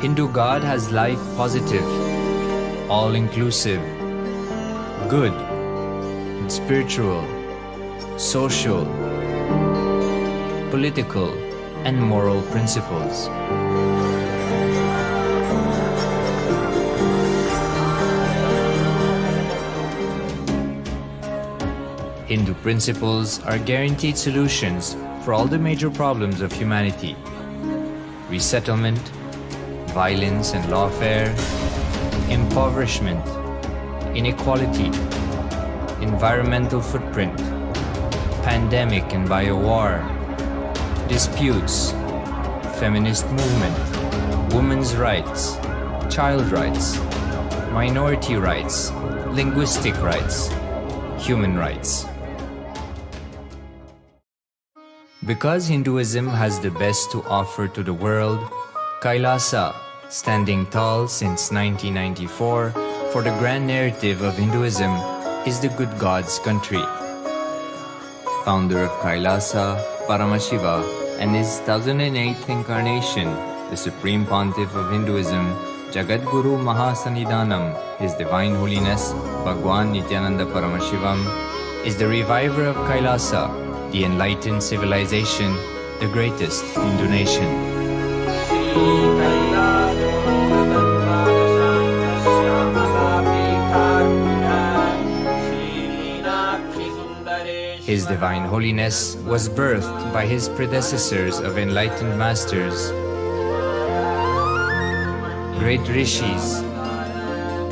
Hindu God has life positive, all-inclusive, good, spiritual, social, political, and moral principles. Hindu principles are guaranteed solutions for all the major problems of humanity: resettlement, violence and lawfare, impoverishment, inequality, environmental footprint, pandemic and biowar, disputes, feminist movement, women's rights, child rights, minority rights, linguistic rights, human rights. Because Hinduism has the best to offer to the world, KAILASA, standing tall since 1994 for the grand narrative of Hinduism, is the good God's country. Founder of KAILASA, Paramashiva, and his 1008th incarnation, the Supreme Pontiff of Hinduism, Jagadguru Mahasannidhanam, His Divine Holiness, Bhagwan Nithyananda Paramashivam, is the reviver of KAILASA, the enlightened civilization, the greatest Hindu nation. His Divine Holiness was birthed by his predecessors of enlightened masters, great rishis,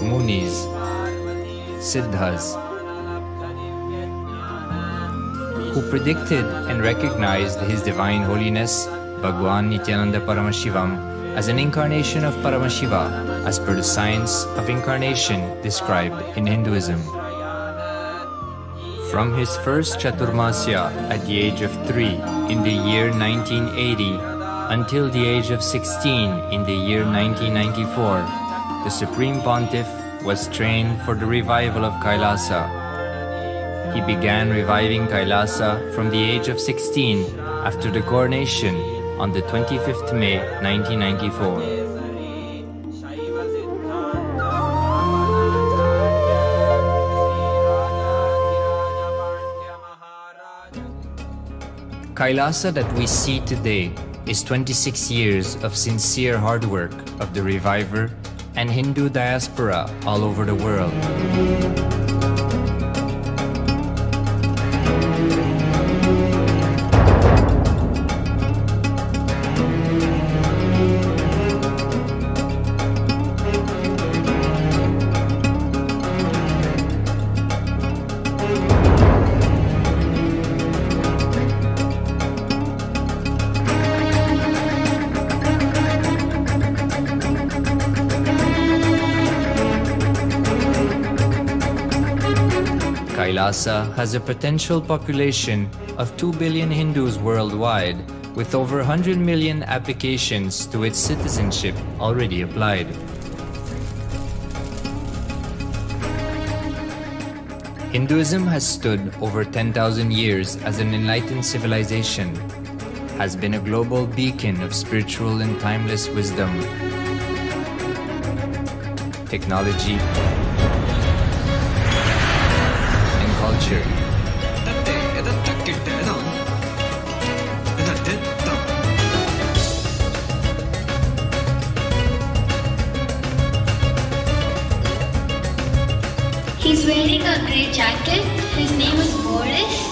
munis, siddhas, who predicted and recognized His Divine Holiness, Bhagwan Nithyananda Paramashivam, as an incarnation of Paramashiva, as per the science of incarnation described in Hinduism. From his first Chaturmasya at the age of 3 in the year 1980 until the age of 16 in the year 1994, the Supreme Pontiff was trained for the revival of KAILASA. He began reviving KAILASA from the age of 16 after the coronation on the 25th May 1994. KAILASA that we see today is 26 years of sincere hard work of the reviver and Hindu diaspora all over the world. KAILASA has a potential population of 2 billion Hindus worldwide, with over 100 million applications to its citizenship already applied. Hinduism has stood over 10,000 years as an enlightened civilization, has been a global beacon of spiritual and timeless wisdom, technology, culture. He's wearing a grey jacket. His name is Boris.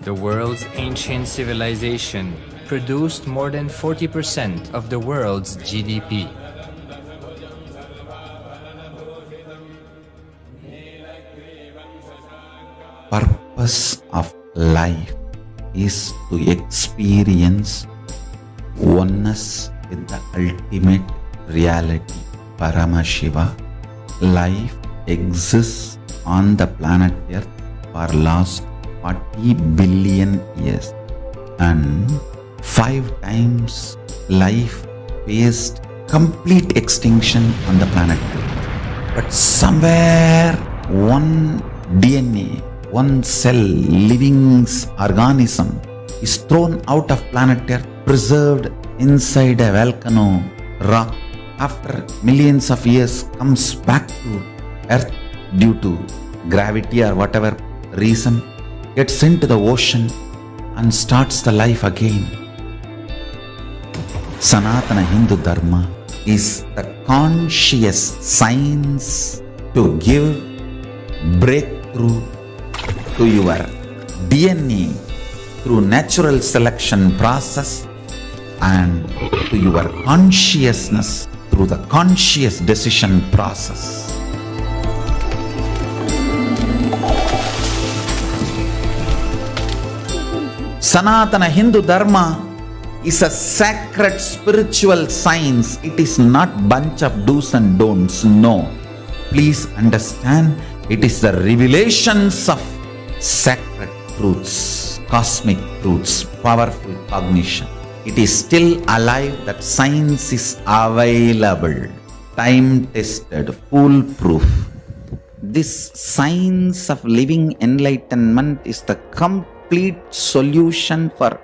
The world's ancient civilization produced more than 40% of the world's GDP. Purpose of life is to experience oneness with the ultimate reality, Paramashiva. Life exists on the planet Earth for last 40 billion years, and 5 times life faced complete extinction on the planet Earth. But somewhere one DNA, one cell, living organism is thrown out of planet Earth, preserved inside a volcano rock. After millions of years comes back to Earth due to gravity or whatever reason, gets into the ocean and starts the life again. Sanatana Hindu Dharma is the conscious science to give breakthrough to your DNA through natural selection process and to your consciousness through the conscious decision process. Sanatana Hindu Dharma is a sacred spiritual science. It is not bunch of do's and don'ts. No. Please understand, it is the revelations of sacred truths, cosmic truths, powerful cognition. It is still alive, that science is available, time-tested, foolproof. This science of living enlightenment is the complete solution for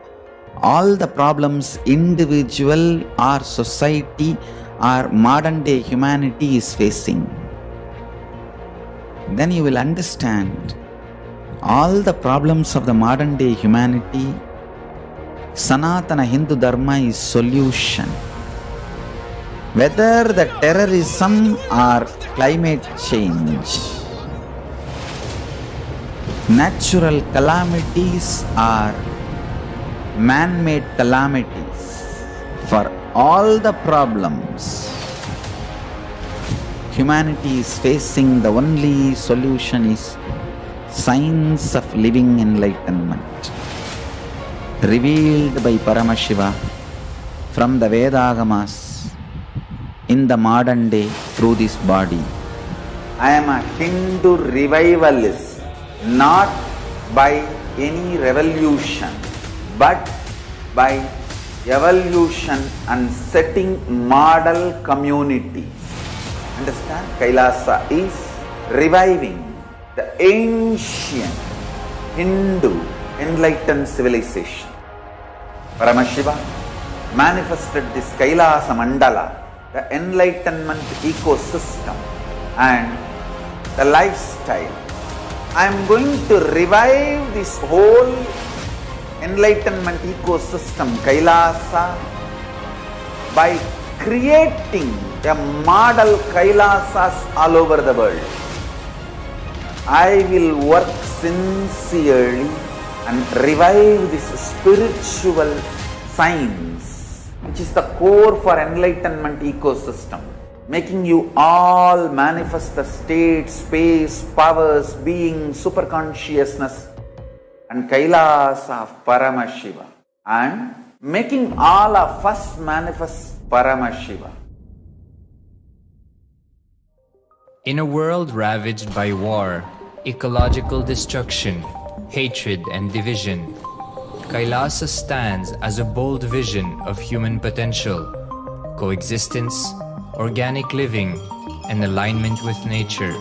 all the problems individual or society or modern day humanity is facing. Then you will understand all the problems of the modern day humanity. Sanatana Hindu Dharma is solution. Whether the terrorism or climate change, natural calamities or man-made calamities, for all the problems humanity is facing, the only solution is science of living enlightenment, revealed by Paramashiva from the Vedagamas in the modern day through this body. I am a Hindu revivalist, not by any revolution, but by evolution and setting model communities. Understand? KAILASA is reviving the ancient Hindu enlightened civilization. Paramashiva manifested this KAILASA Mandala, the enlightenment ecosystem and the lifestyle. I am going to revive this whole enlightenment ecosystem, KAILASA, by creating a model KAILASAs all over the world. I will work sincerely and revive this spiritual science, which is the core for enlightenment ecosystem, making you all manifest the state, space, powers, being, superconsciousness and KAILASA of Paramashiva, and making all of us manifest Paramashiva. In a world ravaged by war, ecological destruction, hatred and division, KAILASA stands as a bold vision of human potential, coexistence, organic living, and alignment with nature.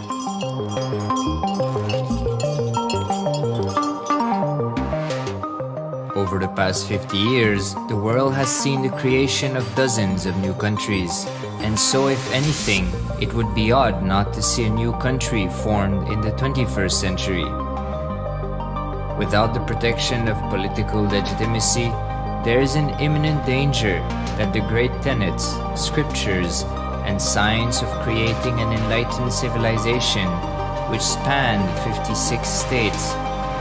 Over the past 50 years, the world has seen the creation of dozens of new countries, and so if anything, it would be odd not to see a new country formed in the 21st century. Without the protection of political legitimacy, there is an imminent danger that the great tenets, scriptures, and science of creating an enlightened civilization, which spanned 56 states,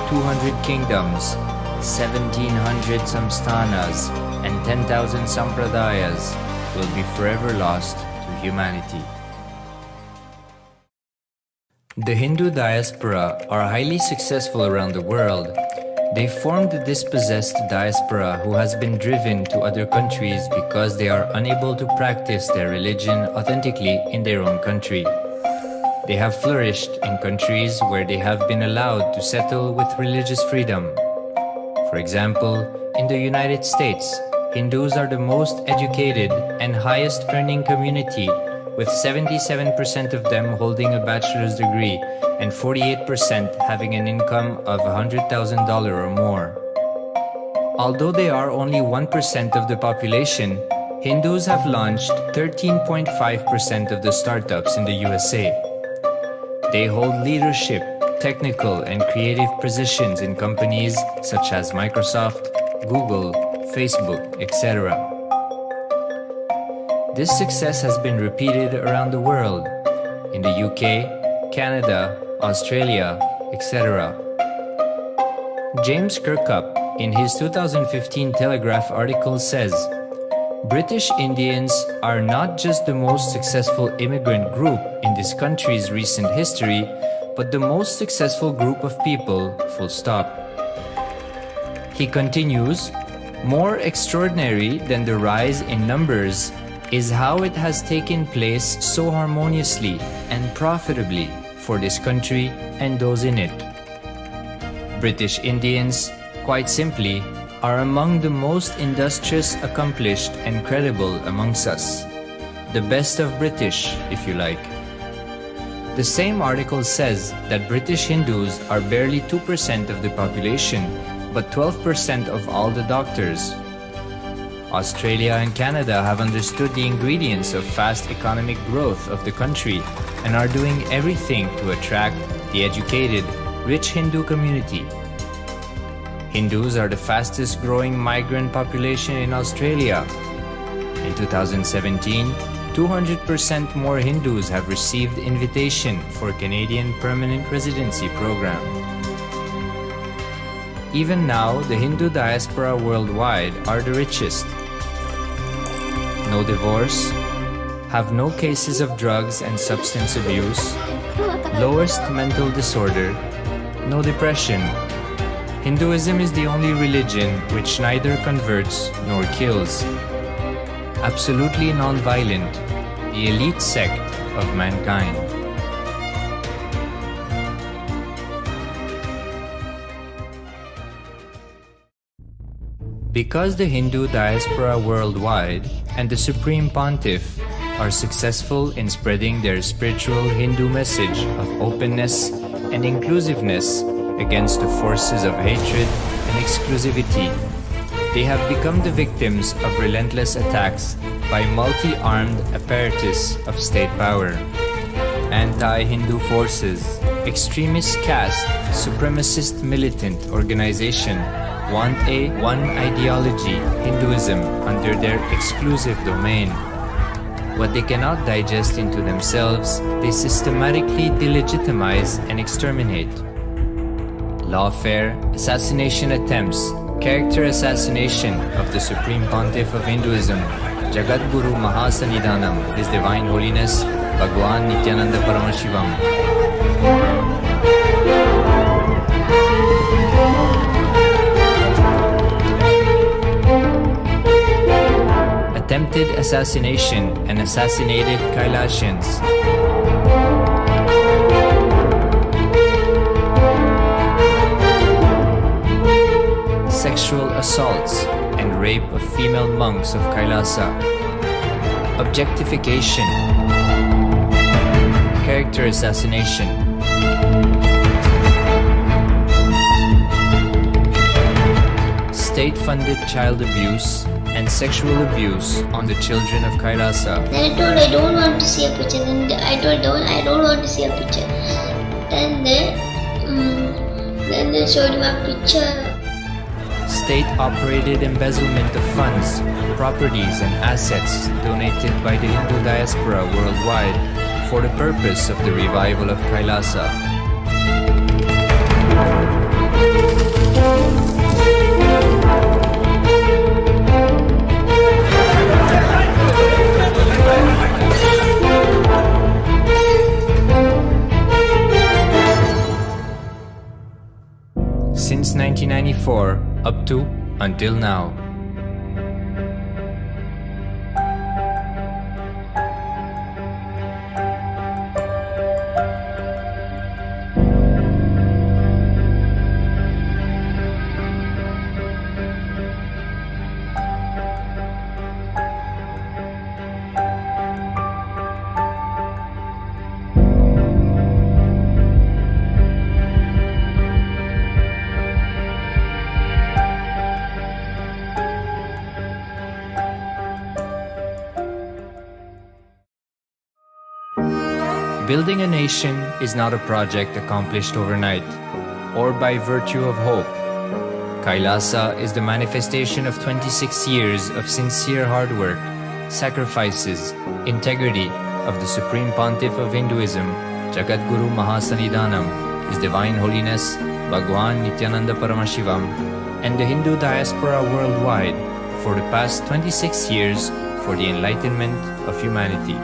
200 kingdoms, 1700 samsthanas, and 10,000 sampradayas, will be forever lost to humanity. The Hindu diaspora are highly successful around the world. They formed a dispossessed diaspora who has been driven to other countries because they are unable to practice their religion authentically in their own country. They have flourished in countries where they have been allowed to settle with religious freedom. For example, in the United States, Hindus are the most educated and highest earning community, with 77% of them holding a bachelor's degree and 48% having an income of $100,000 or more. Although they are only 1% of the population, Hindus have launched 13.5% of the startups in the USA. They hold leadership, technical and creative positions in companies such as Microsoft, Google, Facebook, etc. This success has been repeated around the world, in the UK, Canada, Australia, etc. James Kirkup, in his 2015 Telegraph article says, British Indians are not just the most successful immigrant group in this country's recent history, but the most successful group of people, full stop. He continues, more extraordinary than the rise in numbers is how it has taken place so harmoniously and profitably for this country and those in it. British Indians, quite simply, are among the most industrious, accomplished and credible amongst us. The best of British, if you like. The same article says that British Hindus are barely 2% of the population, but 12% of all the doctors. Australia and Canada have understood the ingredients of fast economic growth of the country and are doing everything to attract the educated, rich Hindu community. Hindus are the fastest growing migrant population in Australia. In 2017, 200% more Hindus have received invitation for Canadian Permanent Residency Program. Even now, the Hindu diaspora worldwide are the richest. No divorce, have no cases of drugs and substance abuse, lowest mental disorder, no depression. Hinduism is the only religion which neither converts nor kills. Absolutely non-violent, the elite sect of mankind. Because the Hindu diaspora worldwide and the Supreme Pontiff are successful in spreading their spiritual Hindu message of openness and inclusiveness against the forces of hatred and exclusivity, they have become the victims of relentless attacks by multi-armed apparatus of state power. Anti-Hindu forces, extremist caste, supremacist militant organization want a one ideology, Hinduism, under their exclusive domain. What they cannot digest into themselves, they systematically delegitimize and exterminate. Lawfare, assassination attempts, character assassination of the Supreme Pontiff of Hinduism, Jagadguru Mahasannidhanam, His Divine Holiness, Bhagwan Nithyananda Paramashivam. Attempted assassination and assassinated Kailasians. Sexual assaults and rape of female monks of KAILASA. Objectification. Character assassination. State-funded child abuse and sexual abuse on the children of KAILASA. Then I told I don't want to see a picture. Then I told I don't want to see a picture. Then they showed him a picture. State-operated embezzlement of funds, properties and assets donated by the Hindu diaspora worldwide for the purpose of the revival of KAILASA. Since 1994, up to until now. Building a nation is not a project accomplished overnight or by virtue of hope. KAILASA is the manifestation of 26 years of sincere hard work, sacrifices, integrity of the Supreme Pontiff of Hinduism, Jagadguru Mahasannidhanam, His Divine Holiness Bhagwan Nithyananda Paramashivam, and the Hindu diaspora worldwide for the past 26 years for the enlightenment of humanity.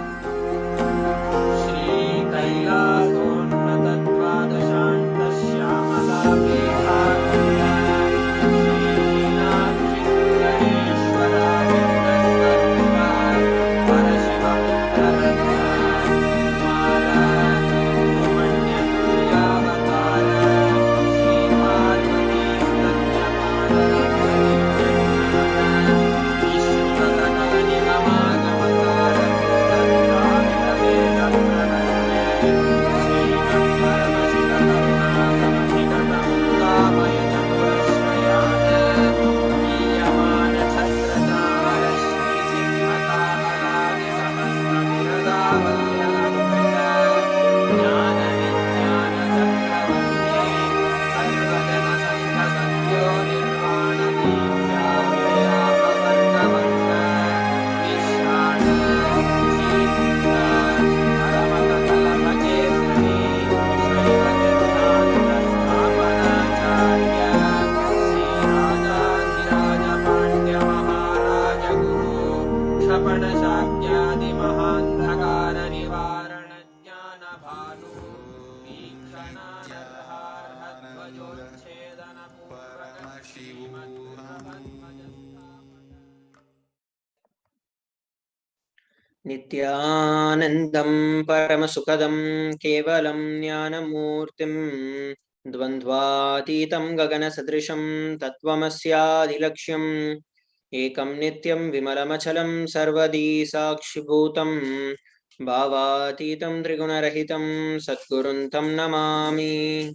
Nithyanandam Paramasukadam Kevalam Jnanamurtim Dvandvatitam Gaganasadrisham Tattvamasyaadilaksham Ekam Nityam Vimalamachalam Sarvadi Sakshibhutam Bhavatitam Trigunarahitam Satguruntam Namami.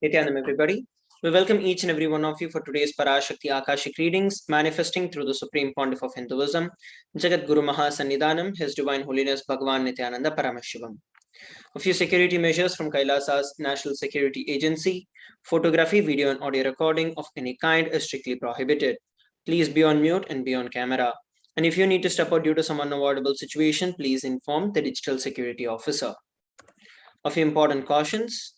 Nithyanandam, everybody. We welcome each and every one of you for today's Parashakti Akashik readings, manifesting through the Supreme Pontiff of Hinduism, Jagadguru Mahasannidhanam, His Divine Holiness Bhagwan Nithyananda Paramashivam. A few security measures from KAILASA's National Security Agency. Photography, video and audio recording of any kind is strictly prohibited. Please be on mute and be on camera. And if you need to step out due to some unavoidable situation, please inform the digital security officer. A few important cautions.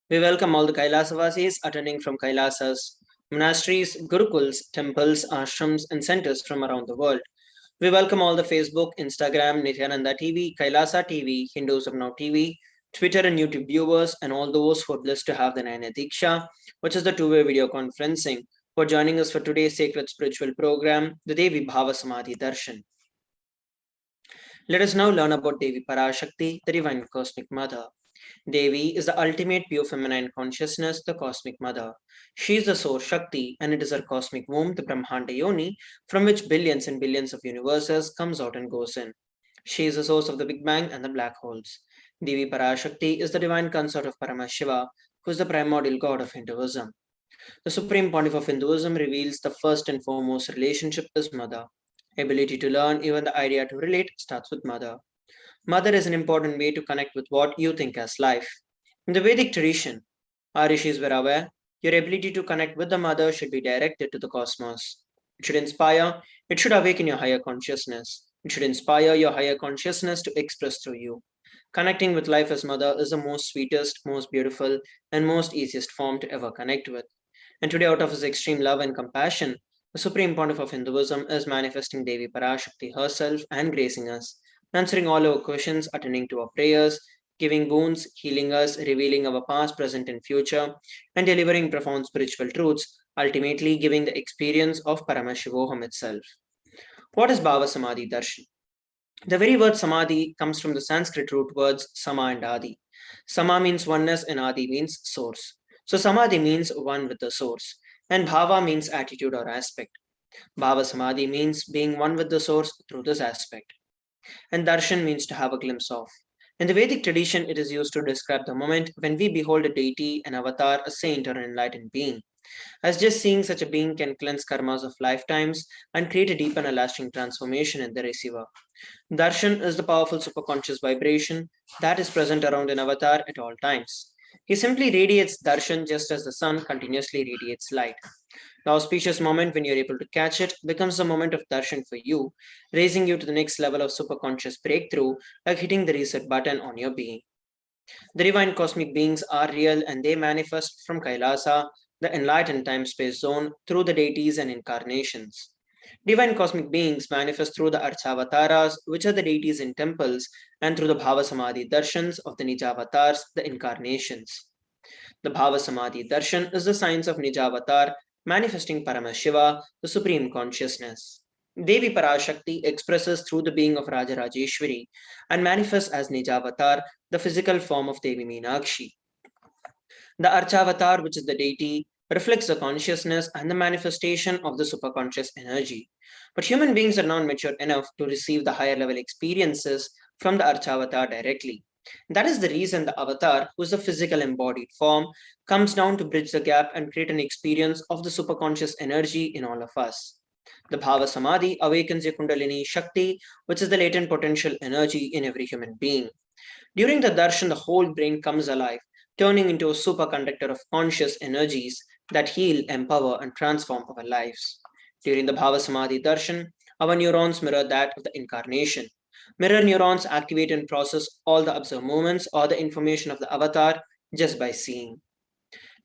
We welcome all the Kailasavasis attending from Kailasas, monasteries, gurukuls, temples, ashrams, and centers from around the world. We welcome all the Facebook, Instagram, Nithyananda TV, Kailasa TV, Hindus of Now TV, Twitter and YouTube viewers, and all those who are blessed to have the Nayana Diksha, which is the two-way video conferencing, for joining us for today's sacred spiritual program, the Devi Bhava Samadhi Darshan. Let us now learn about Devi Parashakti, the Divine Cosmic Mother. Devi is the ultimate pure feminine consciousness, the Cosmic Mother. She is the source Shakti, and it is her cosmic womb, the Brahmanda Yoni, from which billions and billions of universes comes out and goes in. She is the source of the Big Bang and the black holes. Devi Parashakti is the divine consort of Paramashiva, who is the primordial god of Hinduism. The Supreme Pontiff of Hinduism reveals the first and foremost relationship is Mother. Ability to learn, even the idea to relate, starts with Mother. Mother is an important way to connect with what you think as life. In the Vedic tradition, our rishis were aware your ability to connect with the Mother should be directed to the cosmos. It should inspire, it should awaken your higher consciousness. It should inspire your higher consciousness to express through you. Connecting with life as mother is the most sweetest, most beautiful, and most easiest form to ever connect with. And today, out of his extreme love and compassion, the Supreme Pontiff of Hinduism is manifesting Devi Parashakti herself and gracing us, answering all our questions, attending to our prayers, giving boons, healing us, revealing our past, present, and future, and delivering profound spiritual truths, ultimately giving the experience of Paramashivoham itself. What is Bhava Samadhi Darshan? The very word Samadhi comes from the Sanskrit root words Sama and Adi. Sama means oneness and Adi means source. So Samadhi means one with the source, and Bhava means attitude or aspect. Bhava Samadhi means being one with the source through this aspect. And Darshan means to have a glimpse of. In the Vedic tradition, it is used to describe the moment when we behold a deity, an avatar, a saint, or an enlightened being. As just seeing such a being can cleanse karmas of lifetimes and create a deep and a lasting transformation in the receiver. Darshan is the powerful superconscious vibration that is present around an avatar at all times. He simply radiates darshan just as the sun continuously radiates light. The auspicious moment when you're able to catch it becomes the moment of darshan for you, raising you to the next level of superconscious breakthrough, like hitting the reset button on your being. The divine cosmic beings are real and they manifest from Kailasa, the enlightened time-space zone, through the deities and incarnations. Divine cosmic beings manifest through the Archavataras, which are the deities in temples, and through the Bhava Samadhi Darshans of the Nijavatars, the incarnations. The Bhava Samadhi Darshan is the science of Nijavatar, manifesting Paramashiva, the Supreme Consciousness. Devi Parashakti expresses through the being of Rajarajeshwari and manifests as Nijavatar, the physical form of Devi Meenakshi. The Archavatar, which is the deity, reflects the consciousness and the manifestation of the superconscious energy. But human beings are not mature enough to receive the higher level experiences from the Archavatar directly. That is the reason the avatar, who is the physical embodied form, comes down to bridge the gap and create an experience of the superconscious energy in all of us. The Bhava Samadhi awakens your Kundalini Shakti, which is the latent potential energy in every human being. During the darshan, the whole brain comes alive, turning into a superconductor of conscious energies that heal, empower, and transform our lives. During the Bhava Samadhi darshan, our neurons mirror that of the incarnation. Mirror neurons activate and process all the observed movements or the information of the avatar just by seeing.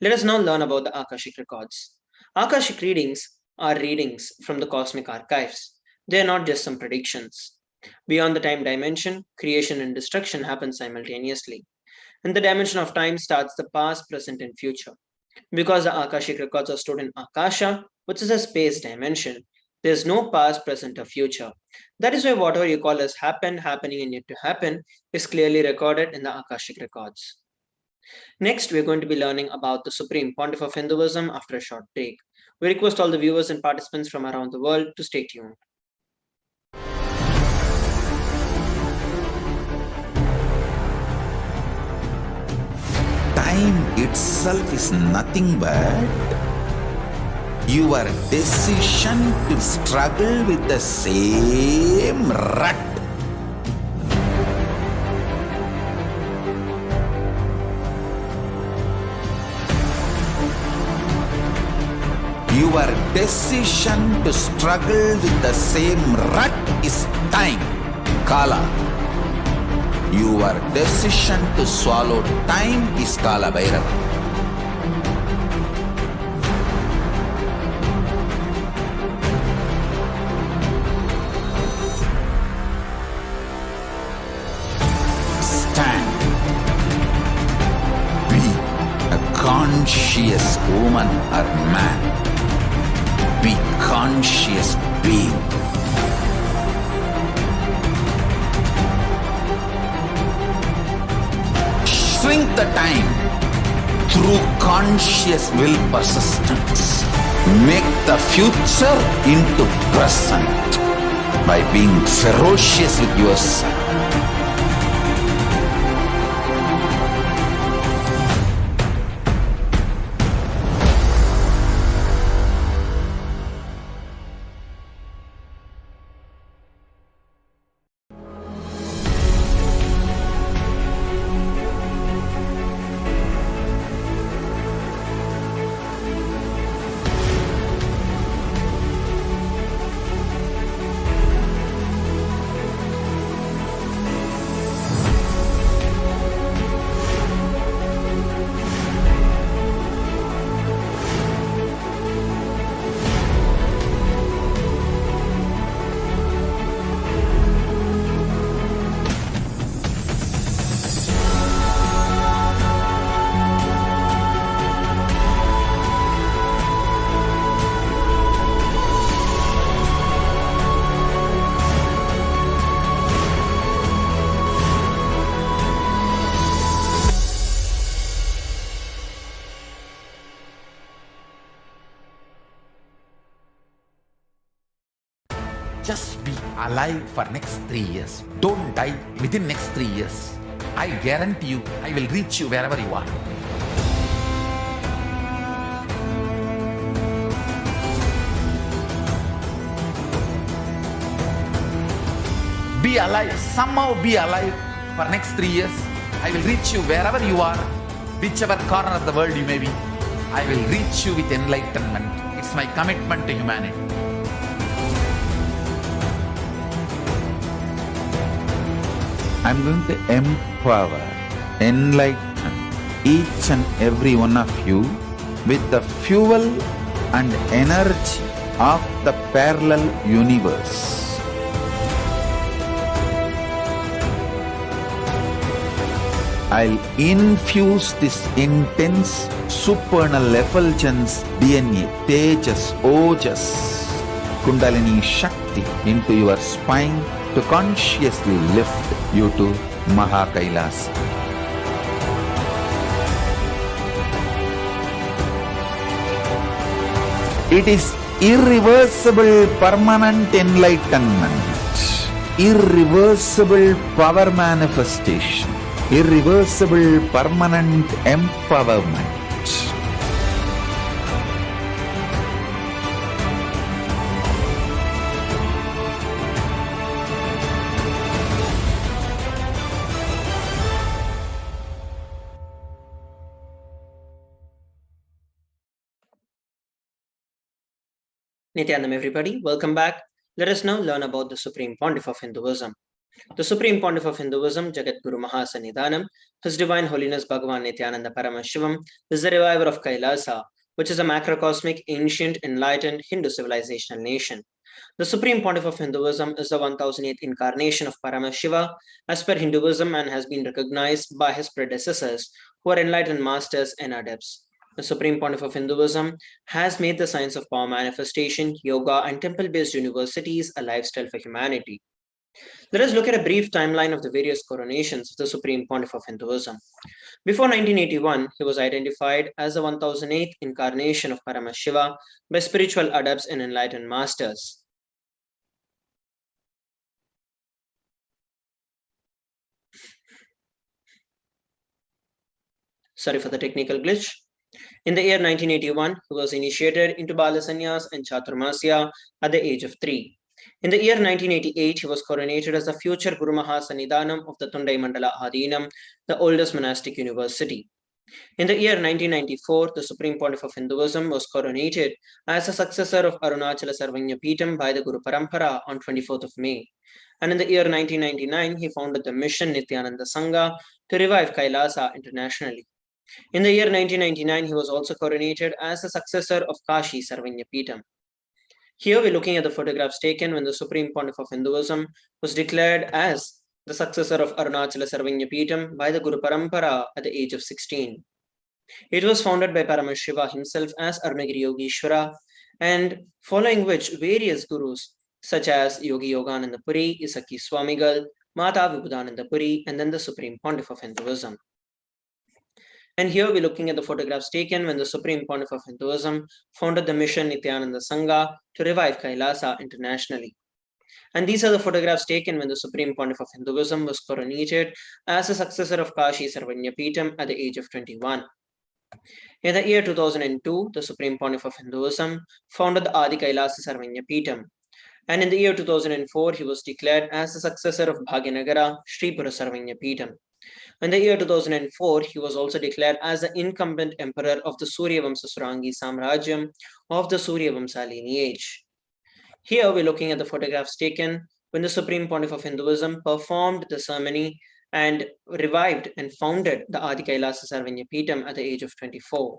Let us now learn about the Akashik records. Akashik readings are readings from the cosmic archives. They are not just some predictions. Beyond the time dimension, creation and destruction happen simultaneously. In the dimension of time starts the past, present, and future. Because the Akashic records are stored in Akasha, which is a space dimension, there is no past, present, or future. That is why whatever you call as happened, happening, and yet to happen is clearly recorded in the Akashic records. Next, we are going to be learning about the Supreme Pontiff of Hinduism after a short break. We request all the viewers and participants from around the world to stay tuned. Time itself is nothing but your decision to struggle with the same rut. Your decision to struggle with the same rut is time, Kala. Your decision to swallow time is Kala Bhairava. Stand. Be a conscious woman or man. Be conscious being. Shrink the time through conscious will persistence. Make the future into present by being ferocious with yourself. Just be alive for next 3 years. Don't die within next 3 years. I guarantee you, I will reach you wherever you are. Be alive, somehow be alive for next 3 years. I will reach you wherever you are, whichever corner of the world you may be. I will reach you with enlightenment. It's my commitment to humanity. I'm going to empower, enlighten each and every one of you with the fuel and energy of the parallel universe. I'll infuse this intense supernal effulgence DNA, Tejas, Ojas, Kundalini Shakti into your spine to consciously lift you to KAILASA. It is irreversible permanent enlightenment, irreversible power manifestation, irreversible permanent empowerment. Nithyanandam, everybody, welcome back. Let us now learn about the Supreme Pontiff of Hinduism. The Supreme Pontiff of Hinduism, Jagat Guru Mahasannidhanam, His Divine Holiness Bhagavan Nithyananda Paramashivam, is the reviver of KAILASA, which is a macrocosmic, ancient, enlightened Hindu civilizational nation. The Supreme Pontiff of Hinduism is the 1008th incarnation of Paramashiva as per Hinduism and has been recognized by his predecessors, who are enlightened masters and adepts. The Supreme Pontiff of Hinduism has made the science of power manifestation, yoga, and temple-based universities a lifestyle for humanity. Let us look at a brief timeline of the various coronations of the Supreme Pontiff of Hinduism. Before 1981, he was identified as the 1008th incarnation of Paramashiva by spiritual adepts and enlightened masters. Sorry for the technical glitch. In the year 1981, he was initiated into Bala Sannyas and Chaturmasya at the age of 3. In the year 1988, he was coronated as the future Guru Mahasannidhanam of the Tundai Mandala Adinam, the oldest monastic university. In the year 1994, the Supreme Pontiff of Hinduism was coronated as a successor of Arunachala Sarvanya Peetham by the Guru Parampara on 24th of May. And in the year 1999, he founded the mission Nithyananda Sangha to revive KAILASA internationally. In the year 1999, he was also coronated as the successor of Kashi Sarvanya Peetham. Here we're looking at the photographs taken when the Supreme Pontiff of Hinduism was declared as the successor of Arunachala Sarvanya Peetham by the Guru Parampara at the age of 16. It was founded by Paramashiva himself as Arunagiri Yogeshwara, and following which various gurus such as Yogi Yogananda Puri, Isaki Swamigal, Mata Vibhudananda Puri, and then the Supreme Pontiff of Hinduism. And here we're looking at the photographs taken when the Supreme Pontiff of Hinduism founded the mission Nithyananda Sangha to revive KAILASA internationally. And these are the photographs taken when the Supreme Pontiff of Hinduism was coronated as a successor of Kashi Sarvanya Peetham at the age of 21. In the year 2002, the Supreme Pontiff of Hinduism founded the Adi KAILASA Sarvanya Peetham. And in the year 2004, he was declared as the successor of Bhagyanagara Sri Pura Sarvanya Peetham. In the year 2004, he was also declared as the incumbent emperor of the Suryavamsa Surangi Samrajyam of the Suryavamsa lineage. Here we're looking at the photographs taken when the Supreme Pontiff of Hinduism performed the ceremony and revived and founded the Adi KAILASA Sarvanya Peetham at the age of 24.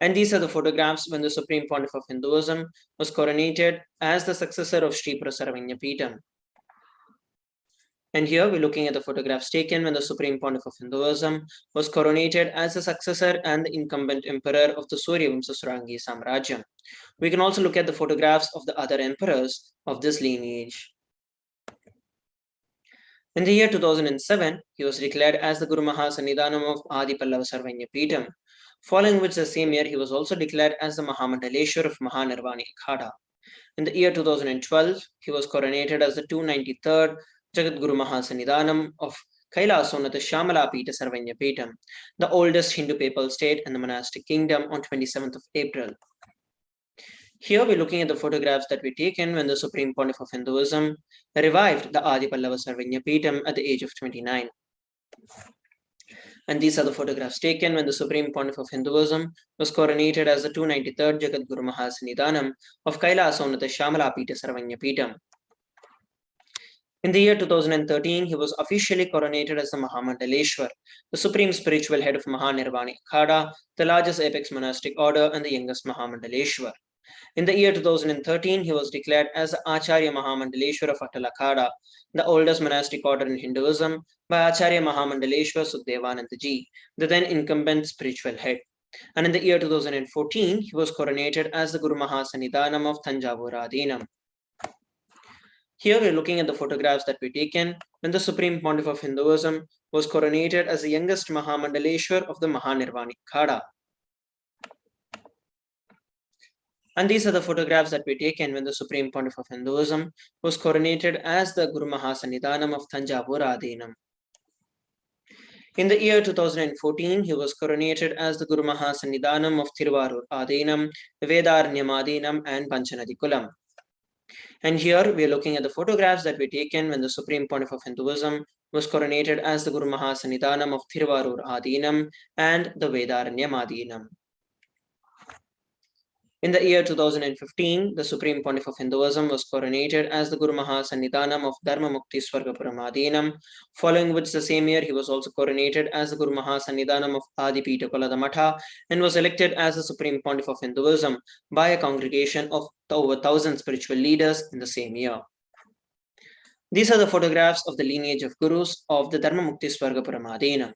And these are the photographs when the Supreme Pontiff of Hinduism was coronated as the successor of Sri Pura Sarvanya Peetham. And here we're looking at the photographs taken when the Supreme Pontiff of Hinduism was coronated as the successor and the incumbent emperor of the Suryavamsa Surangi Samrajyam. We can also look at the photographs of the other emperors of this lineage. In the year 2007, he was declared as the Guru Mahasannidhanam of Adi Pallava Sarvanya Peetham, following which the same year he was also declared as the Mahamandaleshwar of Mahanirvani Akhada. In the year 2012, he was coronated as the 293rd Jagadguru Mahasannidhanam of KAILASA Shamala Pita Sarvanya Peetam, the oldest Hindu papal state and the monastic kingdom, on 27th of April. Here we're looking at the photographs that were taken when the Supreme Pontiff of Hinduism revived the Adi Pallava Sarvanya Peetam at the age of 29. And these are the photographs taken when the Supreme Pontiff of Hinduism was coronated as the 293rd Jagadguru Mahasannidhanam of KAILASA Shamala Pita Sarvanya Peetam. In the year 2013, he was officially coronated as the Mahamandaleshwar, the supreme spiritual head of Mahanirvani Akhada, the largest apex monastic order and the youngest Mahamandaleshwar. In the year 2013, he was declared as the Acharya Mahamandaleshwar of Atal Akhada, the oldest monastic order in Hinduism, by Acharya Mahamandaleshwar Sukhdevanandaji, the then incumbent spiritual head. And in the year 2014, he was coronated as the Guru Mahasannidhanam of Thanjavur Adinam. Here we're looking at the photographs that were taken when the Supreme Pontiff of Hinduism was coronated as the youngest Mahamandaleshwar of the Mahanirvani Akhada. And these are the photographs that were taken when the Supreme Pontiff of Hinduism was coronated as the Guru Mahasannidhanam of Thanjavur Adinam. In the year 2014, he was coronated as the Guru Mahasannidhanam of Thiruvarur Adinam, Vedarnyam Adinam and Panchanadikulam. And here we are looking at the photographs that were taken when the Supreme Pontiff of Hinduism was coronated as the Guru Mahasannidhanam of Thiruvarur Adinam and the Vedaranyam Adinam. In the year 2015, the Supreme Pontiff of Hinduism was coronated as the Guru Mahasannidhanam of Dharma Mukti Swargapuram Adinam, following which the same year he was also coronated as the Guru Mahasannidhanam of Adipita Kolada Matha and was elected as the Supreme Pontiff of Hinduism by a congregation of over 1,000 spiritual leaders in the same year. These are the photographs of the lineage of gurus of the Dharma Mukti Swargapuram Adinam.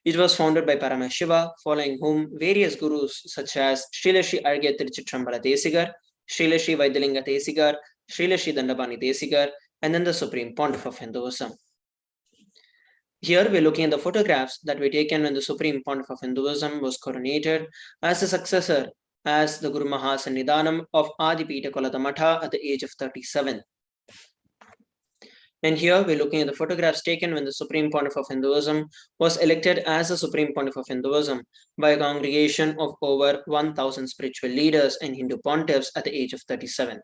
It was founded by Paramashiva, following whom various gurus such as Srila Shri Argya Tiruchittrambala Desigar, Srila Shri Vaidyalinga Desigar, Srila Shri Dandapani Desigar, and then the Supreme Pontiff of Hinduism. Here we're looking at the photographs that were taken when the Supreme Pontiff of Hinduism was coronated as the successor as the Guru Mahasannidhanam of Adipita Kolada Matha at the age of 37. And here we're looking at the photographs taken when the Supreme Pontiff of Hinduism was elected as the Supreme Pontiff of Hinduism by a congregation of over 1,000 spiritual leaders and Hindu pontiffs at the age of 37.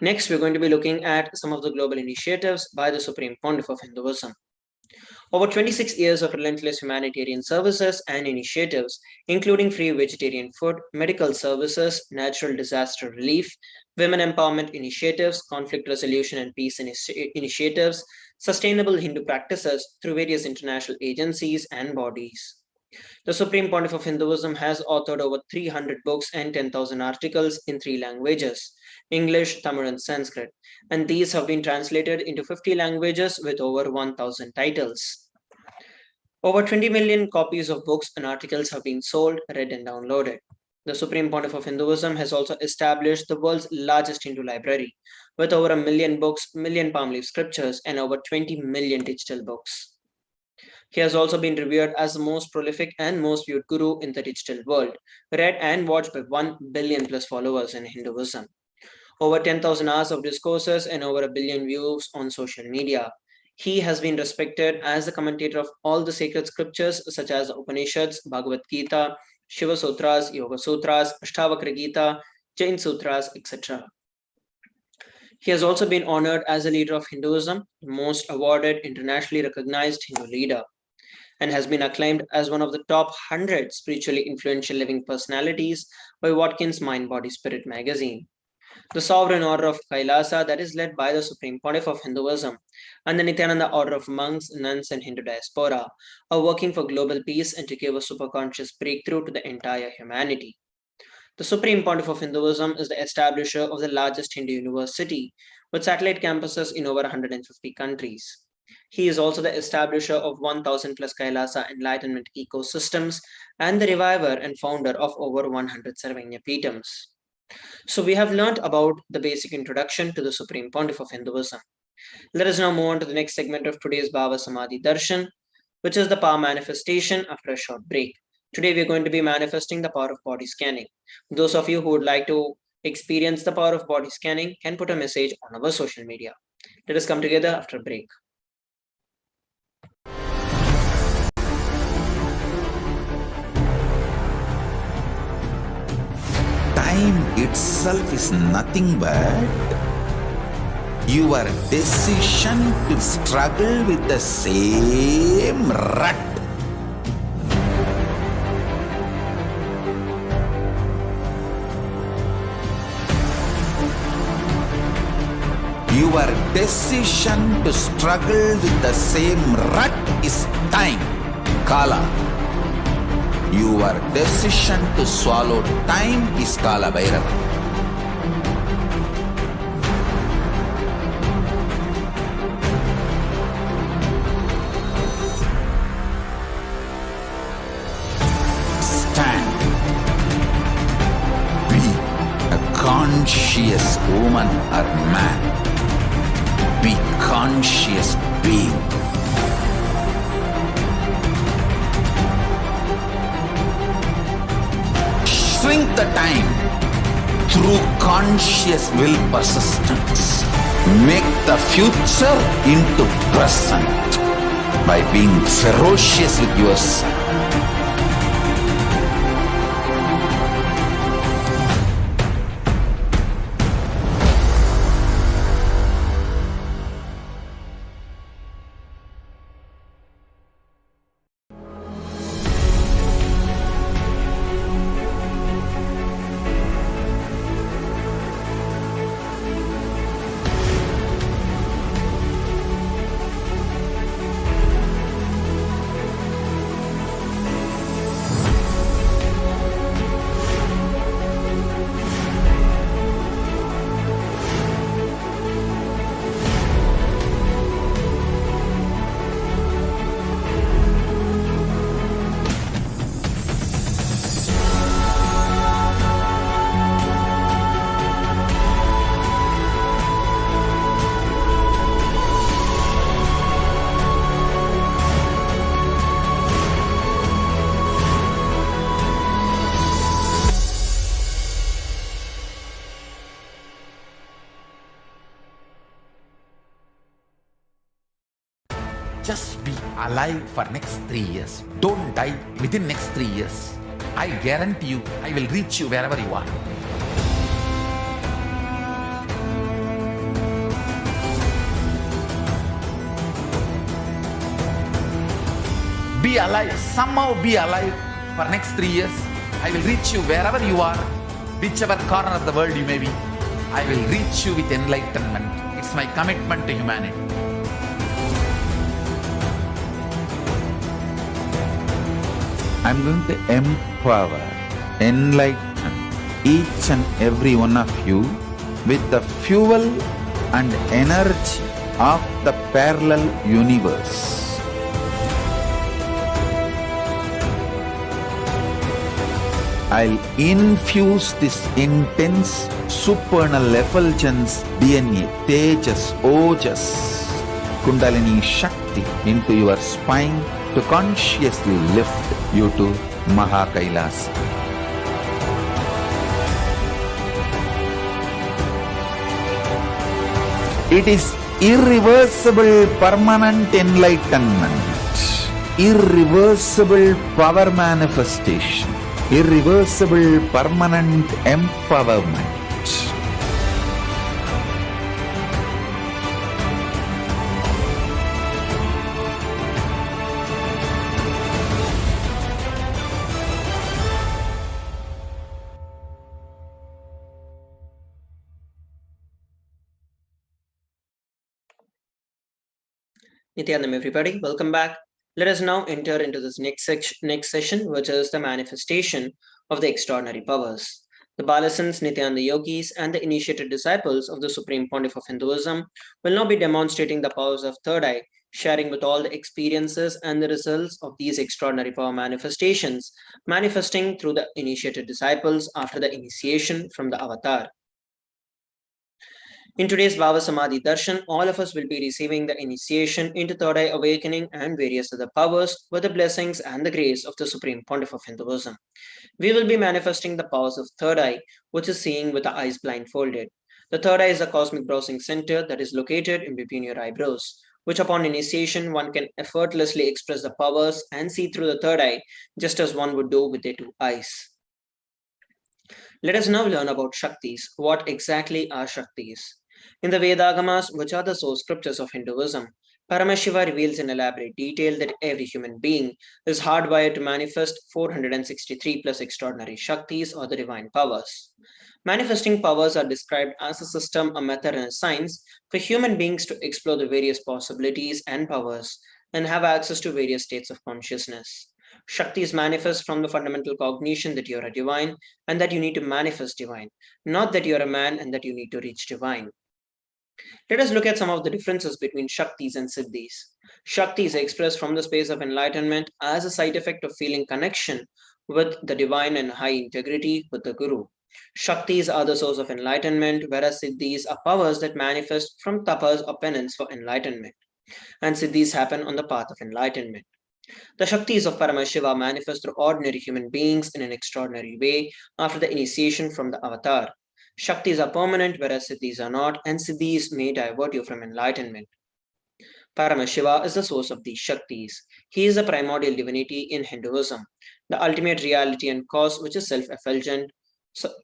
Next, we're going to be looking at some of the global initiatives by the Supreme Pontiff of Hinduism. Over 26 years of relentless humanitarian services and initiatives, including free vegetarian food, medical services, natural disaster relief, women empowerment initiatives, conflict resolution and peace initiatives, sustainable Hindu practices through various international agencies and bodies. The Supreme Pontiff of Hinduism has authored over 300 books and 10,000 articles in 3 languages, English, Tamil and Sanskrit, and these have been translated into 50 languages with over 1,000 titles. Over 20 million copies of books and articles have been sold, read and downloaded. The Supreme Pontiff of Hinduism has also established the world's largest Hindu library, with over 1 million books, million palm leaf scriptures, and over 20 million digital books. He has also been revered as the most prolific and most viewed guru in the digital world, read and watched by 1 billion plus followers in Hinduism. Over 10,000 hours of discourses and over 1 billion views on social media. He has been respected as the commentator of all the sacred scriptures such as the Upanishads, Bhagavad Gita, Shiva Sutras, Yoga Sutras, Ashtavakra Gita, Jain Sutras, etc. He has also been honored as a leader of Hinduism, the most awarded internationally recognized Hindu leader, and has been acclaimed as one of the top 100 spiritually influential living personalities by Watkins Mind Body Spirit magazine. The Sovereign Order of KAILASA, that is led by the Supreme Pontiff of Hinduism, and the Nithyananda Order of Monks, Nuns and Hindu Diaspora are working for global peace and to give a superconscious breakthrough to the entire humanity. The Supreme Pontiff of Hinduism is the establisher of the largest Hindu university with satellite campuses in over 150 countries. He is also the establisher of 1,000 plus KAILASA Enlightenment ecosystems and the reviver and founder of over 100 Sarvanya Peetams. So we have learned about the basic introduction to the Supreme Pontiff of Hinduism. Let us now move on to the next segment of today's Bhava Samadhi Darshan, which is the power manifestation after a short break. Today we are going to be manifesting the power of body scanning. Those of you who would like to experience the power of body scanning, can put a message on our social media. Let us come together after a break. Time itself is nothing but your decision to struggle with the same rut. Your decision to struggle with the same rut is time, Kala. Your decision to swallow time is Kala Bhairava. Stand. Be a conscious woman or man. Be conscious being. Shrink the time through conscious will persistence. Make the future into present by being ferocious with yourself. Just be alive for next 3 years. Don't die within next 3 years. I guarantee you, I will reach you wherever you are. Be alive, somehow be alive for next 3 years. I will reach you wherever you are, whichever corner of the world you may be. I will reach you with enlightenment. It's my commitment to humanity. I'm going to empower, enlighten each and every one of you with the fuel and energy of the parallel universe. I'll infuse this intense supernal effulgence DNA, Tejas, Ojas, Kundalini Shakti into your spine to consciously lift you to KAILASA. It is irreversible permanent enlightenment, irreversible power manifestation, irreversible permanent empowerment. Nithyanam, everybody, welcome back. Let us now enter into this next session, which is the manifestation of the extraordinary powers. The Balasans, Nithyananda yogis, and the initiated disciples of the Supreme Pontiff of Hinduism will now be demonstrating the powers of Third Eye, sharing with all the experiences and the results of these extraordinary power manifestations, manifesting through the initiated disciples after the initiation from the avatar. In today's Bhava Samadhi Darshan, all of us will be receiving the initiation into Third Eye Awakening and various other powers with the blessings and the grace of the Supreme Pontiff of Hinduism. We will be manifesting the powers of Third Eye, which is seeing with the eyes blindfolded. The third eye is a cosmic browsing center that is located in between your eyebrows, which upon initiation one can effortlessly express the powers and see through the third eye, just as one would do with their two eyes. Let us now learn about Shaktis. What exactly are Shaktis? In the Vedagamas, which are the source scriptures of Hinduism, Paramashiva reveals in elaborate detail that every human being is hardwired to manifest 463 plus extraordinary Shaktis or the divine powers. Manifesting powers are described as a system, a method, and a science for human beings to explore the various possibilities and powers and have access to various states of consciousness. Shaktis manifest from the fundamental cognition that you are a divine and that you need to manifest divine, not that you are a man and that you need to reach divine. Let us look at some of the differences between Shaktis and Siddhis. Shaktis are expressed from the space of enlightenment as a side effect of feeling connection with the divine and high integrity with the Guru. Shaktis are the source of enlightenment, whereas Siddhis are powers that manifest from tapas or penance for enlightenment. And Siddhis happen on the path of enlightenment. The Shaktis of Paramashiva manifest through ordinary human beings in an extraordinary way after the initiation from the avatar. Shaktis are permanent, whereas Siddhis are not, and Siddhis may divert you from enlightenment. Paramashiva is the source of these Shaktis. He is the primordial divinity in Hinduism, the ultimate reality and cause which is self-effulgent,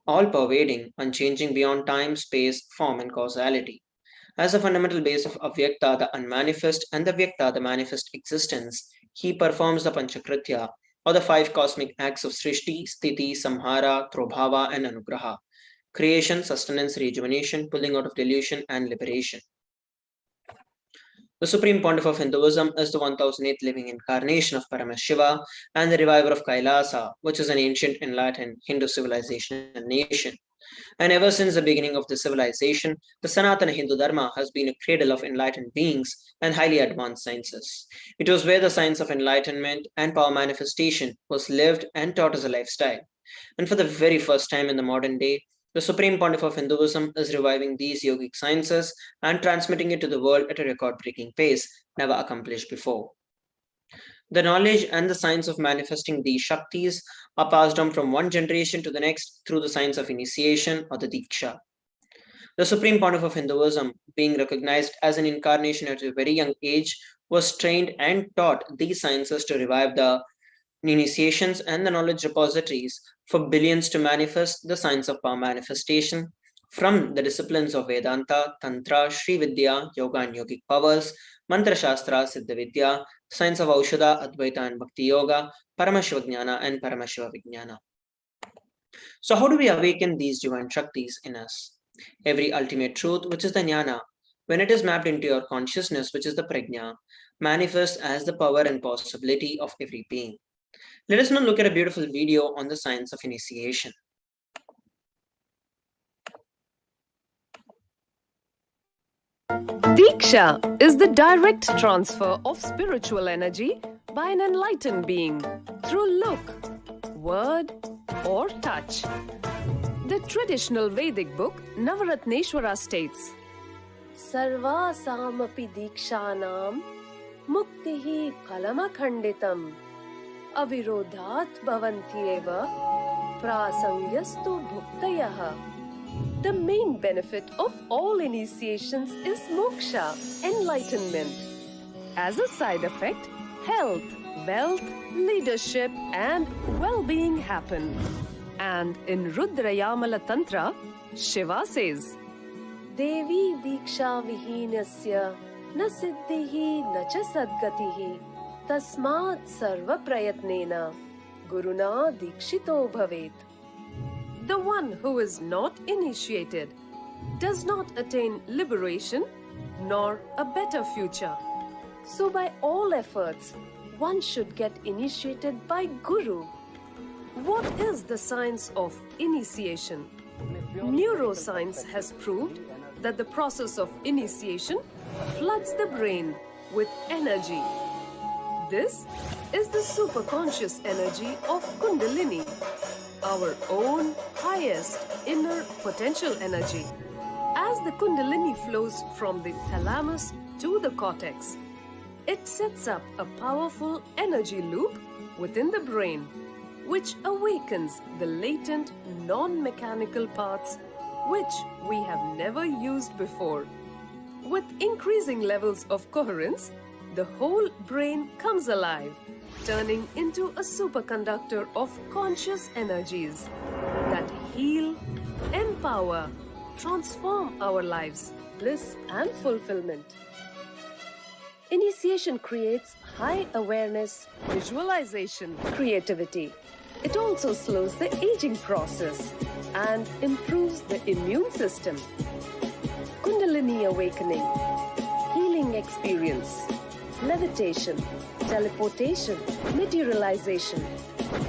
all-pervading, unchanging beyond time, space, form, and causality. As a fundamental base of Avyakta, the unmanifest, and the Vyakta, the manifest existence, he performs the Panchakritya, or the 5 cosmic acts of Srishti, Sthiti, Samhara, Trobhava, and Anugraha: creation, sustenance, rejuvenation, pulling out of delusion, and liberation. The Supreme Pontiff of Hinduism is the 1008th living incarnation of Paramashiva and the reviver of Kailasa, which is an ancient enlightened Hindu civilization and nation. And ever since the beginning of the civilization, the Sanatana Hindu Dharma has been a cradle of enlightened beings and highly advanced sciences. It was where the science of enlightenment and power manifestation was lived and taught as a lifestyle. And for the very first time in the modern day, the Supreme Pontiff of Hinduism is reviving these yogic sciences and transmitting it to the world at a record-breaking pace never accomplished before. The knowledge and the science of manifesting these Shaktis are passed on from one generation to the next through the science of initiation or the Diksha. The Supreme Pontiff of Hinduism, being recognized as an incarnation at a very young age, was trained and taught these sciences to revive the initiations and the knowledge repositories for billions to manifest the science of power manifestation from the disciplines of Vedanta, Tantra, Sri Vidya, Yoga and Yogic powers, Mantra Shastra, Siddha Vidya, science of Aushadha, Advaita and Bhakti Yoga, Paramashiva Jnana and Paramashiva Vijnana. So how do we awaken these divine Shaktis in us? Every ultimate truth, which is the Jnana, when it is mapped into your consciousness, which is the Prajna, manifests as the power and possibility of every being. Let us now look at a beautiful video on the science of initiation. Diksha is the direct transfer of spiritual energy by an enlightened being through look, word, or touch. The traditional Vedic book Navaratneshwara states, Sarvasamapi dikshanam muktihi phalamakhanditam avirodhat bhavantyeva prasangyastu bhuktayaha. The main benefit of all initiations is moksha, enlightenment. As a side effect, health, wealth, leadership, and well-being happen. And in Rudrayamala Tantra, Shiva says, Devi diksha vihinasya na siddhihi na cha sadgatihi tasmat sarva prayatnena guruna dikshito bhavet. The one who is not initiated does not attain liberation nor a better future. So by all efforts, one should get initiated by Guru. What is the science of initiation? Neuroscience has proved that the process of initiation floods the brain with energy. This is the superconscious energy of Kundalini, our own highest inner potential energy. As the Kundalini flows from the thalamus to the cortex, it sets up a powerful energy loop within the brain, which awakens the latent non-mechanical parts which we have never used before. With increasing levels of coherence, the whole brain comes alive, turning into a superconductor of conscious energies that heal, empower, transform our lives, bliss and fulfillment. Initiation creates high awareness, visualization, creativity. It also slows the aging process and improves the immune system. Kundalini awakening, healing experience, levitation, teleportation, materialization.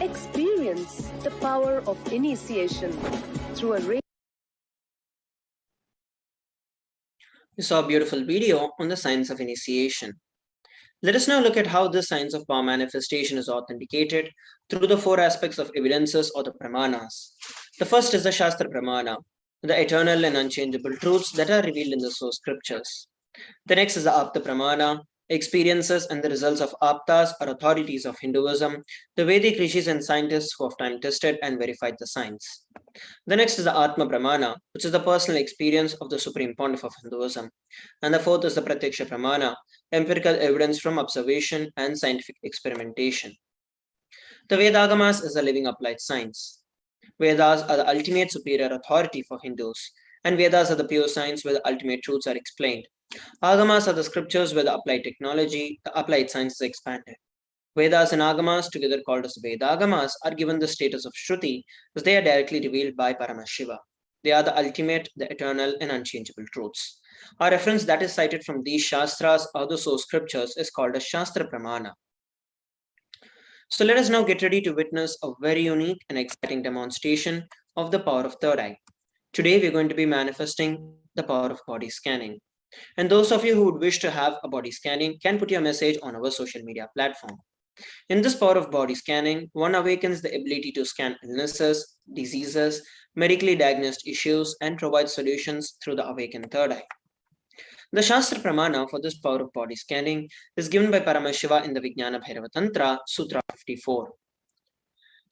Experience the power of initiation through a range. You saw a beautiful video on the science of initiation. Let us now look at how this science of power manifestation is authenticated through the four aspects of evidences or the pramanas. The first is the Shastra Pramana, the eternal and unchangeable truths that are revealed in the source scriptures. The next is the Apta Pramana, experiences and the results of Aptas or authorities of Hinduism, the Vedic rishis and scientists who have time tested and verified the science. The next is the Atma Pramana, which is the personal experience of the Supreme Pontiff of Hinduism. And the fourth is the Pratyaksha Pramana, empirical evidence from observation and scientific experimentation. The Vedagamas is the living applied science. Vedas are the ultimate superior authority for Hindus, and Vedas are the pure science where the ultimate truths are explained. Agamas are the scriptures where the applied technology, the applied science is expanded. Vedas and Agamas, together called as Vedagamas, are given the status of Shruti as they are directly revealed by Paramashiva. They are the ultimate, the eternal, and unchangeable truths. A reference that is cited from these Shastras or the source scriptures is called a Shastra Pramana. So let us now get ready to witness a very unique and exciting demonstration of the power of third eye. Today we're going to be manifesting the power of body scanning. And those of you who would wish to have a body scanning can put your message on our social media platform. In this power of body scanning, one awakens the ability to scan illnesses, diseases, medically diagnosed issues, and provide solutions through the awakened third eye. The Shastra Pramana for this power of body scanning is given by Paramashiva in the Vijnana Bhairava Tantra, Sutra 54.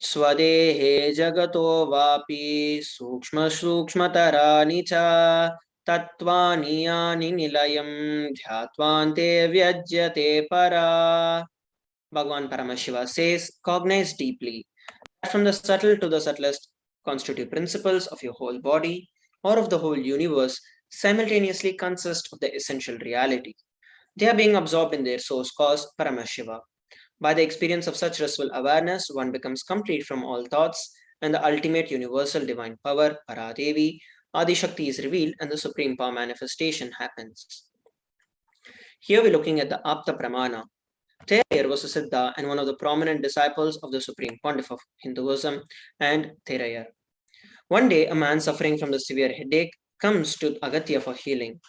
Swadehe jagato vapi sukshma sukshmatarani cha tattvani yani nilayam dhyatvante vyajyate para. Bhagavan Paramashiva says, cognize deeply that from the subtle to the subtlest constitutive principles of your whole body or of the whole universe simultaneously consist of the essential reality. They are being absorbed in their source cause, Paramashiva. By the experience of such restful awareness, one becomes complete from all thoughts, and the ultimate universal divine power, Paradevi, Adi-Shakti is revealed, and the supreme power manifestation happens. Here we're looking at the Apta Pramana. Thereyer was a Siddha and one of the prominent disciples of the Supreme Pontiff of Hinduism and Thereyer. One day, a man suffering from the severe headache comes to Agatya for healing.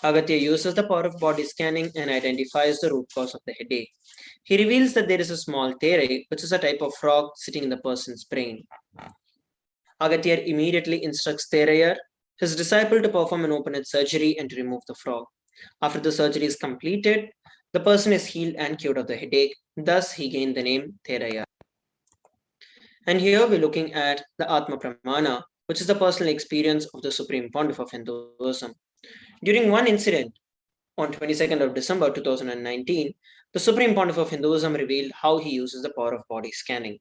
Agatya uses the power of body scanning and identifies the root cause of the headache. He reveals that there is a small tere, which is a type of frog sitting in the person's brain. Agatya immediately instructs Thereyer, his disciple, to perform an open-head surgery and to remove the frog. After the surgery is completed, the person is healed and cured of the headache. Thus, he gained the name Thereyer. And here we're looking at the Atma Pramana, which is the personal experience of the Supreme Pontiff of Hinduism. During one incident on 22nd of December 2019, the Supreme Pontiff of Hinduism revealed how he uses the power of body scanning.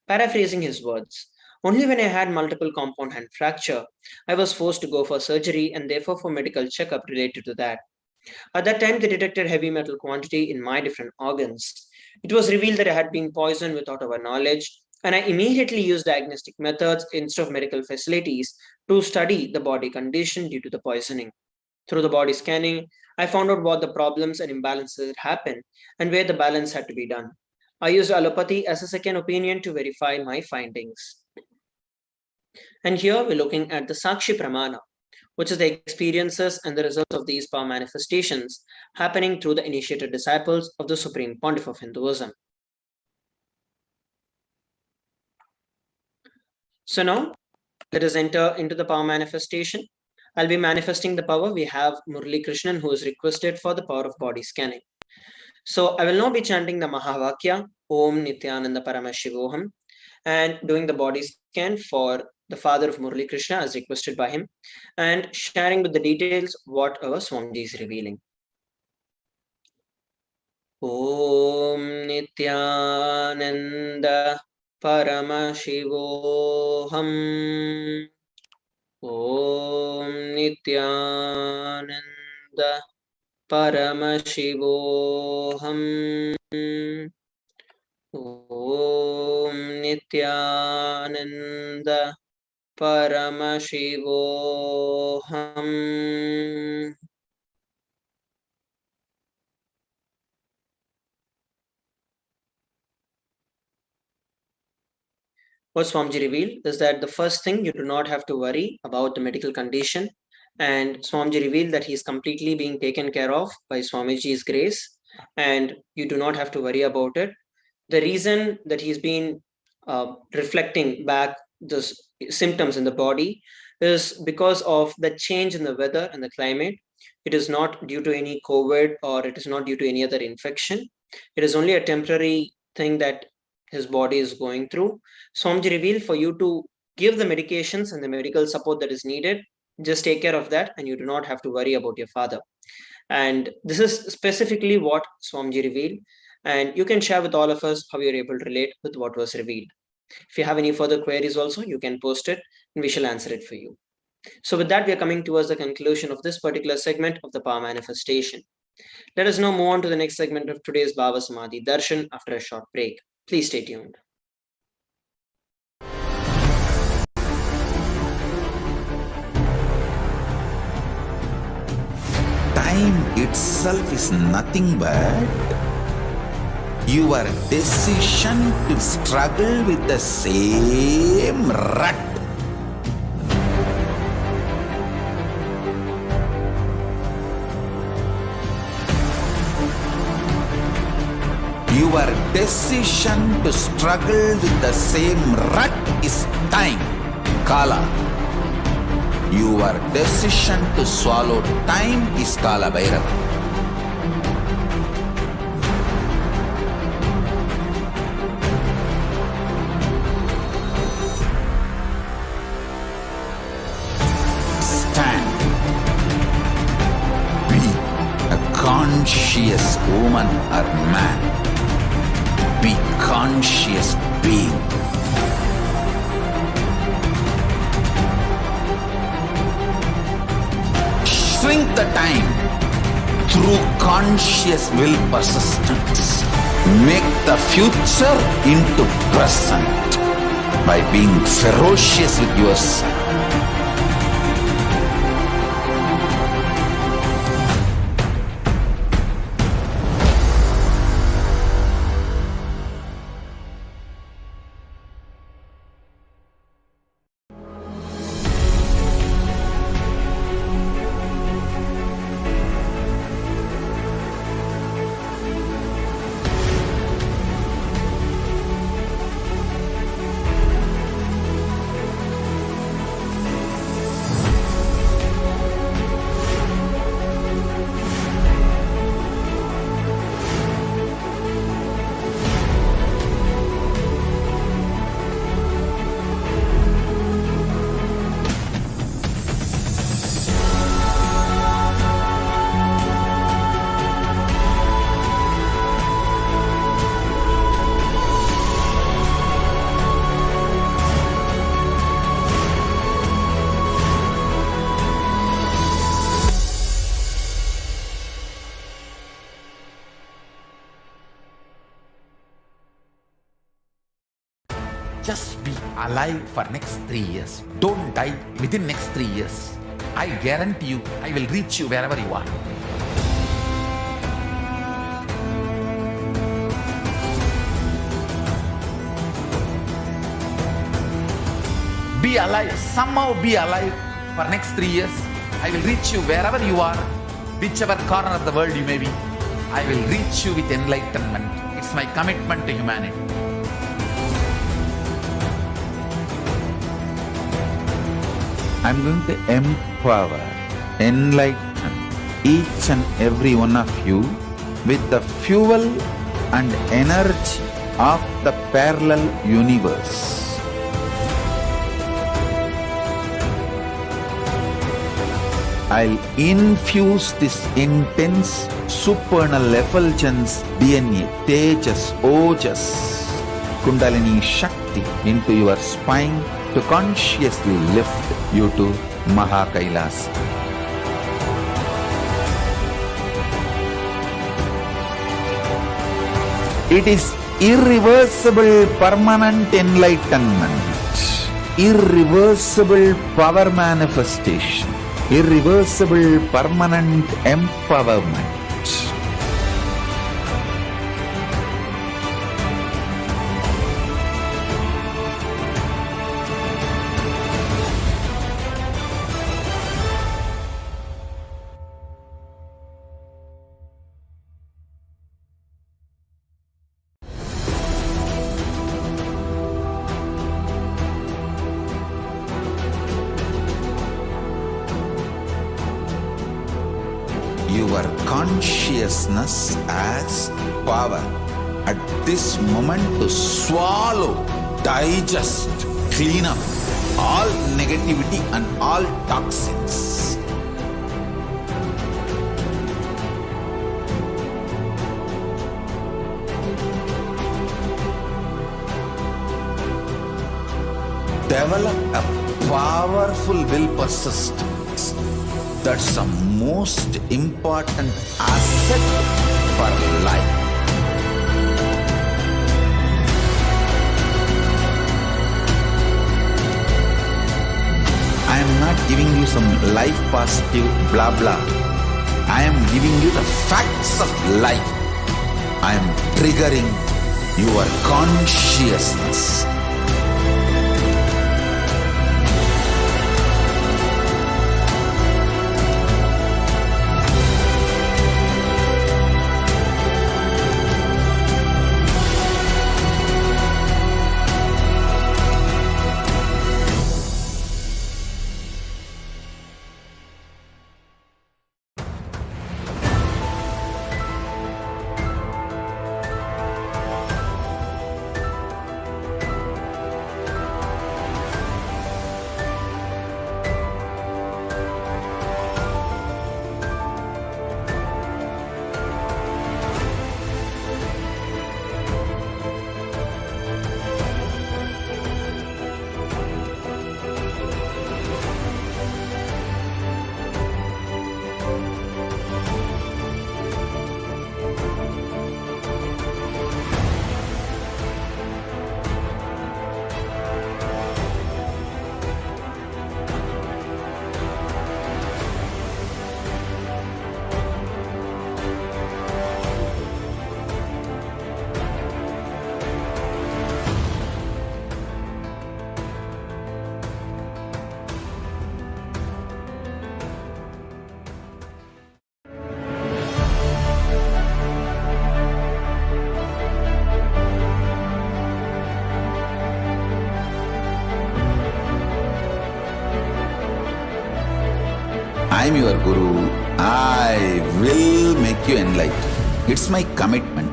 Paraphrasing his words, only when I had multiple compound hand fracture, I was forced to go for surgery and therefore for medical checkup related to that. At that time, they detected heavy metal quantity in my different organs. It was revealed that I had been poisoned without our knowledge, and I immediately used diagnostic methods instead of medical facilities to study the body condition due to the poisoning. Through the body scanning, I found out what the problems and imbalances had happened and where the balance had to be done. I used allopathy as a second opinion to verify my findings. And here we're looking at the Sakshi Pramana, which is the experiences and the results of these power manifestations happening through the initiated disciples of the Supreme Pontiff of Hinduism. So now, let us enter into the power manifestation. I'll be manifesting the power. We have Murli Krishnan, who is requested for the power of body scanning. So I will now be chanting the Mahavakya, Om Nithyananda Paramashivoham, and doing the body scan for the father of Murli Krishna as requested by him, and sharing with the details what our Swamiji is revealing. Om Nithyananda Paramashivoham. Om Nithyananda Paramashivoham. Om Nithyananda Paramashivoham. What Swamiji revealed is that the first thing, you do not have to worry about the medical condition, and Swamiji revealed that he is completely being taken care of by Swamiji's grace, and you do not have to worry about it. The reason that he's been reflecting back the symptoms in the body is because of the change in the weather and the climate. It is not due to any COVID, or it is not due to any other infection. It is only a temporary thing that his body is going through. Swamiji revealed for you to give the medications and the medical support that is needed. Just take care of that, and you do not have to worry about your father. And this is specifically what Swamiji revealed. And you can share with all of us how you're able to relate with what was revealed. If you have any further queries also, you can post it and we shall answer it for you. So with that, we are coming towards the conclusion of this particular segment of the power manifestation. Let us now move on to the next segment of today's Bhava Samadhi Darshan after a short break. Please stay tuned. Time itself is nothing but your decision to struggle with the same rut. Your decision to struggle with the same rut is time, Kala. Your decision to swallow time is Kala Bhairava. Stand. Be a conscious woman or man. Be conscious being. Shrink the time through conscious will persistence. Make the future into present by being ferocious with yourself. Just be alive for next 3 years. Don't die within next 3 years. I guarantee you, I will reach you wherever you are. Be alive, somehow be alive for next 3 years. I will reach you wherever you are, whichever corner of the world you may be. I will reach you with enlightenment. It's my commitment to humanity. I'm going to empower, enlighten each and every one of you with the fuel and energy of the parallel universe. I'll infuse this intense supernal effulgence DNA, Tejas, Ojas, Kundalini Shakti into your spine to consciously lift you to KAILASA. It is irreversible permanent enlightenment, irreversible power manifestation, irreversible permanent empowerment. Your consciousness as power at this moment to swallow, digest, clean up all negativity and all toxins. Develop a powerful will persistence. That's the most important asset for life. I am not giving you some life positive blah blah. I am giving you the facts of life. I am triggering your consciousness. I am your Guru. I will make you enlightened. It's my commitment.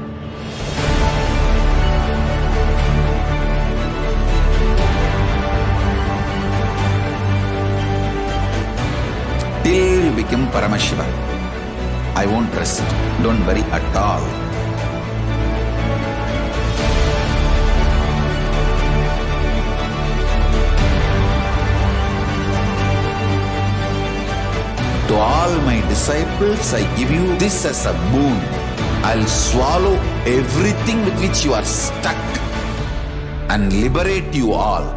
Till you become Paramashiva, I won't rest. Don't worry at all. To all my disciples, I give you this as a boon. I'll swallow everything with which you are stuck and liberate you all.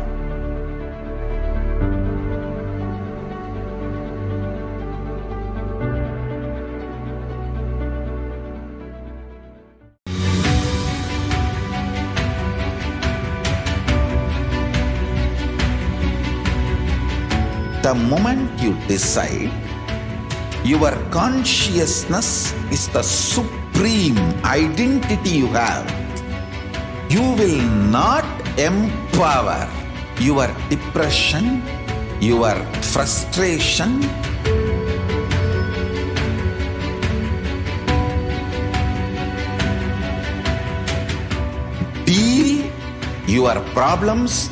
The moment you decide, your consciousness is the supreme identity you have. You will not empower your depression, your frustration, deal your problems,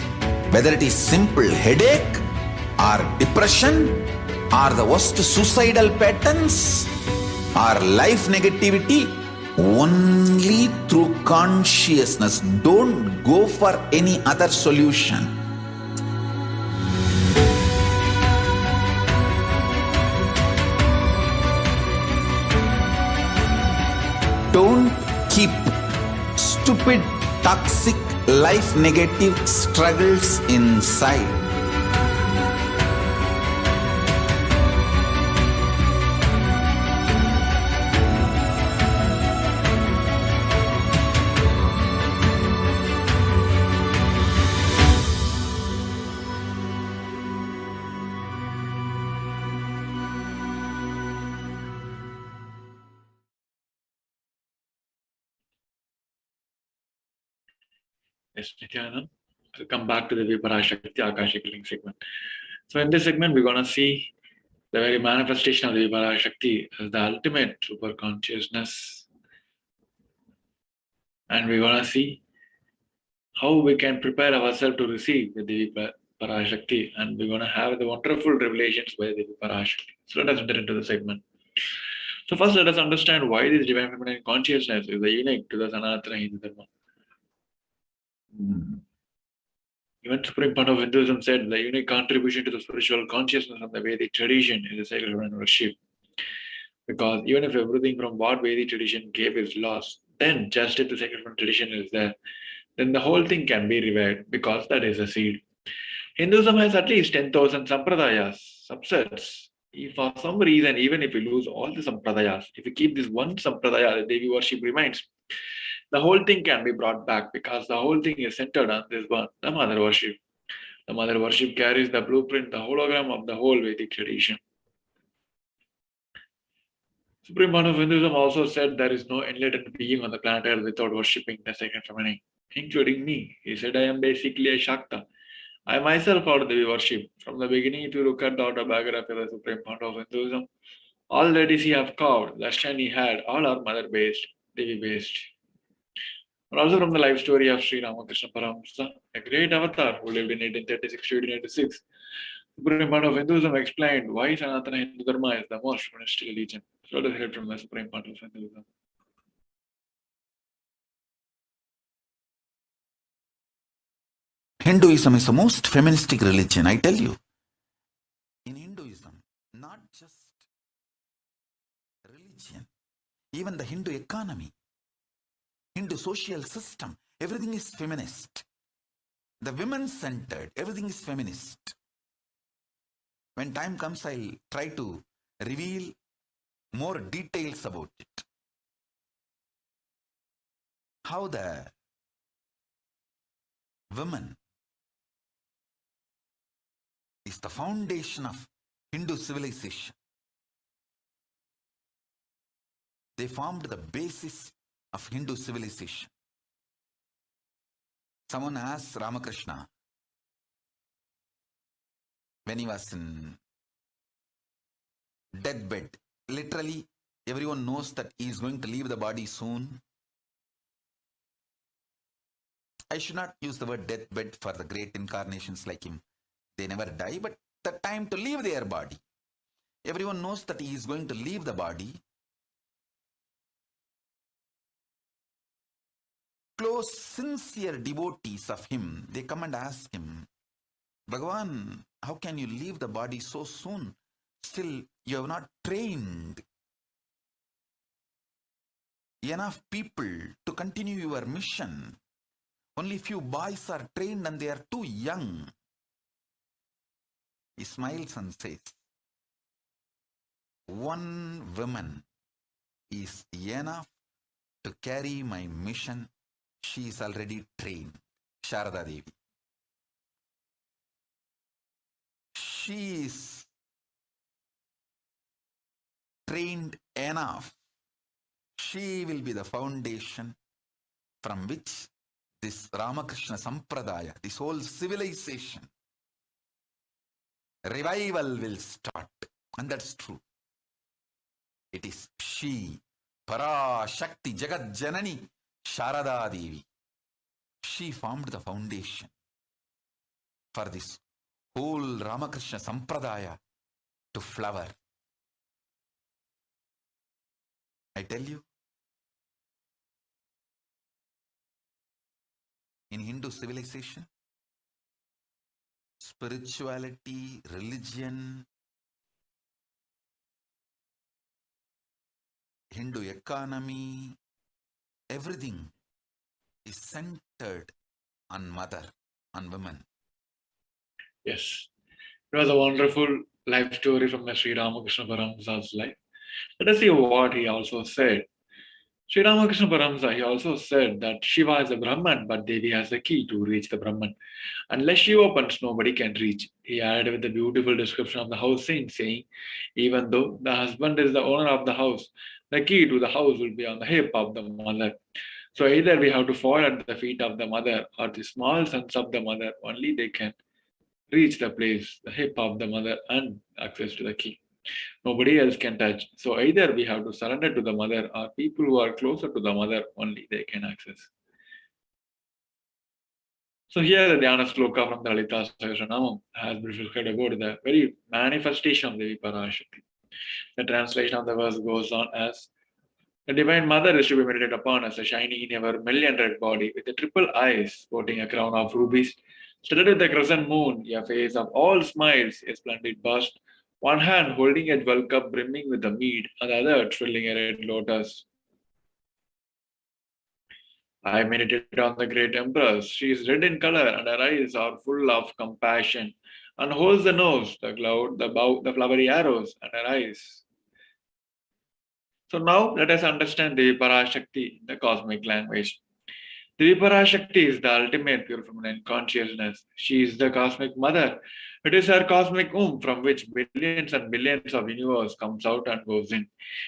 whether it is simple headache or depression or the worst suicidal patterns or life negativity, only through consciousness. Don't go for any other solution. Don't keep stupid, toxic, life negative struggles inside. Yes, Nithyananda. So come back to the Parashakti Akashik link segment. So in this segment, we're going to see the very manifestation of the Parashakti as the ultimate super consciousness. And we're going to see how we can prepare ourselves to receive the Devi Parashakti, and we're going to have the wonderful revelations by the Devi Parashakti. So let us enter into the segment. So first, let us understand why this divine feminine consciousness is unique to the Sanatana Hindu Dharma. Even Supreme Part of Hinduism said the unique contribution to the spiritual consciousness of the Vedic tradition is the sacred feminine worship. Because even if everything from what Vedic tradition gave is lost, then just if the sacred feminine tradition is there, then the whole thing can be revived because that is a seed. Hinduism has at least 10,000 sampradayas, subsets. If for some reason, even if we lose all the sampradayas, if we keep this one sampradaya, the Devi worship remains, the whole thing can be brought back because the whole thing is centered on this one, the mother worship. The mother worship carries the blueprint, the hologram of the whole Vedic tradition. Supreme One of Hinduism also said there is no enlightened being on the planet Earth without worshipping the sacred feminine, including me. He said, I am basically a Shakta. I myself followed Devi worship. From the beginning, if you look at the autobiography of the Supreme Point of Hinduism, all ladies he have carved, Darshan he had, all are mother-based, Devi-based. And also from the life story of Sri Ramakrishna Paramashivoham, a great avatar who lived in 1836 to 1886, Supreme Point of Hinduism explained why Sanatana Hindu Dharma is the most feminist religion. So let us hear from the Supreme Point of Hinduism. Hinduism is the most feministic religion, I tell you. In Hinduism, not just religion, even the Hindu economy, Hindu social system, everything is feminist. The women-centered, everything is feminist. When time comes, I'll try to reveal more details about it. How the women is the foundation of Hindu civilization. They formed the basis of Hindu civilization. Someone asked Ramakrishna when he was in deathbed. Literally, everyone knows that he is going to leave the body soon. I should not use the word deathbed for the great incarnations like him. They never die, but the time to leave their body. Everyone knows that he is going to leave the body. Close, sincere devotees of him, they come and ask him, Bhagavan, how can you leave the body so soon? Still, you have not trained enough people to continue your mission. Only few boys are trained and they are too young. He smiles and says, one woman is enough to carry my mission. She is already trained. Sharada Devi. She is trained enough. She will be the foundation from which this Ramakrishna Sampradaya, this whole civilization revival will start. And that's true. It is she, Parashakti, Jagat Janani, Sharada Devi. She formed the foundation for this whole Ramakrishna Sampradaya to flower. I tell you, in Hindu civilization, spirituality, religion, Hindu economy, everything is centered on mother, on women. Yes. It was a wonderful life story from the Sri Ramakrishna Paramahamsa's life. Let us see what he also said. Sri Ramakrishna Paramahamsa, he also said that Shiva is a Brahman, but Devi has the key to reach the Brahman. Unless she opens, nobody can reach. He added with a beautiful description of the house scene, saying, even though the husband is the owner of the house, the key to the house will be on the hip of the mother. So either we have to fall at the feet of the mother or the small sons of the mother, only they can reach the place, the hip of the mother, and access to the key. Nobody else can touch. So either we have to surrender to the mother or people who are closer to the mother, only they can access. So here the Dhyana Sloka from the Lalita Sahasranamam has briefly described about the very manifestation of Devi Parashakti. The translation of the verse goes on as, the Divine Mother is to be meditated upon as a shining in ever million red body with the triple eyes sporting a crown of rubies, studded with the crescent moon, a face of all smiles, a splendid bust, one hand holding a jewel cup brimming with the mead, and the other trilling a red lotus. I meditated on the great Empress. She is red in color, and her eyes are full of compassion, and holds the nose, the cloud, the bow, the flowery arrows, and her eyes. So now let us understand the Parashakti in the cosmic language. The Parashakti is the ultimate pure feminine consciousness. She is the cosmic mother. It is her cosmic womb from which billions and billions of universe comes out and goes in.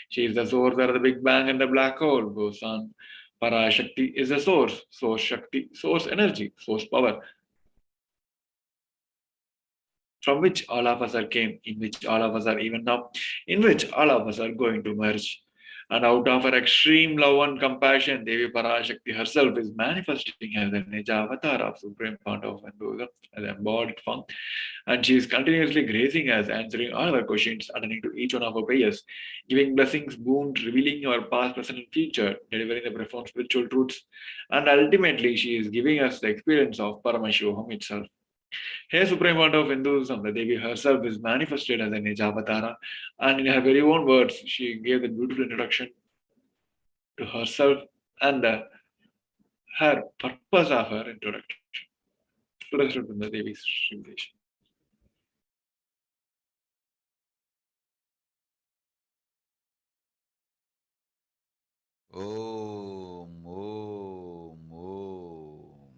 She is the source where the Big Bang and the black hole goes on. Parashakti is the source Shakti, source energy, source power, from which all of us are came, in which all of us are even now, in which all of us are going to merge. And out of her extreme love and compassion, Devi Parashakti herself is manifesting as a Nija avatar of Supreme Fount of Hinduism, as an embodied form. And she is continuously gracing us, answering all our questions, attending to each one of our prayers, giving blessings, boons, revealing our past, present, and future, delivering the profound spiritual truths. And ultimately, she is giving us the experience of Paramashivoham itself. Here, Supreme Fount of Hinduism, the Devi herself is manifested as a Nijavatara, and in her very own words, she gave the beautiful introduction to herself and her purpose of her introduction. Let's look at the Devi's revelation. Om, Om, Om.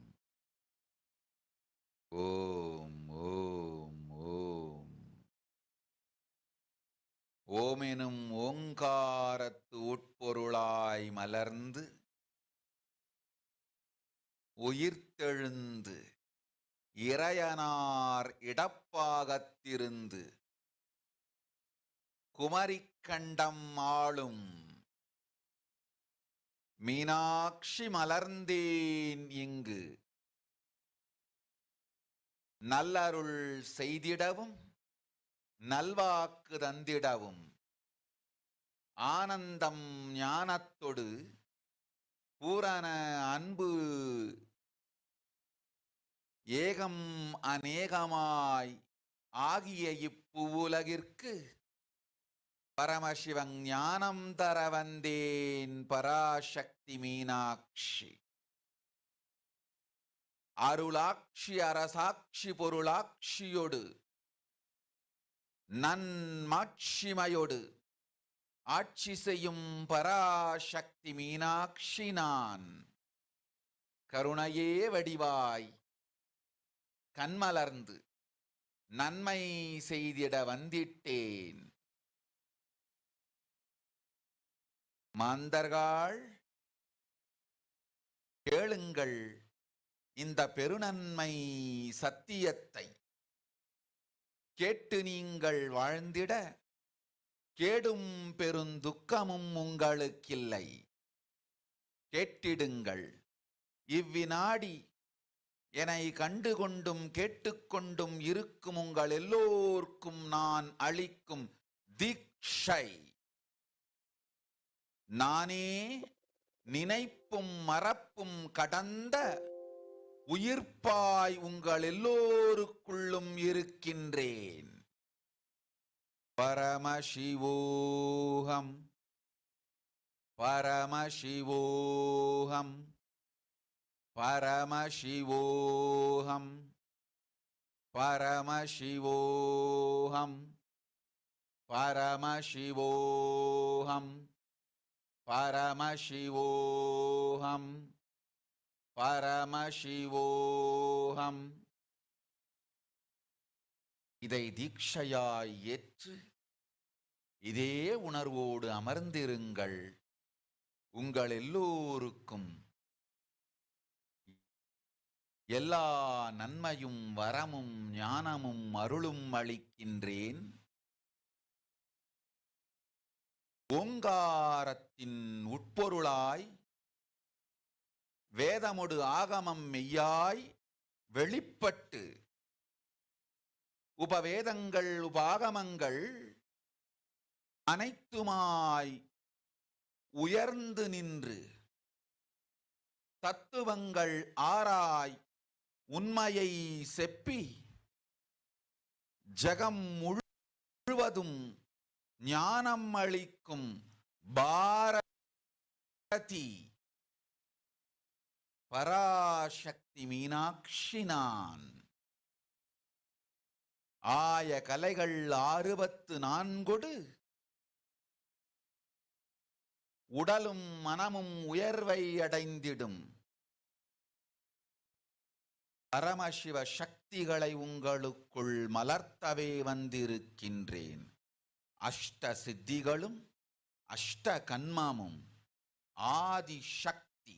Om, Om, Om. ஓமெனும் ஓங்காரத்து உட்பொருளாய் மலர்ந்து உயிர்த்தெழுந்து இறையனார் இடப்பாகத்திருந்து குமரிக்கண்டம் ஆளும் மீனாட்சி மலர்ந்தேன் இங்கு நல்லருள் செய்திடவும் நல்வாக்கு தந்திடவும் ஆனந்தம் ஞானத்தொடு பூரண அன்பு ஏகம் அநேகமாய் ஆகிய இப்புவுலகிற்கு பரமசிவன் ஞானம் தர வந்தேன் பராசக்தி மீனாட்சி அருளாட்சி அரசாட்சி பொருளாட்சியோடு நன்மாட்சிமையோடு ஆட்சி செய்யும் பராசக்தி மீனாட்சி நான் கருணையே வடிவாய் கண்மலர்ந்து நன்மை செய்திட வந்திட்டேன். மாந்தர்கள் கேளுங்கள் இந்த பெருநன்மை சத்தியத்தை. கேட்டு நீங்கள் வாழ்ந்திட கேடும் பெருந்துக்கமும் உங்களுக்கில்லை. கேட்டிடுங்கள். இவ்வினாடி என்னை கண்டுகொண்டும் கேட்டுக்கொண்டும் இருக்கும் உங்கள் எல்லோர்க்கும் நான் அளிக்கும் தீட்சை, நானே நினைப்பும் மறப்பும் கடந்த உயிர்ப்பாய் உங்கள் எல்லோருக்குள்ளும் இருக்கின்றேன். பரமசிவோகம், பரமசிவோகம், பரமசிவோகம், பரமசிவோகம், பரமசிவோகம், பரமசிவோகம், பரமசிவோகம். இதை தீட்சையாய் ஏற்று இதே உணர்வோடு அமர்ந்திருங்கள். உங்கள் எல்லோருக்கும் எல்லா நன்மையும் வரமும் ஞானமும் அருளும் அளிக்கின்றேன். ஓங்காரத்தின் உட்பொருளாய் வேதமொடு ஆகமம் மெய்யாய் வெளிப்பட்டு உபவேதங்கள் உபாகமங்கள் அனைத்துமாய் உயர்ந்து நின்று தத்துவங்கள் ஆராய் உண்மையை செப்பி ஜகம் முழுவதும் ஞானம் அளிக்கும் பாரதி பராசக்தி மீனாட்சி நான். ஆய கலைகள் 64 உடலும் மனமும் உயர்வை அடைந்திடும் பரமசிவ சக்திகளை உங்களுக்குள் மலர்த்தவே வந்திருக்கின்றேன். அஷ்ட சித்திகளும் அஷ்ட கன்மமும் ஆதி சக்தி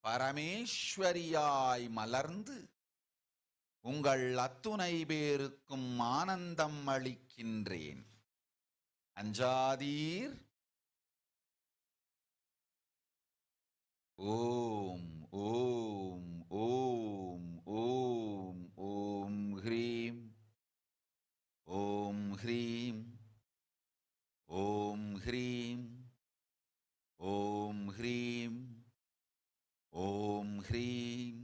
பரமேஸ்வரியாய் மலர்ந்து உங்கள் அத்துணை பேருக்கும் ஆனந்தம் அளிக்கின்றேன். அஞ்சாதீர். ஓம் ஓம் ஓம் ஓம் ஓம் ஹ்ரீம் ஓம் ஹ்ரீம் ஓம் ஹ்ரீம் ஓம் ஹ்ரீம் ஓம் ஹ்ரீம்.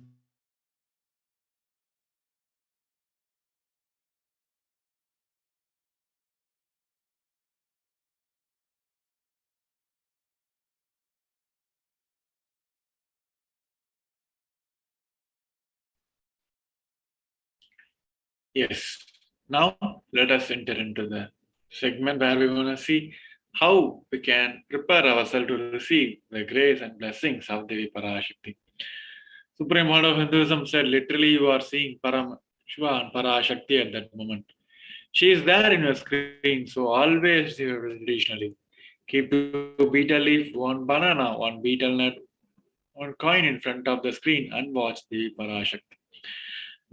Yes. Now let us enter into the segment where we want to see how we can prepare ourselves to receive the grace and blessings of Devi Parashakti. Supreme Lord of Hinduism said, literally, you are seeing Paramashiva and Parashakti at that moment. She is there in your screen, so always see her traditionally. Keep 2 betel leaf, 1 banana, 1 betel nut, 1 coin in front of the screen and watch Devi Parashakti.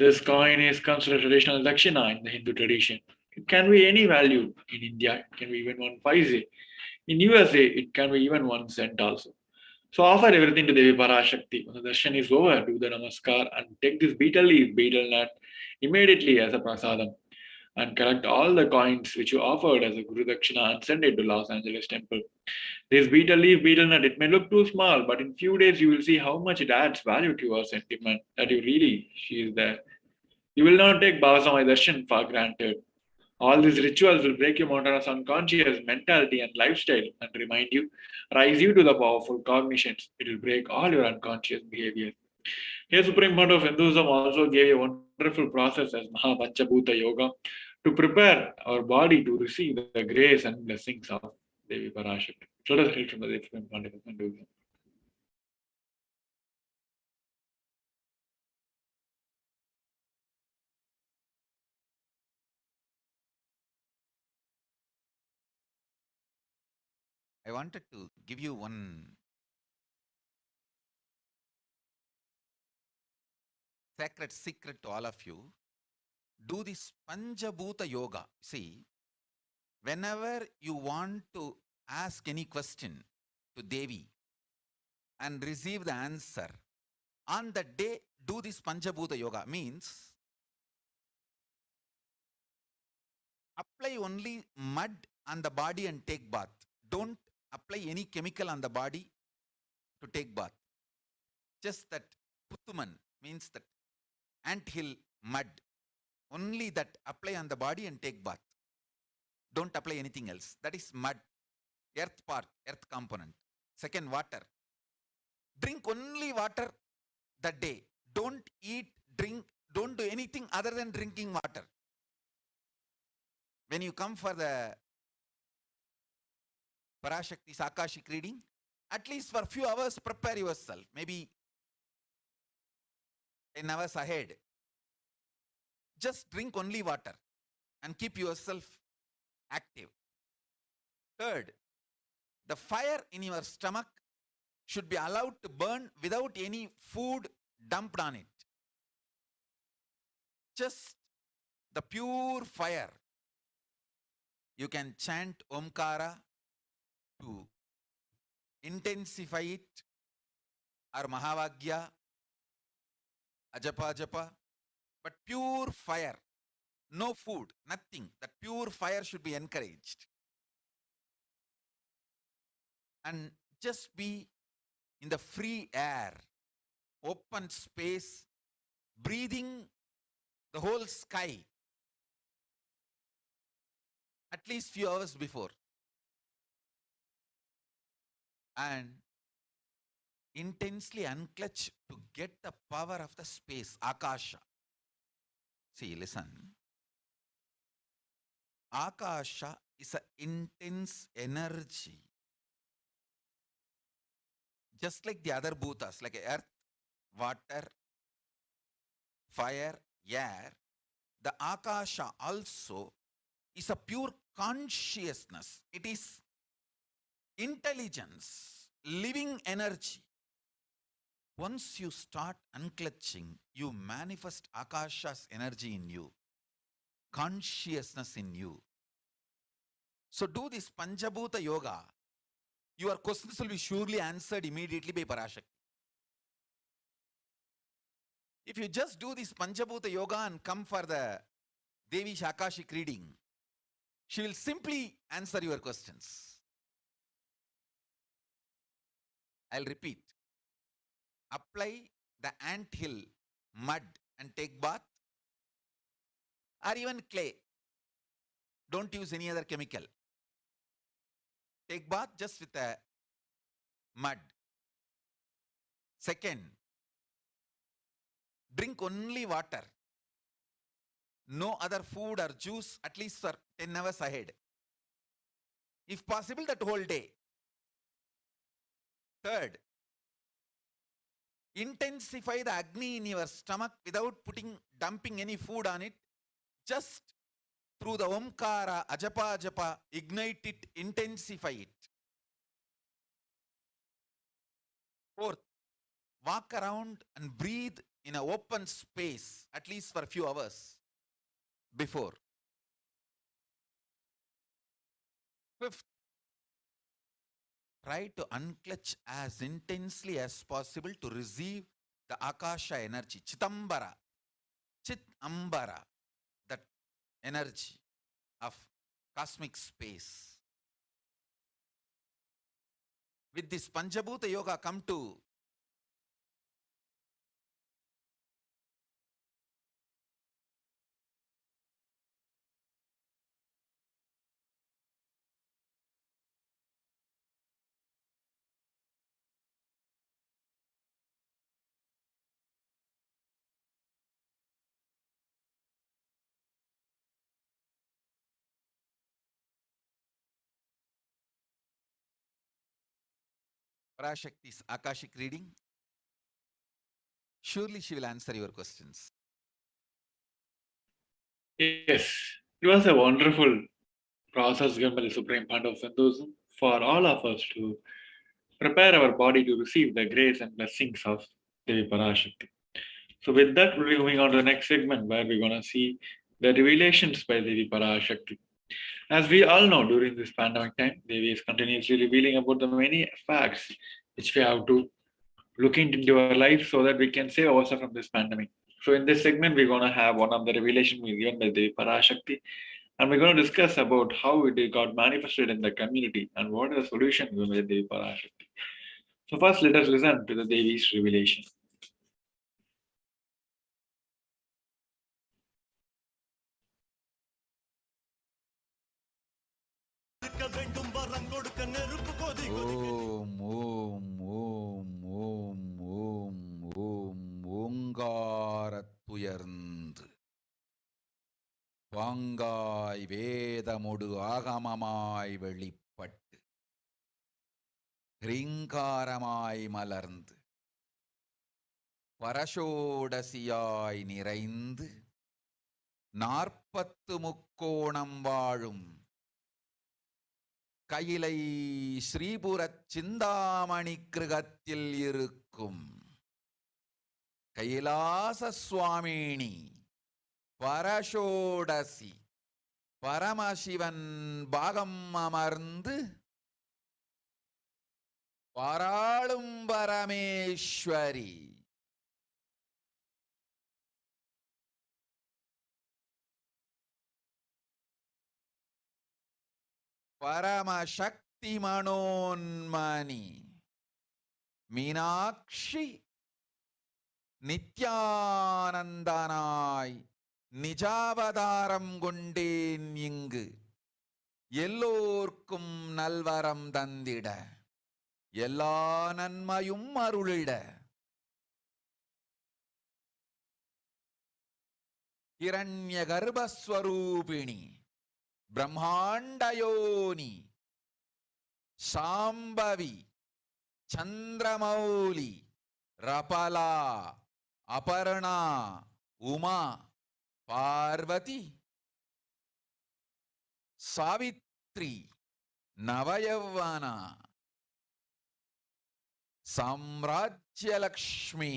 This coin is considered traditional dakshina in the Hindu tradition. It can be any value. In India, it can be even 1 paise. In USA, it can be even 1 cent also. So offer everything to Devi Parashakti. When the darshan is over, do the namaskar and take this betel leaf, betel nut immediately as a prasadam and collect all the coins which you offered as a Guru Dakshina and send it to Los Angeles temple. This betel leaf, betel nut, it may look too small, but in few days you will see how much it adds value to your sentiment that you really, she is there. You will not take Bhavasama Darshan for granted. All these rituals will break your monotonous unconscious mentality and lifestyle and remind you, rise you to the powerful cognitions. It will break all your unconscious behavior. Here, Supreme Court of Hinduism also gave a wonderful process as Mahapanchabhuta Yoga to prepare our body to receive the grace and blessings of Devi Parashakti. So let us read from the Supreme Court of Hinduism. I wanted to give you one sacred secret to all of you. do this Panchabhuta Yoga. See, whenever you want to ask any question to Devi and receive the answer, on that day, do this Panchabhuta Yoga. Means, apply only mud on the body and take bath. Don't apply any chemical on the body to take bath. Just that Puttuman means that anthill mud. Only that apply on the body and take bath. Don't apply anything else. That is mud, earth part, earth component. Second, water. Drink only water that day. Don't eat, drink, don't do anything other than drinking water. When you come for the Parashakti's Akashik reading, at least for a few hours, prepare yourself. Maybe 10 hours ahead. Just drink only water and keep yourself active. Third, the fire in your stomach should be allowed to burn without any food dumped on it. Just the pure fire. You can chant Omkara to intensify it, or Mahavagya, Ajapa Japa, but pure fire, no food, nothing. That pure fire should be encouraged. And just be in the free air, open space, breathing the whole sky at least few hours before. And intensely unclutch to get the power of the space, Akasha. See, listen. Akasha is an intense energy. Just like the other bhutas, like earth, water, fire, air, the Akasha also is a pure consciousness. It is intelligence, living energy. Once you start unclutching, you manifest Akasha's energy in you, consciousness in you. So do this Panchabhuta Yoga. Your questions will be surely answered immediately by Parashakti. If you just do this Panchabhuta Yoga and come for the Devi's Akashik reading, she will simply answer your questions. I'll repeat. Apply the anthill mud and take bath, or even clay. Don't use any other chemical. Take bath just with a mud. Second, drink only water. No other food or juice at least for 10 hours ahead. If possible, that whole day. Third, intensify the Agni in your stomach without dumping any food on it. Just through the Omkara, Ajapa Japa, ignite it, intensify it. Fourth, walk around and breathe in an open space at least for a few hours before. Fifth, try to unclutch as intensely as possible to receive the Akasha energy, Chitambara, Chitambara, that energy of cosmic space. With this Panchabhuta Yoga, come to Parashakti's Akashik reading. Surely she will answer your questions. Yes, it was a wonderful process given by the Supreme Fund of Hinduism for all of us to prepare our body to receive the grace and blessings of Devi Parashakti. So with that, we'll be moving on to the next segment where we're going to see the revelations by Devi Parashakti. As we all know, during this pandemic time, Devi is continuously revealing about the many facts which we have to look into our life so that we can save ourselves from this pandemic. So in this segment, we're going to have one of the revelations given by Devi Parashakti, and we're going to discuss about how it got manifested in the community and what is the solution given by Devi Parashakti. So first, let us listen to the Devi's revelation. ஓம் ஓம் ஓம் ஓம் ஓம் ஓம் ஓங்காரத்துயர்ந்து பாங்காய் வேதமொடு ஆகமமாய் வெளிப்பட்டு ரீங்காரமாய் மலர்ந்து பரஷோடசியாய் நிறைந்து 40 முக்கோணம் வாழும் கையிலை ஸ்ரீபுரச் சிந்தாமணி கிருகத்தில் இருக்கும் கைலாச சுவாமினி பரஷோடசி பரமசிவன் பாகம் அமர்ந்து பாராளும் பரமேஸ்வரி பரமசக்தி மனோன்மணி மீனாட்சி நித்யானந்தனாய் நிஜாவதாரம் கொண்டேன் இங்கு எல்லோர்க்கும் நல்வரம் தந்திட எல்லா நன்மையும் அருளிட ஹிரண்ய கர்ப்பஸ்வரூபிணி பிரம்மாண்டயோனி சாம்பவி சந்திரமௌலி ரபலா அபர்ணா உமா பார்வதி சாவித்ரி நவயவனா சாம்ராஜ்யலக்ஷ்மி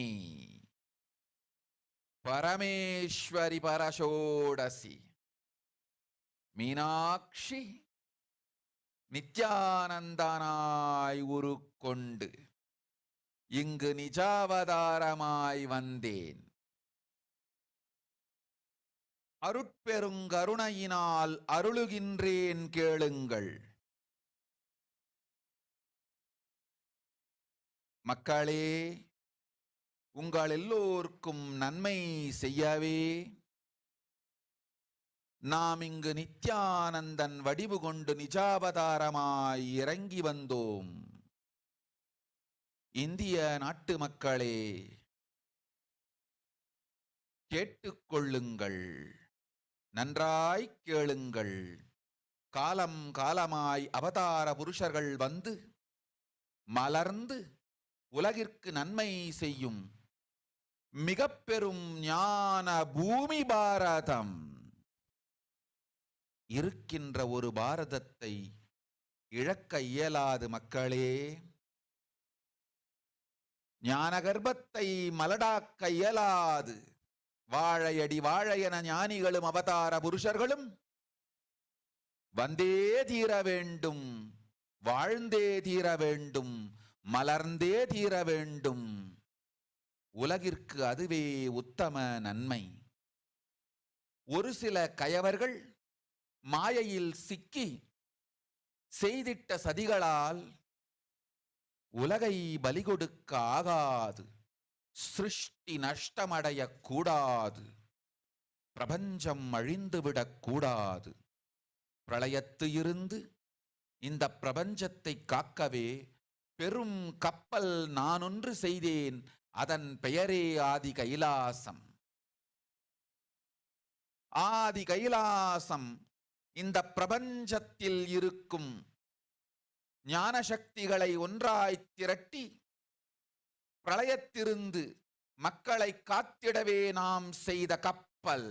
பரமேஸ்வரி பரஷோடசி மீனாட்சி நித்யானந்தனாய் உருக்கொண்டு இங்கு நிஜாவதாரமாய் வந்தேன். அருட்பெருங்கருணையினால் அருளுகின்றேன் கேளுங்கள். மக்களே, உங்கள் எல்லோருக்கும் நன்மை செய்யவே நாம் இங்கு நித்யானந்தன் வடிவு கொண்டு நிஜாவதாரமாய் இறங்கி வந்தோம். இந்திய நாட்டு மக்களே, கேட்டுக்கொள்ளுங்கள், நன்றாய் கேளுங்கள். காலம் காலமாய் அவதார புருஷர்கள் வந்து மலர்ந்து உலகிற்கு நன்மை செய்யும் மிக பெரும் ஞான பூமி பாரதம். இருக்கின்ற ஒரு பாரதத்தை இழக்க இயலாது மக்களே. ஞான கர்ப்பத்தை மலடாக்க இயலாது. வாழையடி வாழையென ஞானிகளும் அவதார புருஷர்களும் வந்தே தீர வேண்டும், வாழ்ந்தே தீர வேண்டும், மலர்ந்தே தீர வேண்டும். உலகிற்கு அதுவே உத்தம நன்மை. ஒரு சில கயவர்கள் மாயையில் சிக்கி செய்திட்ட சதிகளால் உலகை பலி கொடுக்க ஆகாது. சிருஷ்டி நஷ்டமடைய கூடாது. பிரபஞ்சம் அழிந்துவிடக் கூடாது. பிரளயத்து இருந்து இந்த பிரபஞ்சத்தை காக்கவே பெரும் கப்பல் நானொன்று செய்தேன். அதன் பெயரே ஆதி கைலாசம். ஆதி கைலாசம் இந்த பிரபஞ்சத்தில் இருக்கும் ஞான சக்திகளை ஒன்றாய் திரட்டி பிரளயத்திலிருந்து மக்களை காத்திடவே நாம் செய்த கப்பல்.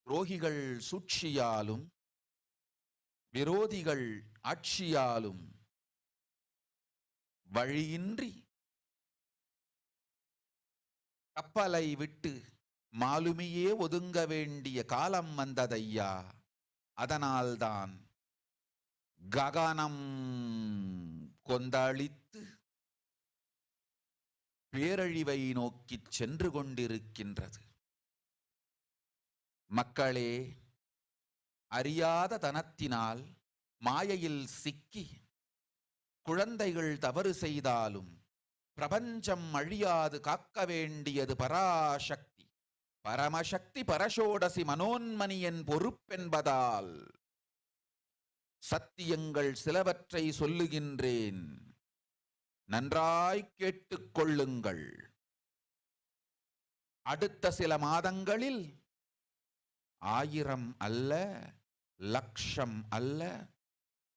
துரோகிகள் சூழ்ச்சியாலும் விரோதிகள் ஆட்சியாலும் வழியின்றி கப்பலை விட்டு மாலுமியே ஒதுங்க வேண்டிய காலம் வந்ததையா. அதனால்தான் ககனம் கொந்தளித்து பேரழிவை நோக்கிச் சென்று கொண்டிருக்கின்றது. மக்களே, அறியாத தனத்தினால் மாயையில் சிக்கி குழந்தைகள் தவறு செய்தாலும் பிரபஞ்சம் அழியாது காக்க வேண்டியது பராசக்தி. பரமசக்தி பரஷோடசி மனோன்மணியின் பொறுப்பென்பதால் சத்தியங்கள் சிலவற்றை சொல்லுகின்றேன், நன்றாய் கேட்டுக்கொள்ளுங்கள். அடுத்த சில மாதங்களில் 1000 அல்ல, லட்சம் அல்ல,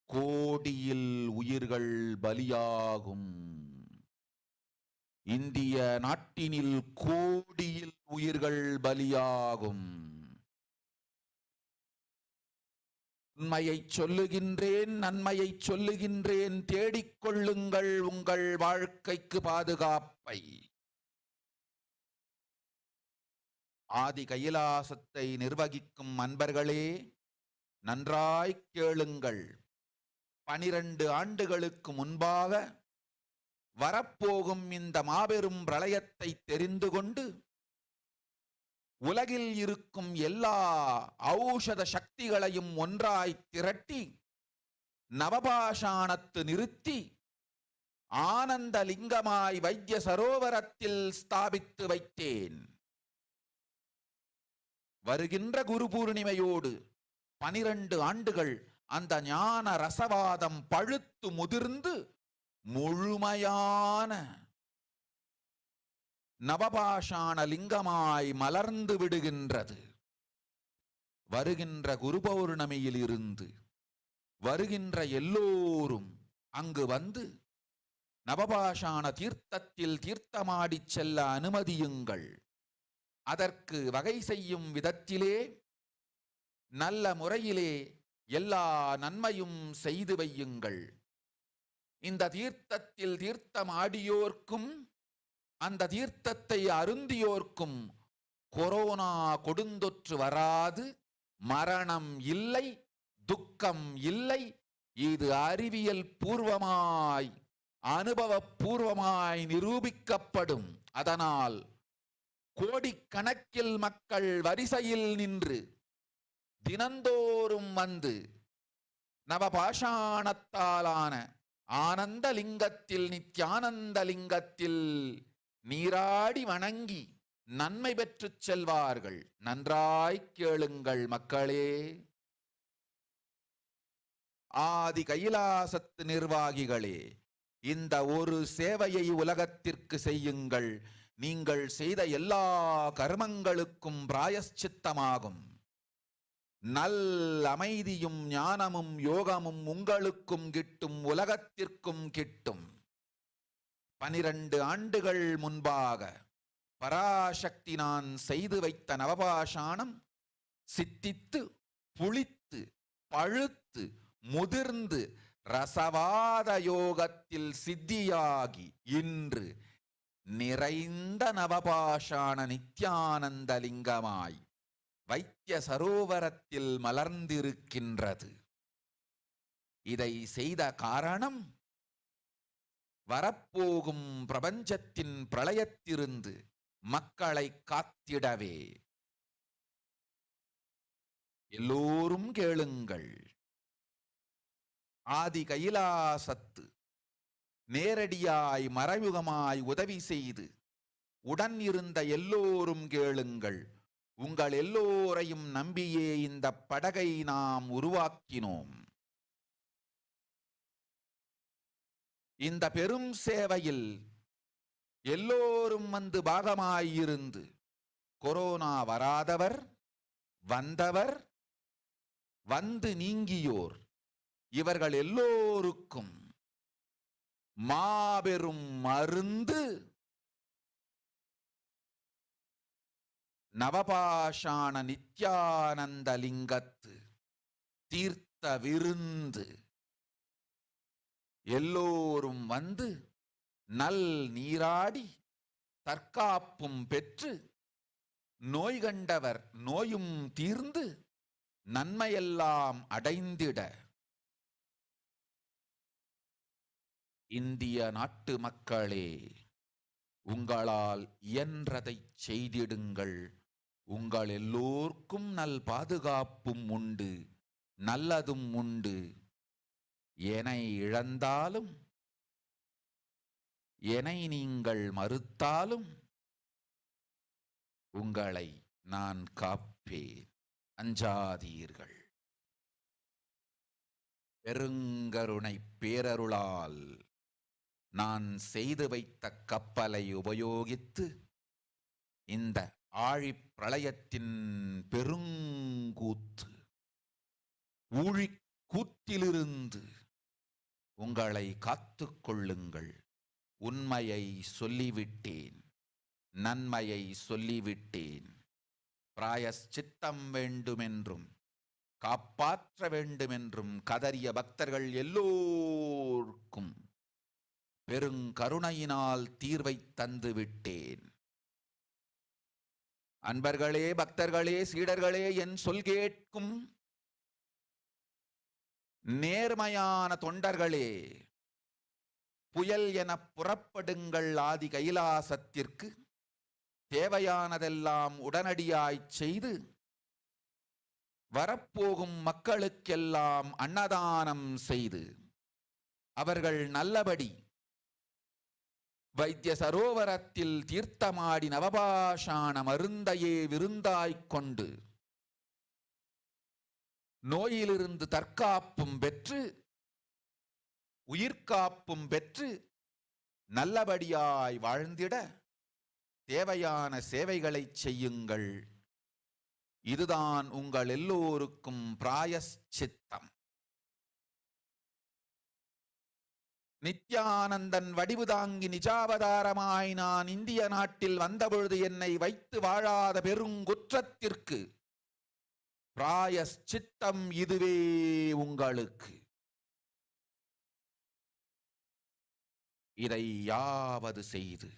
கோடியில் உயிர்கள் பலியாகும். இந்திய நாட்டினில் கோடியில் உயிர்கள் பலியாகும். உண்மையை சொல்லுகின்றேன், நன்மையை சொல்லுகின்றேன், தேடிக்கொள்ளுங்கள் உங்கள் வாழ்க்கைக்கு பாதுகாப்பை. ஆதி கைலாசத்தை நிர்வகிக்கும் அன்பர்களே, நன்றாய் கேளுங்கள். 12 ஆண்டுகளுக்கு முன்பாக வரப்போகும் இந்த மாபெரும் பிரளயத்தை தெரிந்து கொண்டு உலகில் இருக்கும் எல்லா ஔஷத சக்திகளையும் ஒன்றாய் திரட்டி நவபாஷாணத்து நிறுத்தி ஆனந்த லிங்கமாய் வைத்திய சரோவரத்தில் ஸ்தாபித்து வைத்தேன். வருகின்ற குரு பூர்ணிமையோடு 12 ஆண்டுகள் அந்த ஞான ரசவாதம் பழுத்து முதிர்ந்து முழுமையான நவபாஷாண லிங்கமாய் மலர்ந்து விடுகின்றது. வருகின்ற குரு பௌர்ணமியில் இருந்து வருகின்ற எல்லோரும் அங்கு வந்து நவபாஷாண தீர்த்தத்தில் தீர்த்தமாடிச் செல்ல அனுமதியுங்கள். அதற்கு வகை செய்யும் விதத்திலே நல்ல முறையிலே எல்லா நன்மையும் செய்து வையுங்கள். இந்த தீர்த்தத்தில் தீர்த்தமாடியோர்க்கும் அந்த தீர்த்தத்தை அருந்தியோர்க்கும் கொரோனா கொடுந்தொற்று வராது, மரணம் இல்லை, துக்கம் இல்லை. இது அறிவியல் பூர்வமாய் அனுபவபூர்வமாய் நிரூபிக்கப்படும். அதனால் கோடிக்கணக்கில் மக்கள் வரிசையில் நின்று தினந்தோறும் வந்து நவபாஷாணத்தாலான ஆனந்த லிங்கத்தில், நித்யானந்த லிங்கத்தில் நீராடி வணங்கி நன்மை பெற்றுச் செல்வார்கள். நன்றாய் கேளுங்கள் மக்களே. ஆதி கைலாசத்து நிர்வாகிகளே, இந்த ஒரு சேவையை உலகத்திற்கு செய்யுங்கள். நீங்கள் செய்த எல்லா கர்மங்களுக்கும் பிராயஷ்சித்தமாகும். நல் அமைதியும் ஞானமும் யோகமும் உங்களுக்கும் கிட்டும், உலகத்திற்கும் கிட்டும். 12 ஆண்டுகள் முன்பாக பராசக்தி நான் செய்து வைத்த நவபாஷாணம் சித்தித்து புளித்து பழுத்து முதிர்ந்து ரசவாத யோகத்தில் சித்தியாகி இன்று நிறைந்த நவபாஷாண நித்யானந்த லிங்கமாய் வைத்திய சரோவரத்தில் மலர்ந்திருக்கின்றது. இதை செய்த காரணம் வரப்போகும் பிரபஞ்சத்தின் பிரளயத்திலிருந்து மக்களை காத்திடவே. எல்லோரும் கேளுங்கள். ஆதி கைலாசத்து நேரடியாய் மறைமுகமாய் உதவி செய்து உடன் இருந்த எல்லோரும் கேளுங்கள். உங்கள் எல்லோரையும் நம்பியே இந்த படகை நாம் உருவாக்கினோம். இந்த பெரும் சேவையில் எல்லோரும் வந்து பாகமாயிருந்து கொரோனா வராதவர், வந்தவர், வந்து நீங்கியோர், இவர்கள் எல்லோருக்கும் மாபெரும் மருந்து நவபாஷாண நித்யானந்த லிங்கத்து தீர்த்த விருந்து. எல்லோரும் வந்து நல் நீராடி தற்காப்பும் பெற்று நோய் கண்டவர் நோயும் தீர்ந்து நன்மையெல்லாம் அடைந்திட இந்திய நாட்டு மக்களே, உங்களால் இயன்றதைச் செய்திடுங்கள். உங்கள் எல்லோர்க்கும் நல் பாதுகாப்பும் உண்டு, நல்லதும் உண்டு. என்னை இழந்தாலும் என்னை நீங்கள் மறுத்தாலும் உங்களை நான் காப்பேன். அஞ்சாதீர்கள். பெருங்கருணை பேரருளால் நான் செய்து வைத்த கப்பலை உபயோகித்து இந்த ஆழிப் பிரளயத்தின் பெருங்கூத்து ஊழிக்கூத்திலிருந்து உங்களை காத்துக் கொள்ளுங்கள். உண்மையை சொல்லிவிட்டேன், நன்மையை சொல்லிவிட்டேன். பிராயஷ்சித்தம் வேண்டுமென்றும் காப்பாற்ற வேண்டுமென்றும் கதறிய பக்தர்கள் எல்லோருக்கும் பெருங்கருணையினால் தீர்வை தந்து விட்டேன். அன்பர்களே, பக்தர்களே, சீடர்களே, என் சொல் கேட்கும் நேர்மையான தொண்டர்களே, புயல் என புறப்படுங்கள். ஆதி கைலாசத்திற்கு தேவையானதெல்லாம் உடனடியாய்ச் செய்து வரப்போகும் மக்களுக்கெல்லாம் அன்னதானம் செய்து அவர்கள் நல்லபடி வைத்திய சரோவரத்தில் தீர்த்தமாடி நவபாஷாண மருந்தையே விருந்தாய்க் கொண்டு நோயிலிருந்து தற்காப்பும் பெற்று உயிர்காப்பும் பெற்று நல்லபடியாய் வாழ்ந்திட தேவையான சேவைகளை செய்யுங்கள். இதுதான் உங்கள் எல்லோருக்கும் பிராயஷ்சித்தம். நித்யானந்தன் வடிவு தாங்கி நிஜாவதாரமாய் நான் இந்திய நாட்டில் வந்தபொழுது என்னை வைத்து வாழாத பெருங்குற்றத்திற்கு பிராயஷ்சித்தம் இதுவே உங்களுக்கு. இதை யாவது செய்து,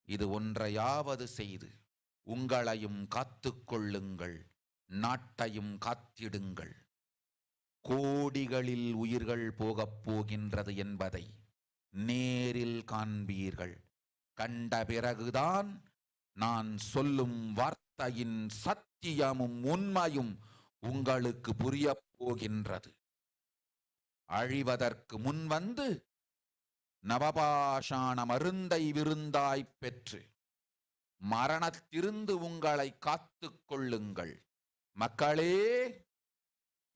இது ஒன்றையாவது செய்து உங்களையும் காத்துக்கொள்ளுங்கள், நாட்டையும் காத்திடுங்கள். கோடிகளில் உயிர்கள் போகப் போகின்றது என்பதை நேரில் காண்பீர்கள். கண்ட பிறகுதான் நான் சொல்லும் வார்த்தையின் சத்தியமும் உண்மையும் உங்களுக்கு புரியப் போகின்றது. அழிவதற்கு முன் வந்து நவபாஷாண மருந்தை விருந்தாய்ப் பெற்று மரணத்திலிருந்து உங்களை காத்துக் கொள்ளுங்கள். மக்களே,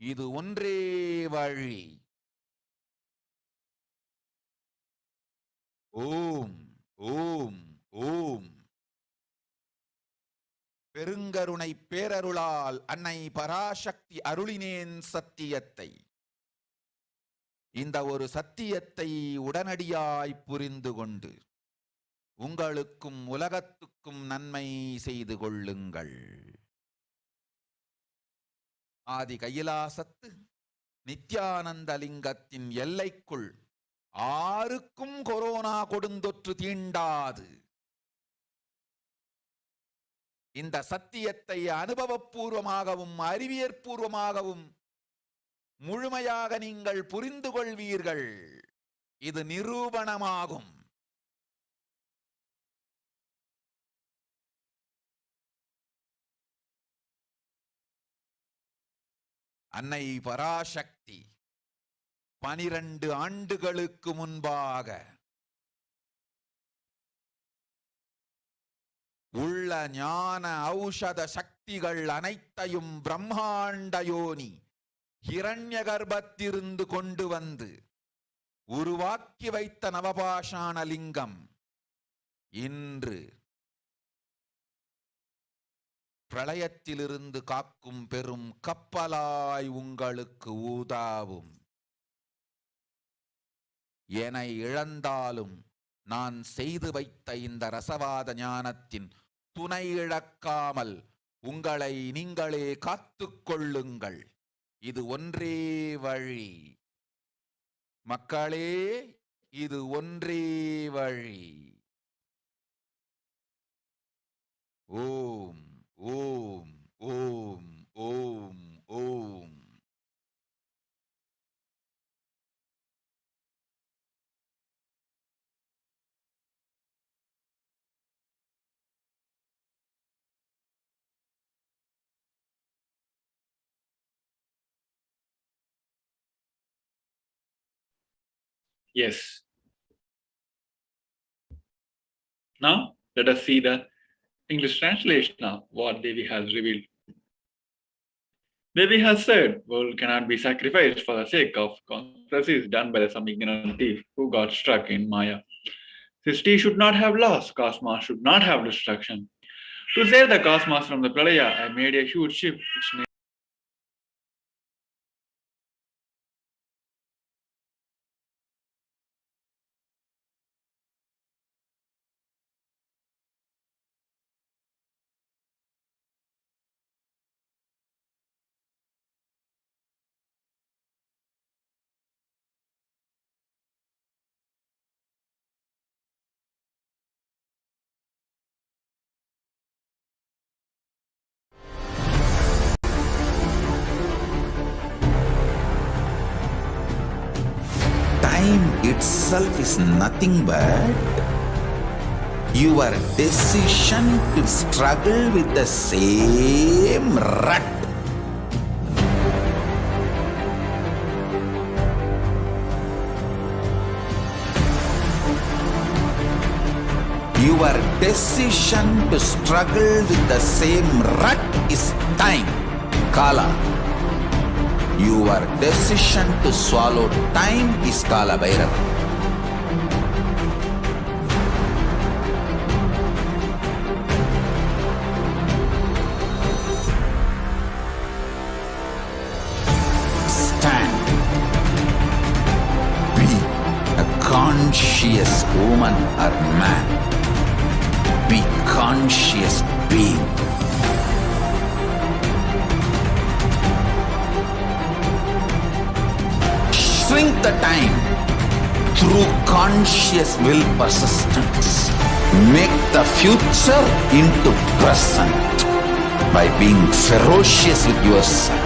இது ஒன்றே வழி. ஓம் ஓம் ஓம். பெருங்கருணை பேரருளால் அன்னை பராசக்தி அருளினேன் சத்தியத்தை. இந்த ஒரு சத்தியத்தை உடனடியாய் புரிந்து கொண்டு உங்களுக்கும் உலகத்துக்கும் நன்மை செய்து கொள்ளுங்கள். ஆதி கைலாசத்து நித்யானந்த லிங்கத்தின் எல்லைக்குள் ஆருக்கும் கொரோனா கொடுந்தொற்று தீண்டாது. இந்த சத்தியத்தை அனுபவபூர்வமாகவும் அறிவியற்பூர்வமாகவும் முழுமையாக நீங்கள் புரிந்து கொள்வீர்கள். இது நிரூபணமாகும். அன்னை பராசக்தி 12 ஆண்டுகளுக்கு முன்பாக உள்ள ஞான ஔஷத சக்திகள் அனைத்தையும் பிரம்மாண்ட யோனி ஹிரண்ய கர்ப்பத்திலிருந்து கொண்டு வந்து உருவாக்கி வைத்த நவபாஷாண லிங்கம் இன்று பிரளயத்திலிருந்து காக்கும் பெரும் கப்பலாய் உங்களுக்கு ஊதாவும். என்னை இழந்தாலும் நான் செய்து வைத்த இந்த ரசவாத ஞானத்தின் துணை இழக்காமல் உங்களை நீங்களே காத்துக்கொள்ளுங்கள். இது ஒன்றே வழி. மக்களே, இது ஒன்றே வழி. ஓம் Om, Om, Om, Om. Yes. Now, let us see the English translation of what Devi has revealed. Devi has said, world cannot be sacrificed for the sake of conspiracies done by some ignorant thief who got struck in Maya. Srishti should not have loss, cosmos should not have destruction. To save the cosmos from the pralaya, I made a huge ship which named Time itself is nothing but your decision to struggle with the same rut. Your decision to struggle with the same rut is time, Kala. Your decision to swallow time is Kala Bhairava. Stand. Be a conscious woman or man. Be conscious being. Shrink the time through conscious will persistence. Make the future into present by being ferocious with yourself.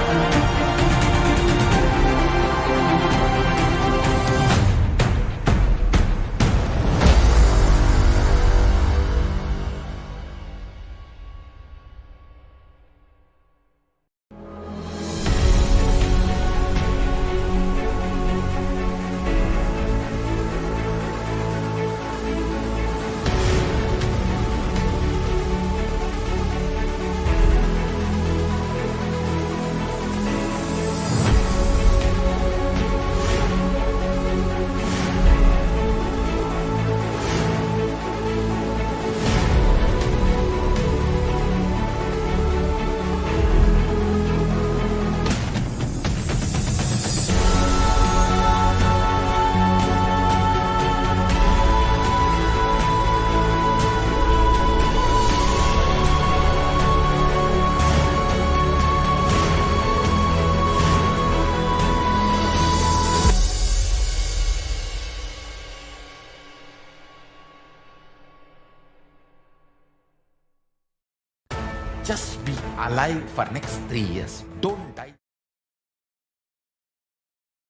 Just be alive for next 3 years. Don't die.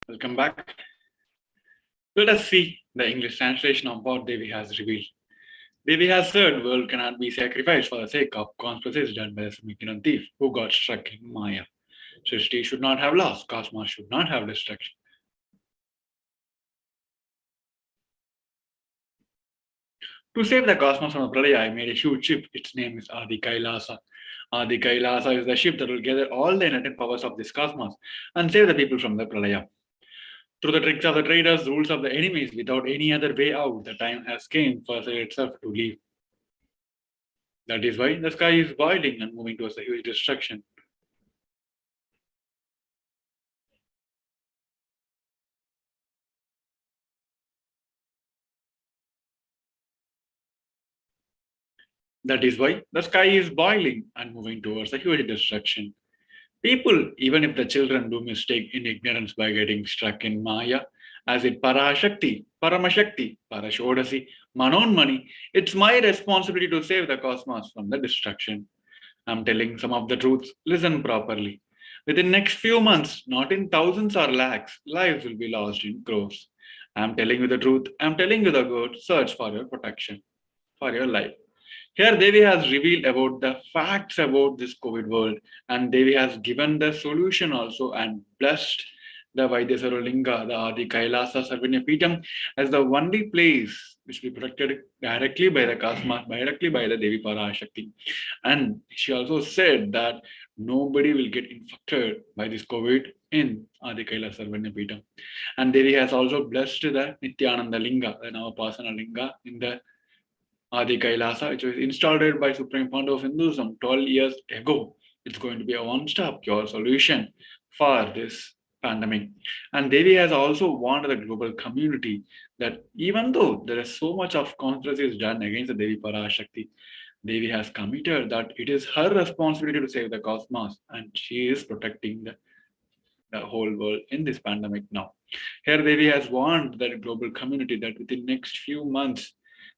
Welcome back. Let us see the English translation of what Devi has revealed. Devi has said, world cannot be sacrificed for the sake of conspiracies done by some ignorant thief who got struck in Maya. Srishti should not have loss, cosmos should not have destruction. To save the cosmos from the pralaya, I made a huge ship. Its name is Adi KAILASA. Adi KAILASA is the ship that will gather all the inherent powers of this cosmos and save the people from the pralaya. Through the tricks of the traders, rules of the enemies, without any other way out, the time has came for itself to leave. That is why the sky is boiling and moving towards the huge destruction. That is why the sky is boiling and moving towards the huge destruction. People, even if the children do mistake in ignorance by getting struck in Maya, as in Parashakti, Paramashakti, Parashodasi, Manonmani, it's my responsibility to save the cosmos from the destruction. I'm telling some of the truths. Listen properly. Within next few months, not in thousands or lakhs, lives will be lost in crores. I'm telling you the truth. I'm telling you the good. Search for your protection, for your life. Here Devi has revealed about the facts about this COVID world, and Devi has given the solution also and blessed the Vaidyasara Linga, the Adi Kailasa Sarvanya Peetham, as the only place which will be protected directly by the Cosmos, directly by the Devi Parashakti. And she also said that nobody will get infected by this COVID in Adi Kailasa Sarvanya Peetham. And Devi has also blessed the Nithyananda Linga, the Navapasana Linga in the Adi Kailasa, which was installed by Supreme Founder of Hinduism 12 years ago. It's going to be a one-stop cure solution for this pandemic. And Devi has also warned the global community that even though there is so much of controversy done against the Devi Parashakti, Devi has committed that it is her responsibility to save the cosmos, and she is protecting the whole world in this pandemic now. Here Devi has warned the global community that within next few months,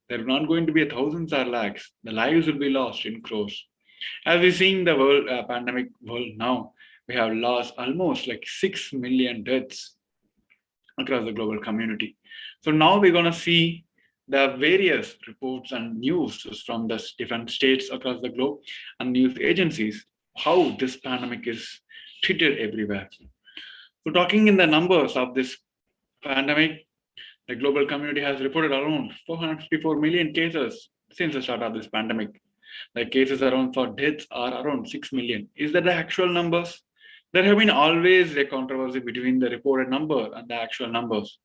there are not going to be thousands or lakhs. The lives will be lost in crores. As we see in the world pandemic world now, we have lost almost like 6 million deaths across the global community. So now we're going to see the various reports and news from the different states across the globe and news agencies, how this pandemic is treated everywhere. So talking in the numbers of this pandemic, the global community has reported around 454 million cases since the start of this pandemic. The cases around for deaths are around 6 million. Is that the actual numbers? There have been always a controversy between the reported number and the actual numbers.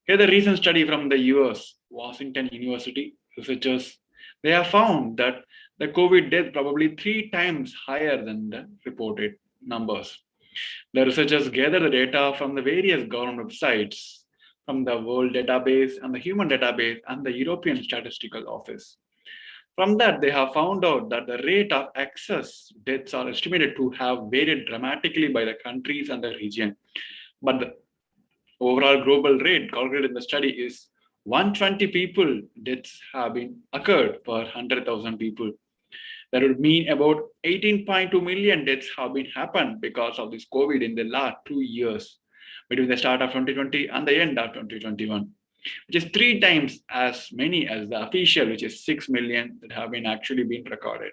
Here, the recent study from the US, Washington University researchers, they have found that the COVID death probably 3 times higher than the reported numbers. The researchers gather the data from the various government websites, from the World Database and the Human Database and the European Statistical Office. From that, they have found out that the rate of excess deaths are estimated to have varied dramatically by the countries and the region. But the overall global rate calculated in the study is 120 people deaths have been occurred per 100,000 people. That would mean about 18.2 million deaths have been happened because of this COVID in the last 2 years, between the start of 2020 and the end of 2021, which is 3 times as many as the official, which is 6 million that have been actually been recorded.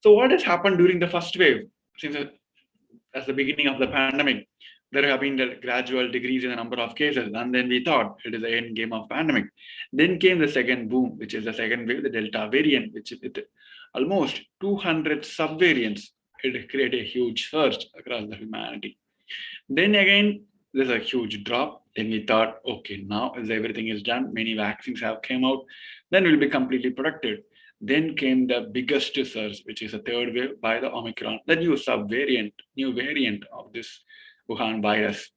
So what has happened during the first wave? Since at the beginning of the pandemic, there have been the gradual decrease in the number of cases, and then we thought it is the end game of pandemic. Then came the second boom, which is the second wave, the Delta variant, which with almost 200 subvariants, it created a huge surge across the humanity. Then again, there's a huge drop. Then we thought, okay, now as everything is done, many vaccines have come out, then we'll be completely protected. Then came the biggest surge, which is a third wave by the Omicron, the new subvariant, new variant of this Wuhan virus.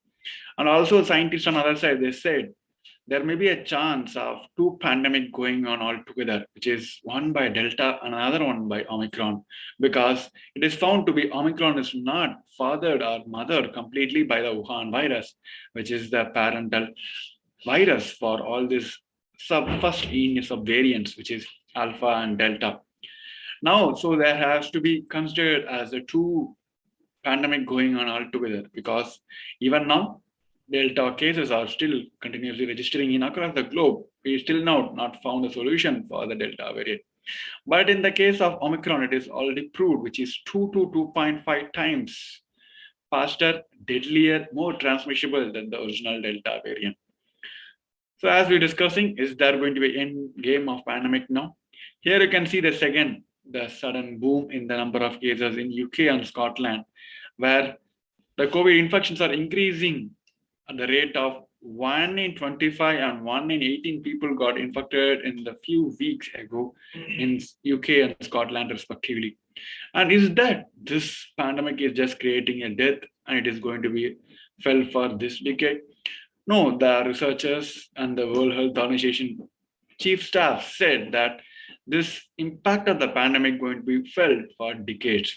And also scientists on the other side, they said there may be a chance of 2 pandemic going on all together, which is one by Delta and another one by Omicron, because it is found to be Omicron is not fathered or mothered completely by the Wuhan virus, which is the parental virus for all these first subvariants, which is Alpha and Delta. Now, so there has to be considered as a 2 pandemic going on all together, because even now, Delta cases are still continuously registering in across the globe. We still now not found a solution for the Delta variant. But in the case of Omicron, it is already proved, which is 2 to 2.5 times faster, deadlier, more transmissible than the original Delta variant. So as we're discussing, is there going to be an end game of pandemic now? Here you can see the sudden boom in the number of cases in UK and Scotland, where the COVID infections are increasing at the rate of 1 in 25 and 1 in 18 people got infected in the few weeks ago in UK and Scotland respectively. And is that this pandemic is just creating a death and it is going to be felt for this decade? No, the researchers and the World Health Organization chief staff said that this impact of the pandemic going to be felt for decades.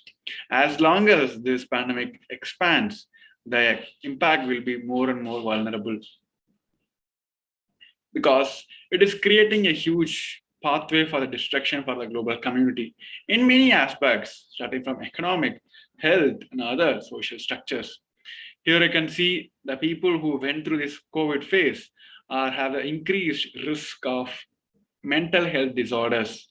As long as this pandemic expands, the impact will be more and more vulnerable, because it is creating a huge pathway for the destruction for the global community in many aspects, starting from economic, health, and other social structures. Here you can see the people who went through this COVID phase have an increased risk of mental health disorders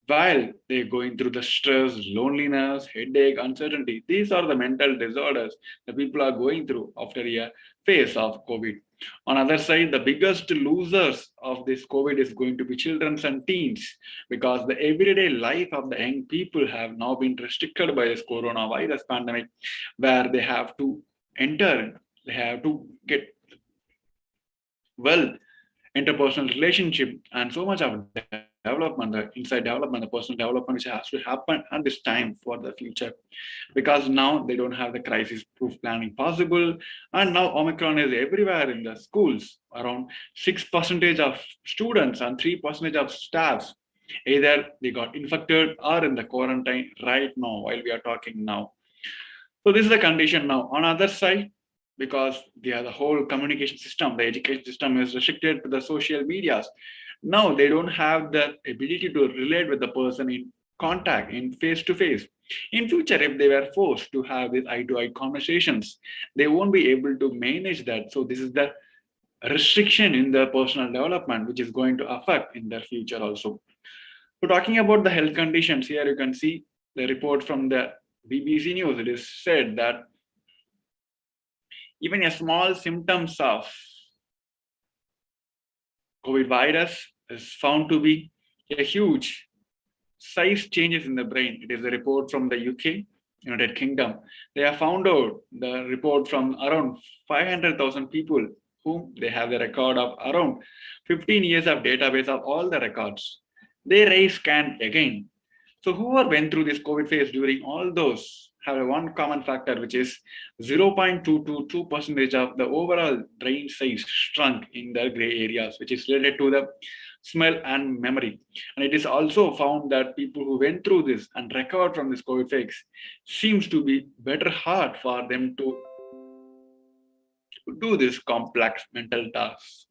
while they're going through the stress, loneliness, headache, uncertainty. These are the mental disorders that people are going through after a phase of COVID. On other side, the biggest losers of this COVID is going to be children and teens, because the everyday life of the young people have now been restricted by this coronavirus pandemic, where they have to enter, they have to get well interpersonal relationship and so much of development, the inside development, the personal development, which has to happen at this time for the future, because now they don't have the crisis proof planning possible. And now Omicron is everywhere in the schools. Around 6% of students and 3% of staffs, either they got infected or in the quarantine right now while we are talking now. So this is the condition now. On other side, because the whole communication system, the education system is restricted to the social medias. Now they don't have the ability to relate with the person in contact, in face-to-face. In future, if they were forced to have these eye-to-eye conversations, they won't be able to manage that. So this is the restriction in their personal development, which is going to affect in their future also. So talking about the health conditions, here you can see the report from the BBC News. It is said that even a small symptoms of COVID virus is found to be a huge size changes in the brain. It is a report from the UK, United Kingdom. They have found out the report from around 500,000 people whom they have the record of around 15 years of database of all the records. They raise scan again. So whoever went through this COVID phase during all those have a one common factor, which is 0.222% of the overall brain size shrunk in the gray areas, which is related to the smell and memory. And it is also found that people who went through this and recovered from this COVID phase seems to be better heart for them to do this complex mental tasks.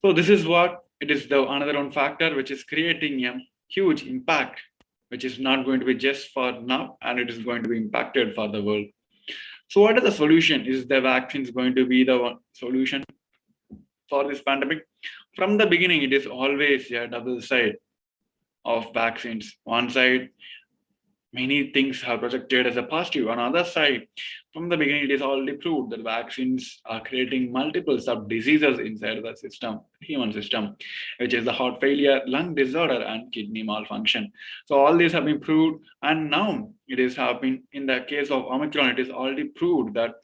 So this is what it is, the another one factor which is creating a huge impact, which is not going to be just for now, and it is going to be impacted for the world. So what is the solution? Is the vaccines going to be the solution for this pandemic? From the beginning, it is always a double side of vaccines. One side, many things are projected as a positive. On the other side, from the beginning, it is already proved that vaccines are creating multiple sub diseases inside the system, human system, which is the heart failure, lung disorder, and kidney malfunction. So all these have been proved, and now it is happening in the case of Omicron. It is already proved that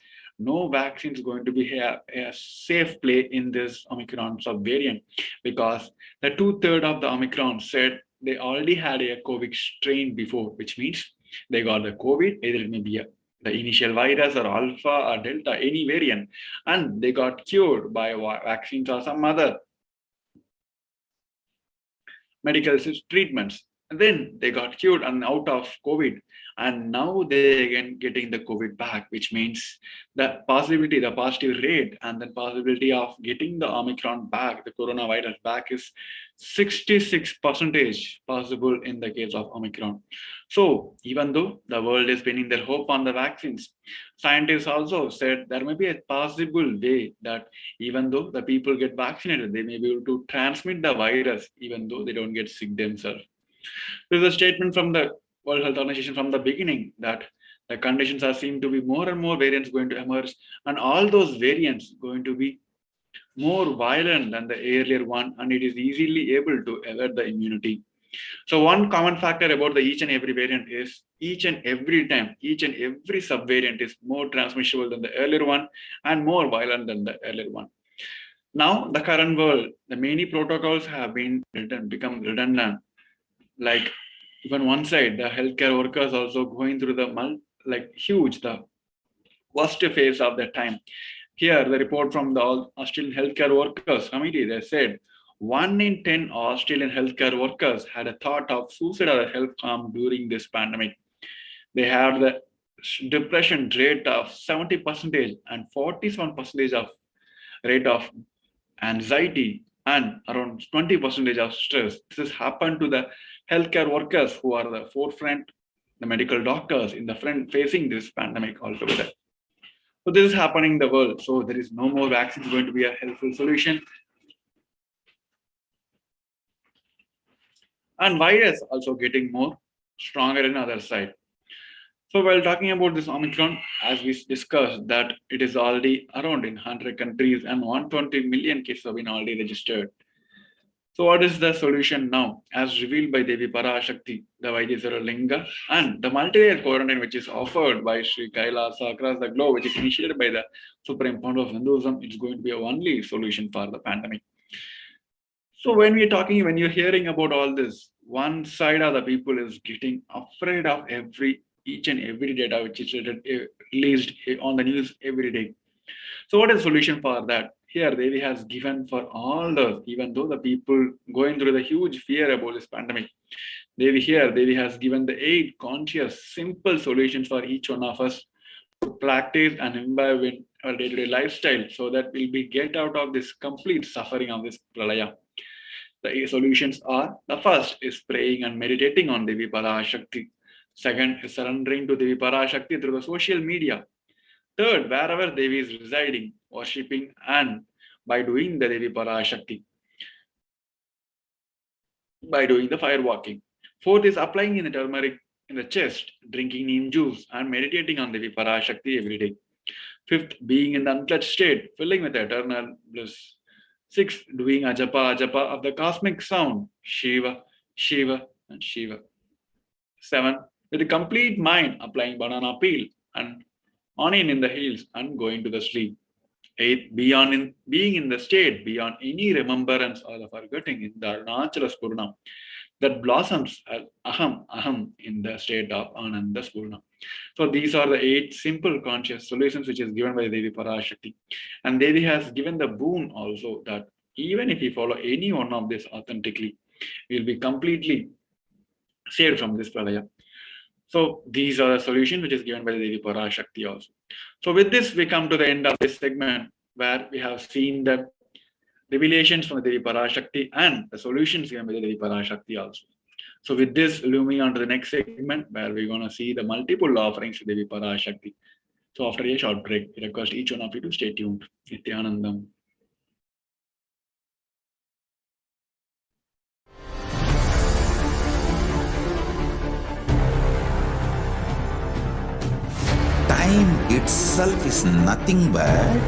no vaccine is going to be a safe play in this Omicron subvariant, because the 2/3 of the Omicron said they already had a COVID strain before, which means they got the COVID, either it may be the initial virus or alpha or delta, any variant, and they got cured by vaccines or some other medical treatments. And then they got cured and out of COVID, and now they again getting the COVID back, which means the possibility, the positive rate, and the possibility of getting the Omicron back, the coronavirus back, is 66% possible in the case of Omicron. So even though the world is pinning their hope on the vaccines, scientists also said there may be a possible way that even though the people get vaccinated, they may be able to transmit the virus even though they don't get sick themselves. There is a statement from the World Health Organization from the beginning that the conditions are seen to be more and more variants going to emerge, and all those variants going to be more violent than the earlier one, and it is easily able to evade the immunity. So one common factor about the each and every variant is each and every time, each and every subvariant is more transmissible than the earlier one and more violent than the earlier one. Now, the current world, the many protocols have been become redundant. Like even one side, the healthcare workers also going through the the worst phase of that time. Here, the report from the Australian Healthcare Workers Committee, they said 1 in 10 Australian healthcare workers had a thought of suicide or health harm during this pandemic. They had the depression rate of 70% and 47% of rate of anxiety and around 20% of stress. This has happened to the healthcare workers who are the forefront, the medical doctors in the front facing this pandemic altogether. So this is happening in the world. So there is no more vaccine going to be a helpful solution. And virus also getting more stronger in other side. So while talking about this Omicron, as we discussed that it is already around in 100 countries and 120 million cases have been already registered. So what is the solution now? As revealed by Devi Parashakti, the Vaideswara Linga, and the multi-layer quarantine which is offered by Sri KAILASA across the globe, which is initiated by the Supreme Founder of Hinduism, it's going to be a only solution for the pandemic. So when you're hearing about all this, one side of the people is getting afraid of each and every data which is released on the news every day. So what is the solution for that? Here, Devi has given for all those, even though the people going through the huge fear about this pandemic, Devi has given the 8 conscious, simple solutions for each one of us to practice and imbibe in our day-to-day lifestyle so that we'll get out of this complete suffering of this pralaya. The solutions are, the first is praying and meditating on Devi Parashakti. Second is surrendering to Devi Parashakti through the social media. Third, wherever Devi is residing, worshipping and by doing the Devi Parashakti, by doing the fire walking. Fourth is applying in the turmeric in the chest, drinking neem juice and meditating on Devi Parashakti every day. Fifth, being in the unclutched state, filling with eternal bliss. Sixth, doing ajapa of the cosmic sound, Shiva, Shiva and Shiva. Seventh, with a complete mind, applying banana peel and onion in the heels and going to the sleep. Eighth, being in the state beyond any remembrance or the forgetting in the Arunachala Spurna that blossoms as aham in the state of Ananda Spurna. So these are the 8 simple conscious solutions which is given by Devi Parashakti. And Devi has given the boon also that even if we follow any one of this authentically, we will be completely saved from this pralaya. So these are the solutions which is given by Devi Parashakti also. So with this, we come to the end of this segment where we have seen the revelations from the Devi Parashakti and the solutions given by the Devi Parashakti also. So with this, moving on to the next segment where we're going to see the multiple offerings to Devi Parashakti. So after a short break, we request each one of you to stay tuned. Nithyanandam. Time itself is nothing but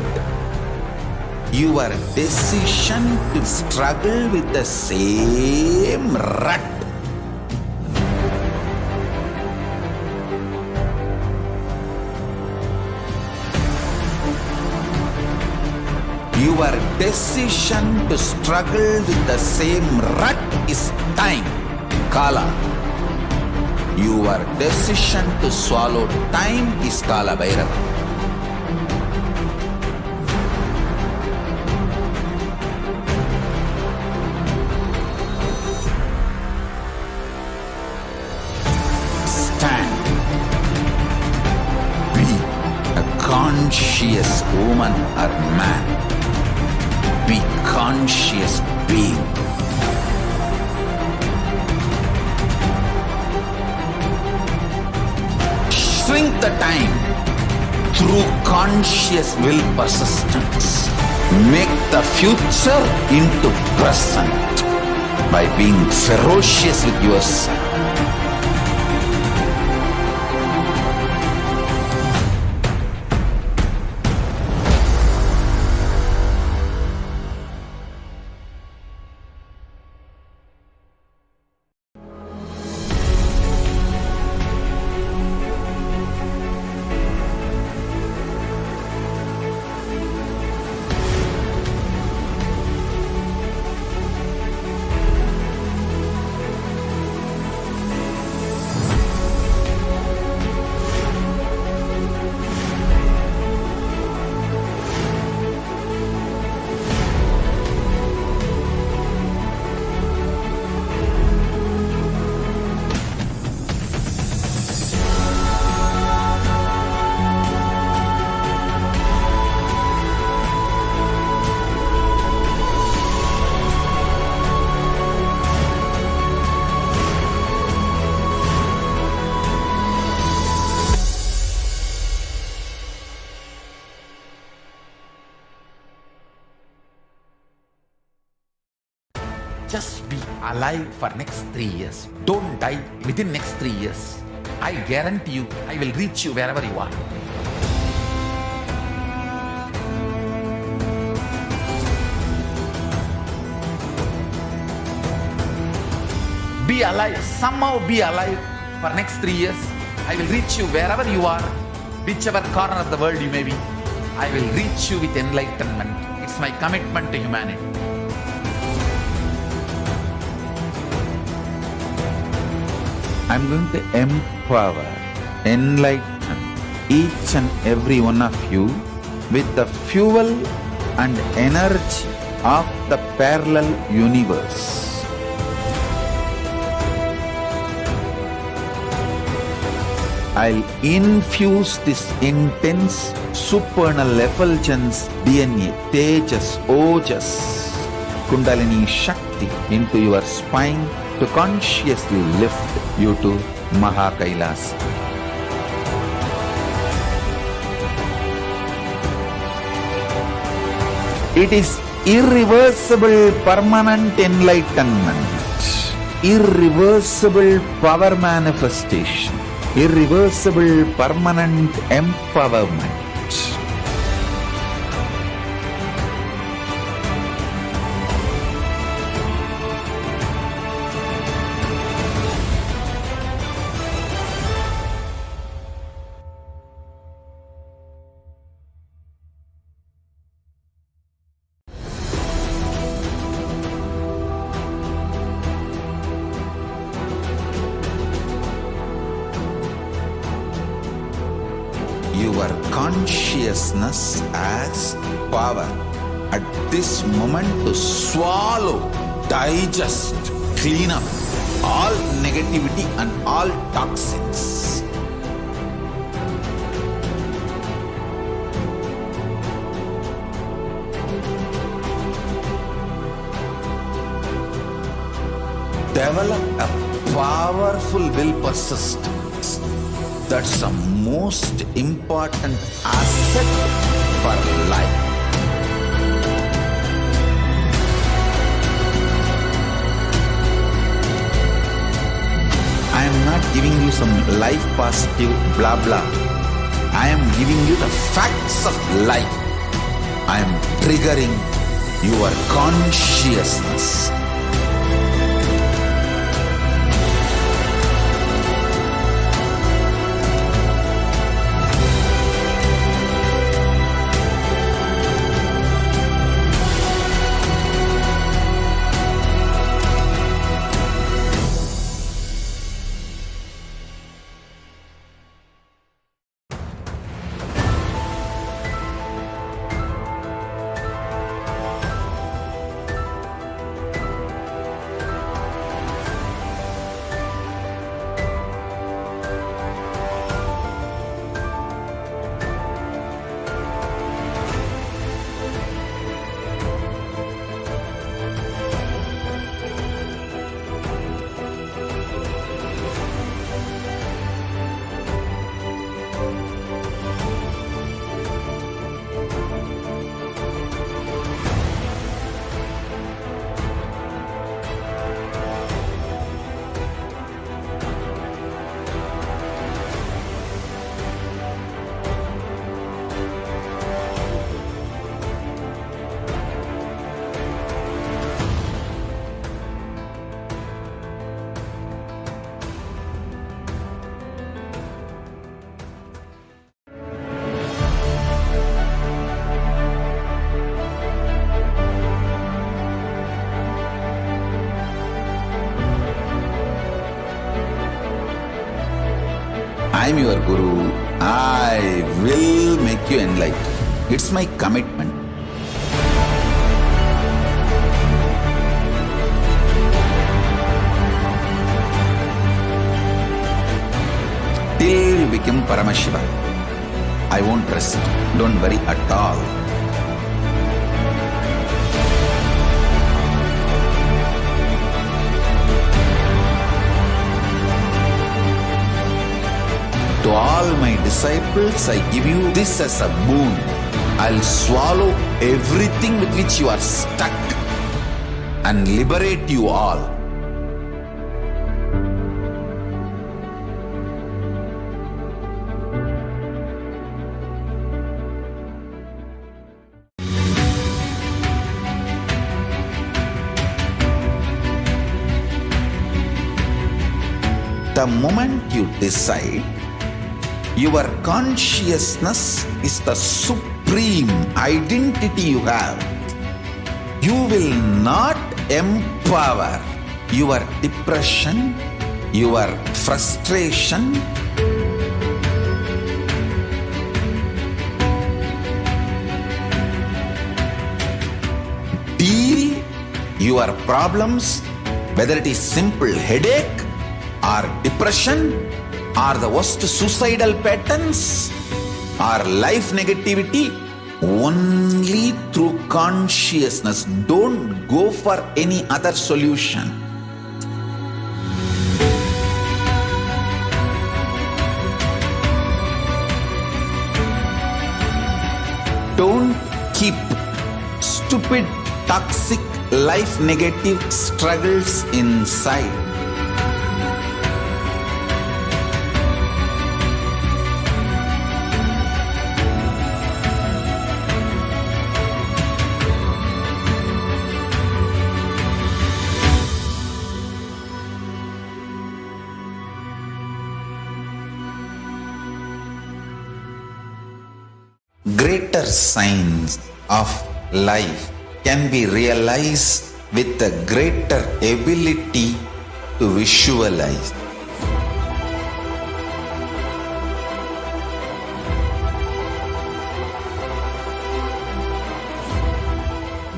your decision to struggle with the same rut. Your decision to struggle with the same rut is time, Kala. Your decision to swallow time is Kala Bhairava. Stand. Be a conscious woman or man. Be conscious being. Shrink the time through conscious will persistence. Make the future into present by being ferocious with yourself. alive for next 3 years. Don't die within next 3 years. I guarantee you, I will reach you wherever you are. Be alive, somehow be alive for next 3 years. I will reach you wherever you are, whichever corner of the world you may be. I will reach you with enlightenment. It's my commitment to humanity. I'm going to empower, enlighten each and every one of you with the fuel and energy of the parallel universe. I'll infuse this intense supernal effulgence DNA, Tejas, Ojas, Kundalini Shakti into your spine to consciously lift you to Maha KAILASA. It is irreversible permanent enlightenment, irreversible power manifestation, irreversible permanent empowerment. Your consciousness as power at this moment to swallow, digest, clean up all negativity and all toxins. Develop a powerful will persistence. That's the most important asset for life. I am not giving you some life positive blah blah. I am giving you the facts of life. I am triggering your consciousness. I am your Guru. I will make you enlightened. It's my commitment. Till you become Paramashiva, I won't rest. Don't worry at all. To all my disciples, I give you this as a boon. I'll swallow everything with which you are stuck and liberate you all The moment you decide, your consciousness is the supreme identity you have. You will not empower your depression, your frustration, deal your problems, whether it is simple headache or depression or the worst suicidal patterns or life negativity, only through consciousness. Don't go for any other solution. Don't keep stupid, toxic, life negative struggles inside. Greater signs of life can be realized with a greater ability to visualize.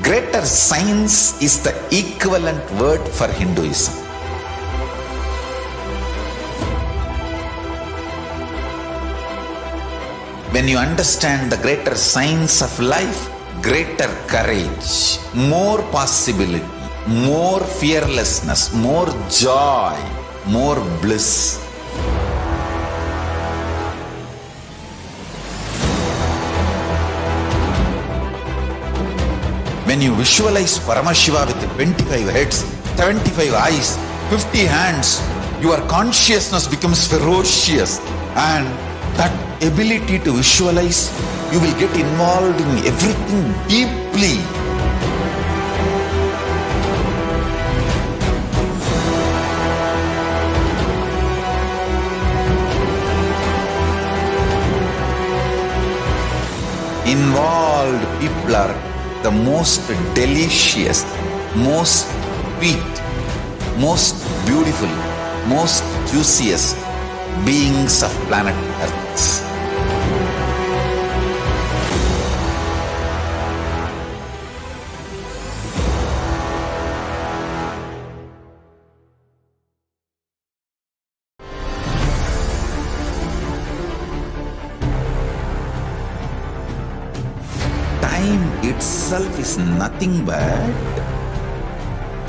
Greater signs is the equivalent word for Hinduism. When you understand the greater signs of life, greater courage, more possibility, more fearlessness, more joy, more bliss. When you visualize Paramashiva with 25 heads, 75 eyes, 50 hands, your consciousness becomes ferocious, and that ability to visualize, you will get involved in everything deeply. Involved people are the most delicious, most sweet, most beautiful, most juiciest beings of planet Earth. Time itself is nothing but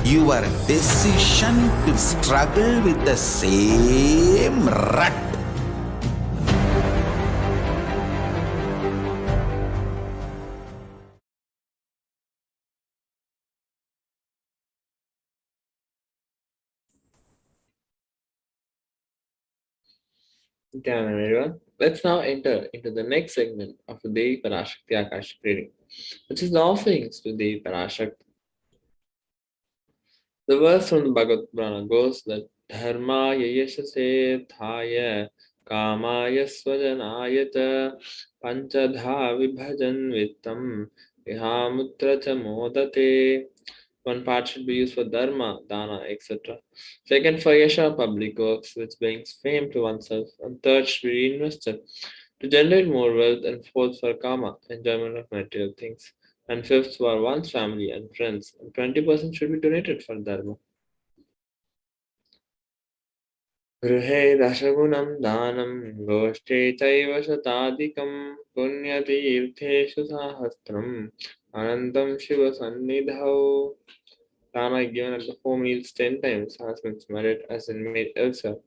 your decision to struggle with the same rut. Okay, everyone. Let's now enter into the next segment of the Devi Parashakti Akashik reading, which is the offerings to Devi Parashakti. The verse from the Bhagavad Purana goes that Dharma yashase thaya kamaya swajanayata panchadha vibhajan vittam ihamutra cha modate. One part should be used for dharma, dana, etc. Second, for yasha, public works, which brings fame to oneself. And third should be reinvested to generate more wealth. And fourth, for kama, enjoyment of material things. And fifth, for one's family and friends. And 20% should be donated for dharma. Gृहे दशगुणं दानं गोष्ठे चैव शताधिकं पुण्यतीर्थेषु सहस्रम् अनन्तं शिवसन्निधौ. Dana given at the home meals 10 times has been merit as in made elsewhere.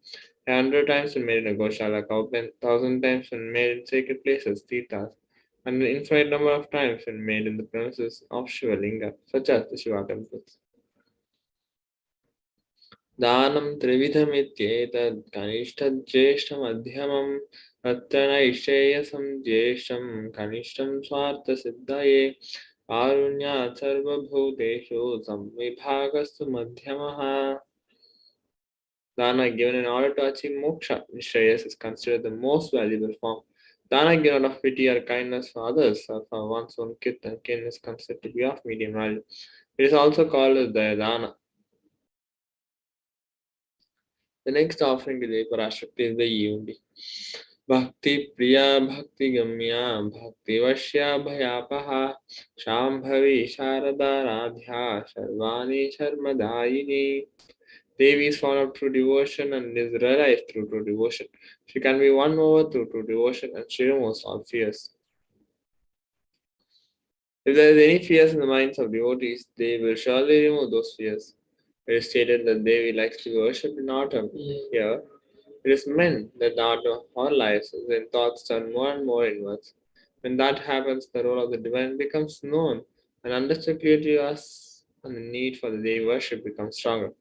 100 times when made in a Goshala cowpen, 1,000 times when made in sacred places, Tirthas, and an infinite number of times when made in the premises of Shiva Linga, such as the Shiva temples. दानं त्रिविधमित्येतद् कनिष्ठज्येष्ठमध्यमं रत्नैश्चेयसं ज्येष्ठं कनिष्ठं स्वार्थसिद्धये कारुण्यात् सर्वभूतेषु संविभागस्तु मध्यमः. Dana given in order to achieve moksha in Shreyas is considered the most valuable form. Dana given out of pity or kindness for others or for one's own kith and kin is considered to be of medium value. It is also called as Dana. The next offering to the Parashakti is the Yundi. Bhakti Priya Bhakti Gamya Bhakti Vashya Bhayapaha Shambhavi Sharada Radhya Sharvani Sharmadayini. Devi is found out through devotion and is realized through true devotion. She can be won over through true devotion and she removes all fears. If there is any fears in the minds of devotees, they will surely remove those fears. It is stated that Devi likes to be worshipped in autumn. Here, it is meant that the art of our lives is when thoughts turn more and more inwards. When that happens, the role of the divine becomes known and understood clearly to us, and the need for the Devi worship becomes stronger.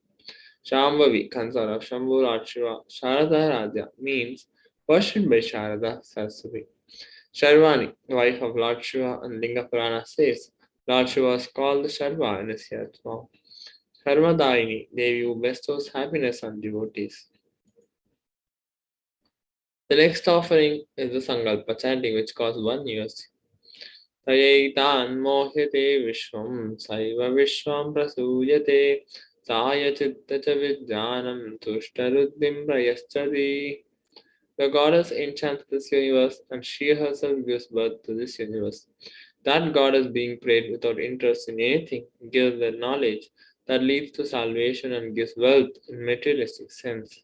Shambhavi, consort of Shambhu Lord Shiva, Sharada Radha means worshipped by Sharada Saraswati. Sharvani, wife of Lord Shiva, and Linga Purana says Lord Shiva was called Sharva in his earth form. Sarvadaini, Devi who bestows happiness on devotees. The next offering is the Sangalpa chanting, which costs 1 USD. Tayaitan mohyate vishwam saiva vishwam prasuyate saya chitta cha vidyanam tushtaruddhim prayaschati. The goddess enchants this universe and she herself gives birth to this universe. That goddess being prayed without interest in anything gives the knowledge that leads to salvation and gives wealth in materialistic sense.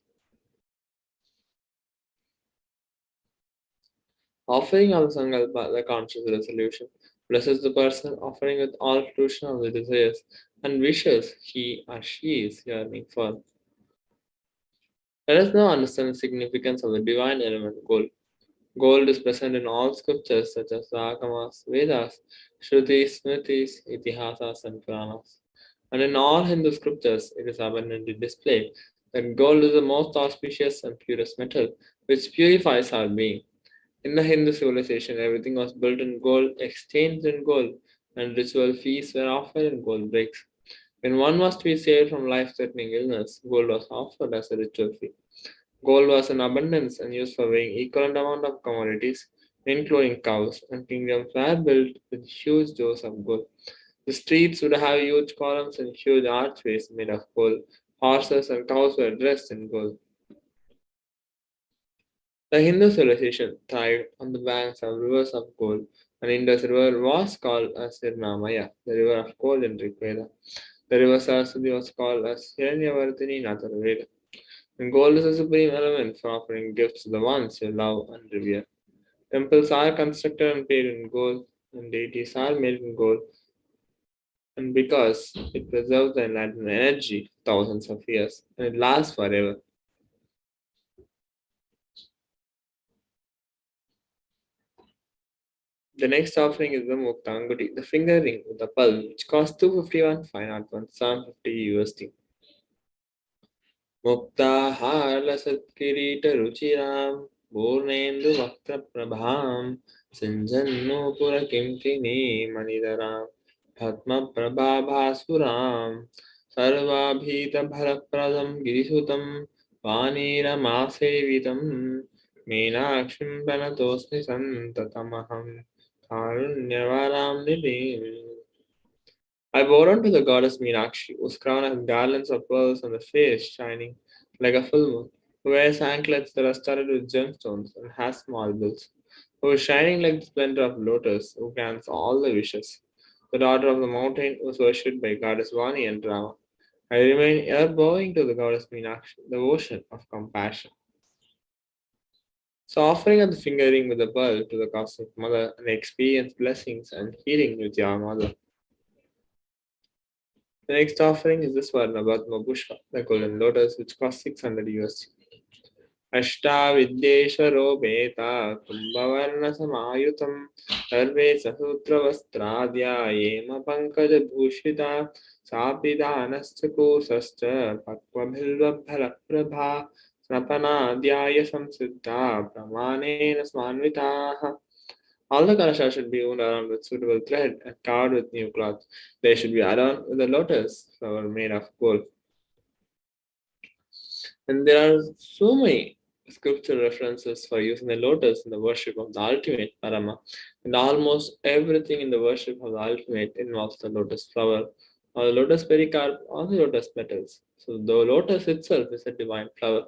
Offering of the Sangalpa, the conscious resolution, blesses the person offering with all fruition of the desires and wishes he or she is yearning for. Let us now understand the significance of the divine element gold. Gold is present in all scriptures such as the Agamas, Vedas, Shrutis, Smritis, Itihasas, and Puranas. And in all Hindu scriptures, it is abundantly displayed that gold is the most auspicious and purest metal which purifies our being. In the Hindu civilization, everything was built in gold, exchanged in gold, and ritual feasts were offered in gold bricks. When one was to be saved from life-threatening illness, gold was offered as a ritual fee. Gold was in abundance and used for weighing equivalent amount of commodities, including cows, and kingdoms were built with huge doors of gold. The streets would have huge columns and huge archways made of gold. Horses and cows were dressed in gold. The Hindu civilization thrived on the banks of rivers of gold. An Indus river was called as Hirnamaya, the river of gold in Rigveda. The river Saraswati was called as Hiranyavardhini in Atharvaveda. And gold is a supreme element for offering gifts to the ones you love and revere. Temples are constructed and paid in gold, and deities are made in gold. And because it preserves the enlightenment energy for thousands of years, and it lasts forever. The next offering is the Muktanguti, the finger ring with the pearl, which costs 251, 501, 750 USD. Muktahar lasat kirita ruchiram Purnendu vaktra prabham Sinjannu pura kimkini manidaram Bhatma prabha bhasuram Sarvabhita bharakpradam girisutam Vaniramasevitam Meenakshim pranatosmi santatamaham Karunyavaram nidhim. I bowed down to the goddess Meenakshi, whose crown has garlands of pearls and the face shining like a full moon, who wears anklets that are studded with gemstones and has small bills, who is shining like the splendor of lotus, who grants all the wishes. The daughter of the mountain was worshipped by goddess Vani and Rama. I remain here bowing to the goddess Meenakshi, the ocean of compassion. So offering of the finger ring with the pearl to the cosmic mother and experience blessings and healing with your mother. The next offering is the Swarna Bhatma Pushpa, the golden lotus, which costs 600 USD. Ashta Vidyeshwaro Beta Kumbhavarna Samayutam Sarve Sasutra Vastradya Yema Pankaja Bhushita Sapidanascha Kosascha Pakva Bhilva Bhalaprabha Snapanadhyaya Samsiddha Pramanena Smanvitaha. All the kalashas should be wound around with suitable thread and covered with new cloth. They should be adorned with a lotus flower made of gold. And there are so many scripture references for using the lotus in the worship of the ultimate Parama. And almost everything in the worship of the ultimate involves the lotus flower, or the lotus pericarp, or the lotus petals. So the lotus itself is a divine flower.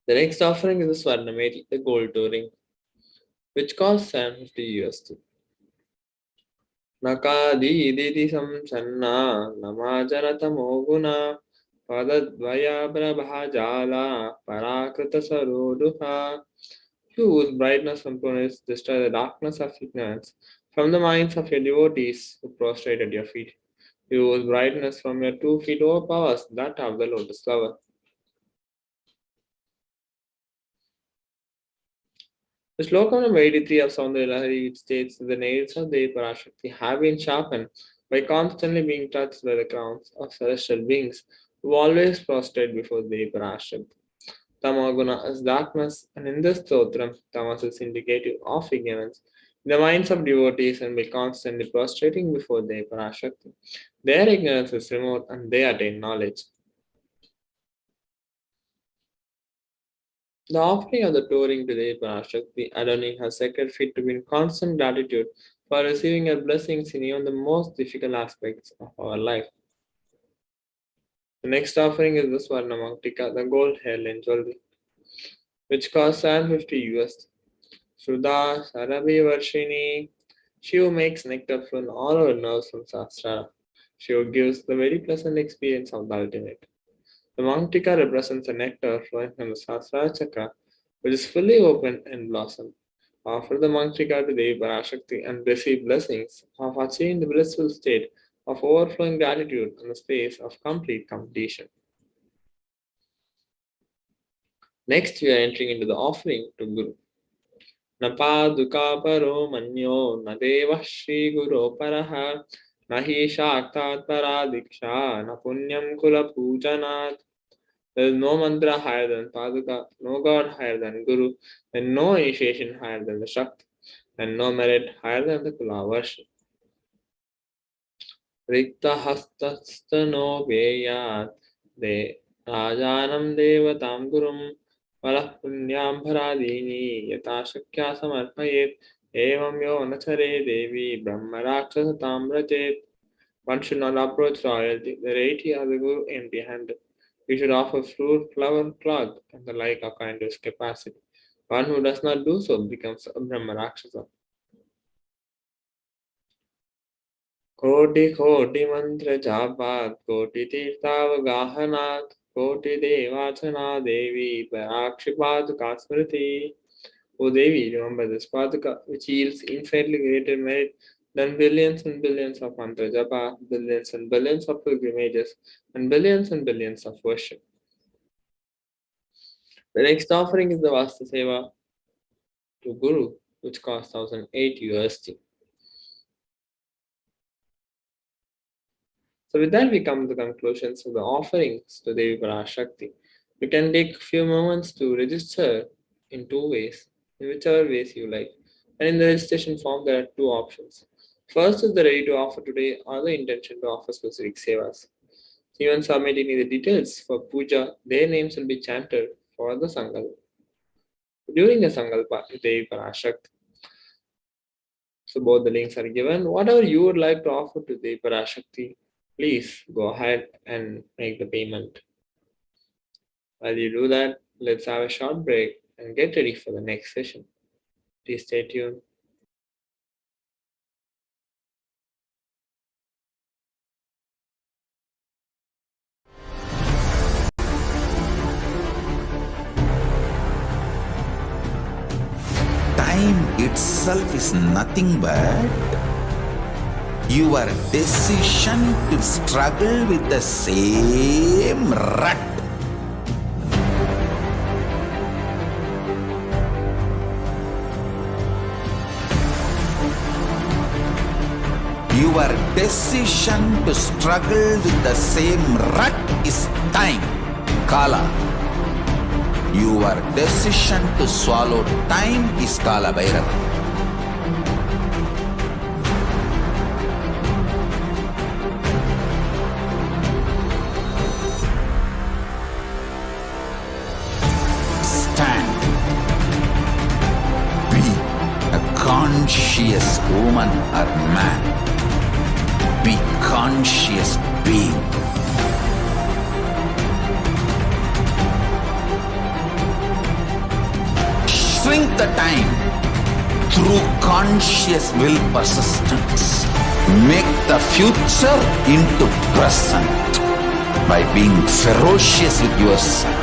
The next offering is the Swarna metal, the gold touring, which costs $750. Nakadiditi samsanna namajanatamo padadvaya prabhajala parakrita saroduha. Whose brightness and purpose destroy the darkness of ignorance from the minds of your devotees who prostrate at your feet. Whose brightness from your 2 feet overpowers that of the lotus flower. The sloka number 83 of Saundara Lahari states that the nails of the Parashakti have been sharpened by constantly being touched by the crowns of celestial beings who always prostrate before the Parashakti. Tamaguna is darkness, and in this stotram, tamas is indicative of ignorance in the minds of devotees, and by constantly prostrating before the Parashakti, their ignorance is removed and they attain knowledge. The offering of the touring to the Parashakti, adorning her sacred feet to be in constant gratitude for receiving her blessings in even the most difficult aspects of our life. The next offering is the Swarna Mangtika, the gold hairline jewelry, which costs $750. Sudha Sarabhi Varshini, she who makes nectar flow all our nerves from Sastra. She who gives the very pleasant experience of the ultimate. The Mangtika represents a nectar flowing from the Sastra Chakra, which is fully open and blossom. Offer the Mangtika to Devi Parashakti and receive blessings of achieving the blissful state of overflowing gratitude in the space of complete completion. Next, we are entering into the offering to Guru. Napaduka paro manyo nadeva shri guru paraha nahi shaktat paradiksha na punyam kula pujanat. There is no mantra higher than Paduka, no god higher than Guru, and no initiation higher than the Shakti, and no merit higher than the Kula worship. Rikta hastastano veyat de rajanam devatam gurum palah punyam bharadini yata shakya samarpayet evam yo nachare devi brahma rakshasa tamrajet. One should not approach royalty, the deity of the Guru empty-handed. We should offer fruit, flower, cloth, and the like according to his capacity. One who does not do so becomes a Brahma Rakshasa. Koti koti mantra japat, koti tirtavagahanat, koti devachana devi, parakshipaduka smriti. O Devi, remember this paduka, which yields infinitely greater merit than billions and billions of mantra japa, billions and billions of pilgrimages, and billions of worship. The next offering is the Vasta Seva to Guru, which costs $1,008. So with that, we come to the conclusions of the offerings to Devi Parashakti. You can take a few moments to register in 2 ways, in whichever ways you like. And in the registration form, there are 2 options. First is the ready to offer today or the intention to offer specific sevas. Even submitting the details for puja, their names will be chanted for the Sankalpa. During the Sankalpa, Devi Parashakti. So both the links are given. Whatever you would like to offer to Devi Parashakti, please go ahead and make the payment. While you do that, let's have a short break and get ready for the next session. Please stay tuned. Time itself is nothing but your decision to struggle with the same rut. Your decision to struggle with the same rut is time, Kala. Your decision to swallow time is Kala Bhairava. conscious woman or man. Be conscious being. Shrink the time through conscious will persistence. Make the future into present by being ferocious with yourself.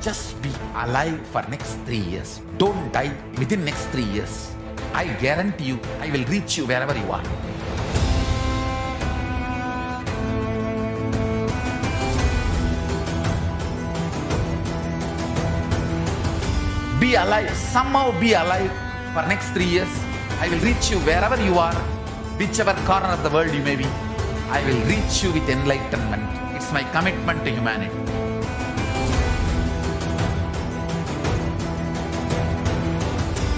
Just be alive for next 3 years. Don't die within next 3 years. I guarantee you, I will reach you wherever you are. Be alive, somehow be alive for next 3 years. I will reach you wherever you are, whichever corner of the world you may be. I will reach you with enlightenment. It's my commitment to humanity.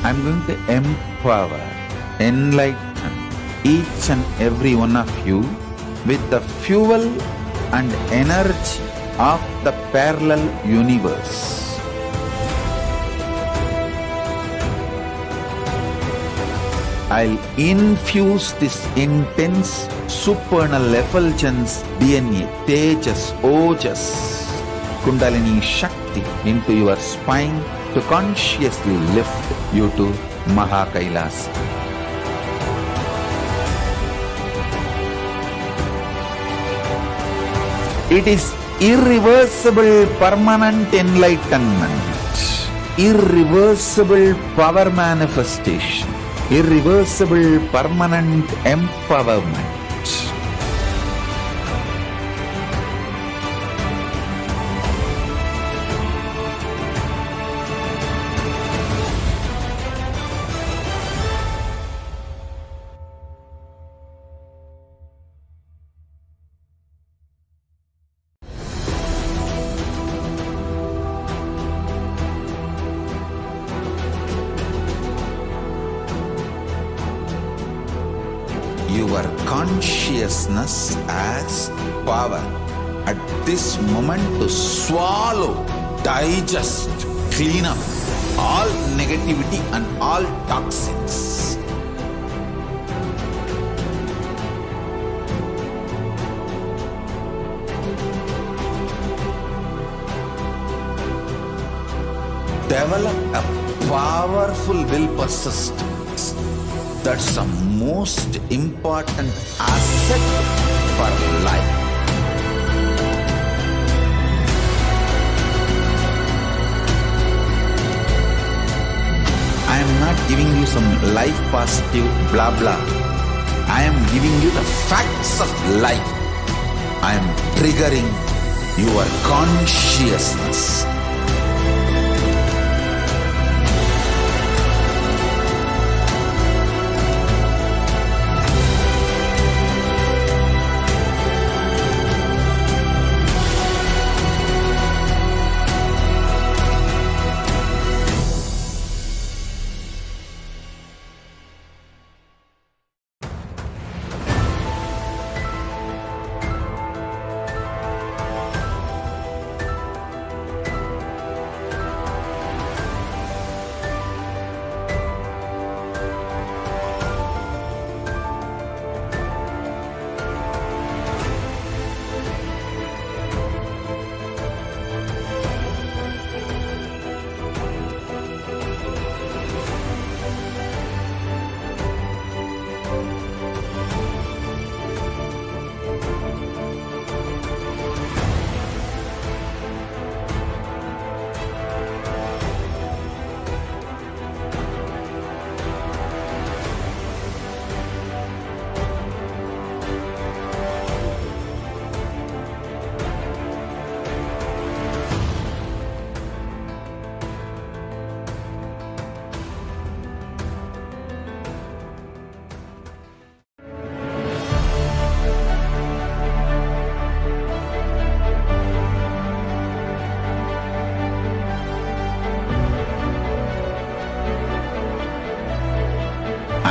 I'm going to empower, enlighten each and every one of you with the fuel and energy of the parallel universe. I'll infuse this intense supernal effulgence DNA, Tejas, Ojas, Kundalini Shakti into your spine to consciously lift you to KAILASA. It is irreversible permanent enlightenment, irreversible power manifestation, irreversible permanent empowerment. Your consciousness as power at this moment to swallow, digest, clean up all negativity and all toxins. Develop a powerful will persistence. That's the most important asset for life. I am not giving you some life positive blah blah. I am giving you the facts of life. I am triggering your consciousness.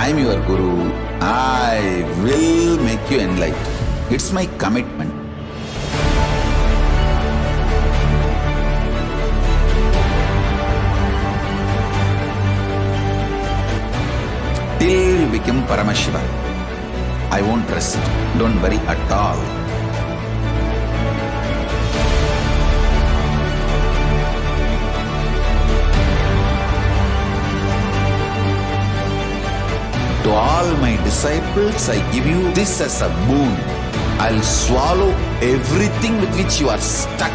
I'm your guru. I will make you enlightened. It's my commitment. Till you become Paramashiva, I won't rest. Don't worry at all. To all my disciples, I give you this as a boon. I'll swallow everything with which you are stuck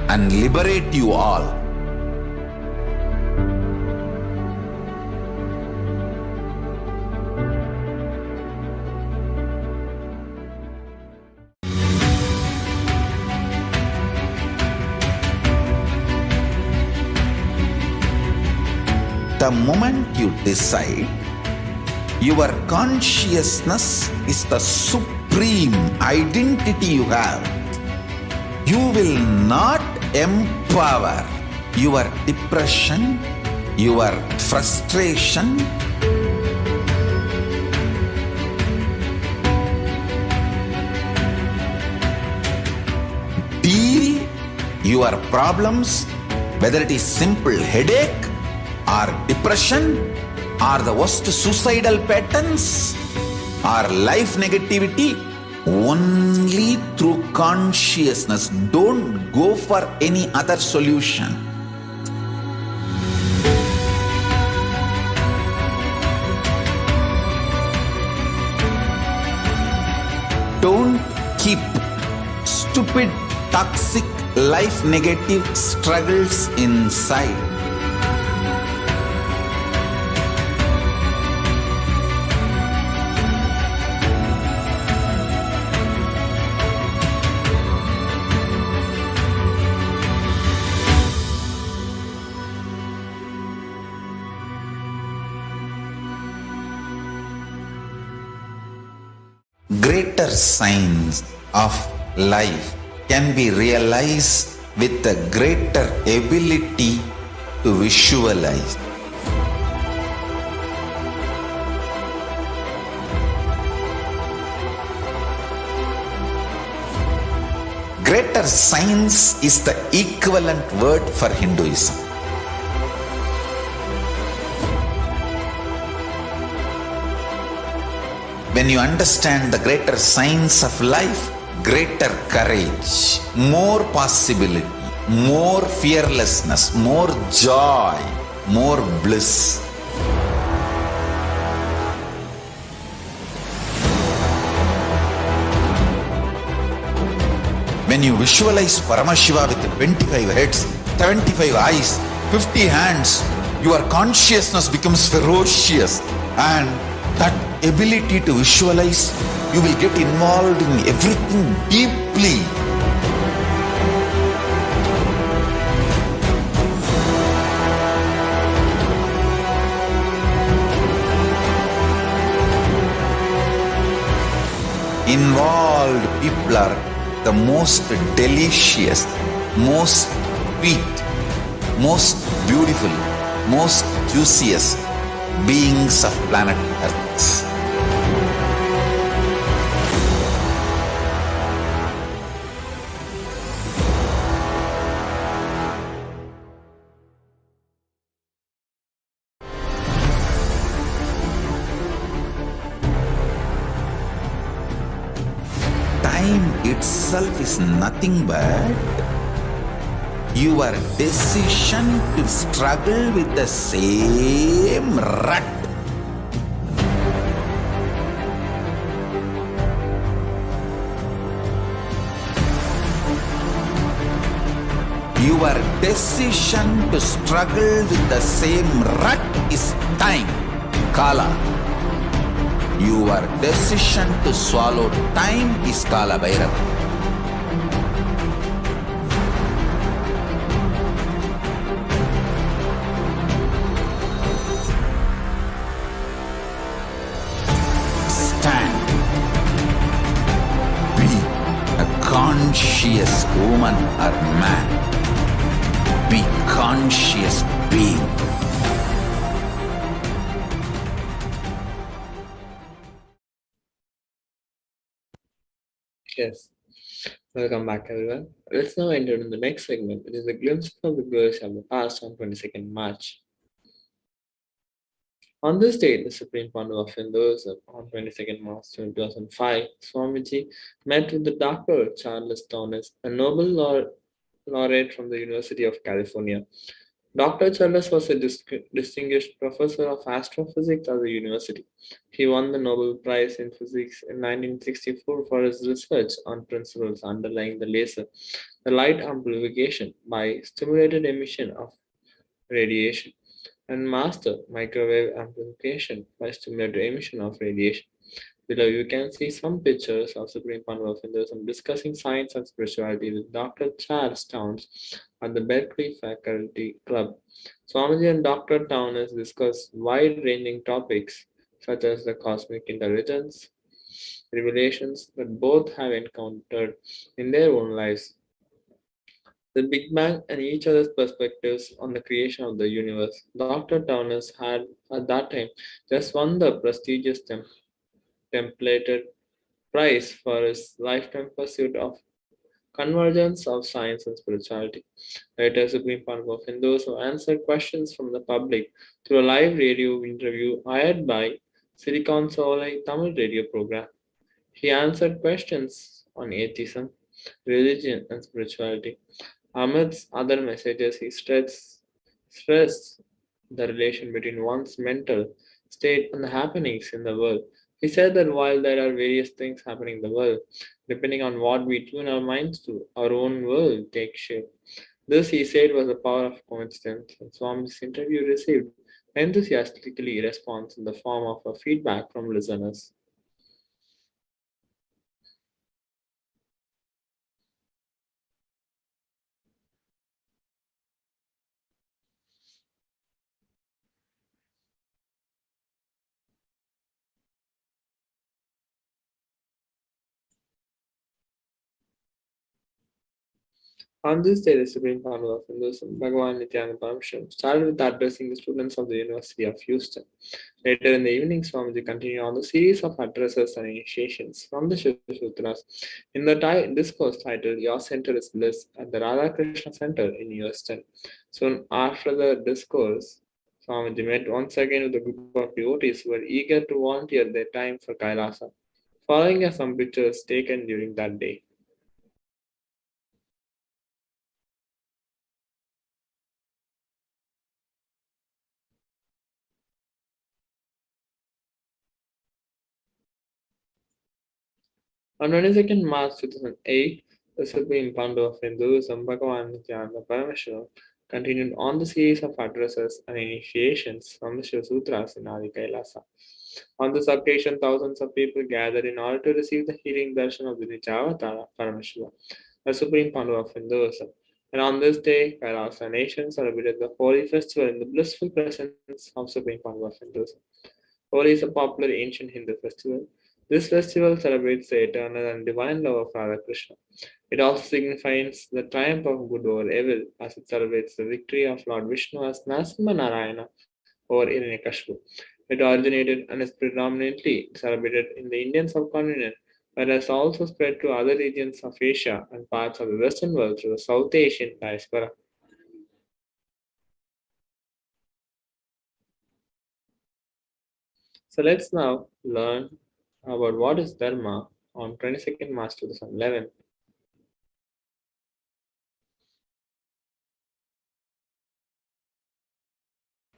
and liberate you all. The moment you decide, your consciousness is the supreme identity you have. You will not empower your depression, your frustration, deal your problems, whether it is simple headache or depression, or the worst suicidal patterns, or life negativity, only through consciousness. Don't go for any other solution. Don't keep stupid, toxic, life negative struggles inside. Greater signs of life can be realized with a greater ability to visualize. Greater signs is the equivalent word for Hinduism. When you understand the greater signs of life, greater courage, more possibility, more fearlessness, more joy, more bliss. When you visualize Paramashiva with 25 heads, 75 eyes, 50 hands, your consciousness becomes ferocious, and that ability to visualize, you will get involved in everything deeply. Involved people are the most delicious, most sweet, most beautiful, most juiciest beings of planet Earth. Time itself is nothing but your decision to struggle with the same rut. Your decision to struggle with the same rut is time, Kala. Your decision to swallow time is Kala Bhairava. Stand. Be a conscious woman or man. Be conscious being. Yes. Welcome back, everyone. Let's now enter in the next segment, which is a glimpse of the glories of the past on 22nd March. On this date, the Supreme Pandu of Hinduism, on 22nd March 2005, Swamiji met with the Dr. Charles Townes, a Nobel laureate from the University of California. Dr. Charles was a distinguished professor of astrophysics at the university. He won the Nobel Prize in Physics in 1964 for his research on principles underlying the laser, the light amplification by stimulated emission of radiation, and master microwave amplification by stimulated emission of radiation. Below, you can see some pictures of Supreme Pandu of Hinduism discussing science and spirituality with Dr. Charles Townes at the Berkeley Faculty Club. Swamiji and Dr. Townes discuss wide-ranging topics such as the cosmic intelligence, revelations that both have encountered in their own lives, the Big Bang, and each other's perspectives on the creation of the universe. Dr. Townes had, at that time, just won the prestigious templated prize for his lifetime pursuit of convergence of science and spirituality. Later, Supreme Pandu of Hindus who answered questions from the public through a live radio interview aired by Silicon Soleil Tamil radio program. He answered questions on atheism, religion, and spirituality. Amidst other messages, he stressed the relation between one's mental state and the happenings in the world. He said that while there are various things happening in the world, depending on what we tune our minds to, our own world takes shape. This, he said, was the power of coincidence, and Swami's interview received enthusiastically response in the form of a feedback from listeners. On this day, the Supreme Pandu of Hinduism, Bhagavan Nithyananda Paramashivam, started with addressing the students of the University of Houston. Later in the evening, Swamiji continued on the series of addresses and initiations from the Shiva Sutras in the discourse titled Your Center is Bliss at the Radha Krishna Center in Houston. Soon after the discourse, Swamiji met once again with a group of devotees who were eager to volunteer their time for Kailasa. Following are some pictures taken during that day. On 22nd March 2008, the Supreme Pandu of Hinduism, Bhagavan Nithyananda Paramashivam, continued on the series of addresses and initiations from the Shiva Sutras in Adi KAILASA. On this occasion, thousands of people gathered in order to receive the healing darshan of the Nijavatara Paramashiva, the Supreme Pandu of Hinduism. And on this day, Kailasa nation celebrated the holy festival in the blissful presence of Supreme Pandu of Hinduism. Holi is a popular ancient Hindu festival. This festival celebrates the eternal and divine love of Radha Krishna. It also signifies the triumph of good over evil, as it celebrates the victory of Lord Vishnu as Narasimha Narayana over Hiranyakashipu. It originated and is predominantly celebrated in the Indian subcontinent, but has also spread to other regions of Asia and parts of the Western world through the South Asian diaspora. So let's now learn about what is Dharma on 22nd March 2011.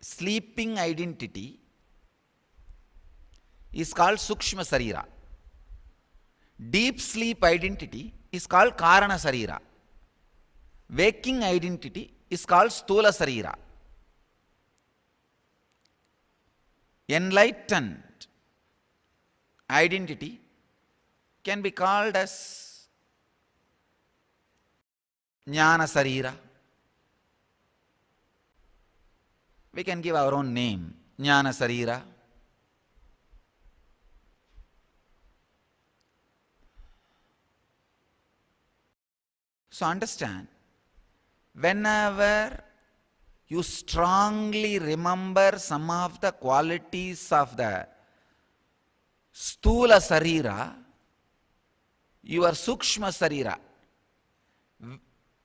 Sleeping identity is called Sukshma Sarira. Deep sleep identity is called Karana Sarira. Waking identity is called Stula Sarira. Enlightened identity can be called as Jnana Sarira. We can give our own name, Jnana Sarira. So understand, whenever you strongly remember some of the qualities of the Stula Sarira, your Sukshma Sarira,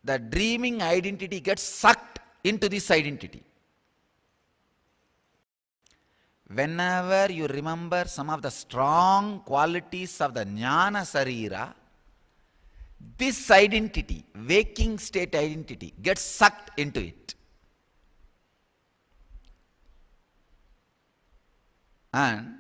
the dreaming identity gets sucked into this identity. Whenever you remember some of the strong qualities of the Jnana Sarira, this identity, waking state identity, gets sucked into it. And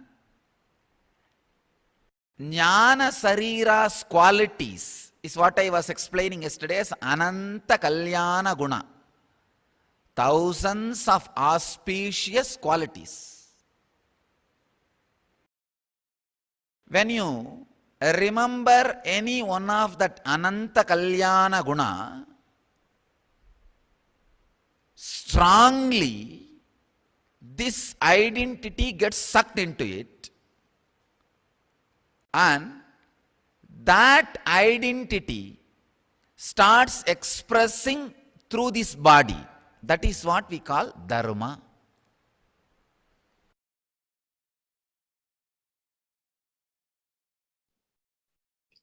Jnana Sarira's qualities is what I was explaining yesterday as Ananta Kalyana Guna. Thousands of auspicious qualities. When you remember any one of that Ananta Kalyana Guna strongly, this identity gets sucked into it, and that identity starts expressing through this body. That is what we call dharma.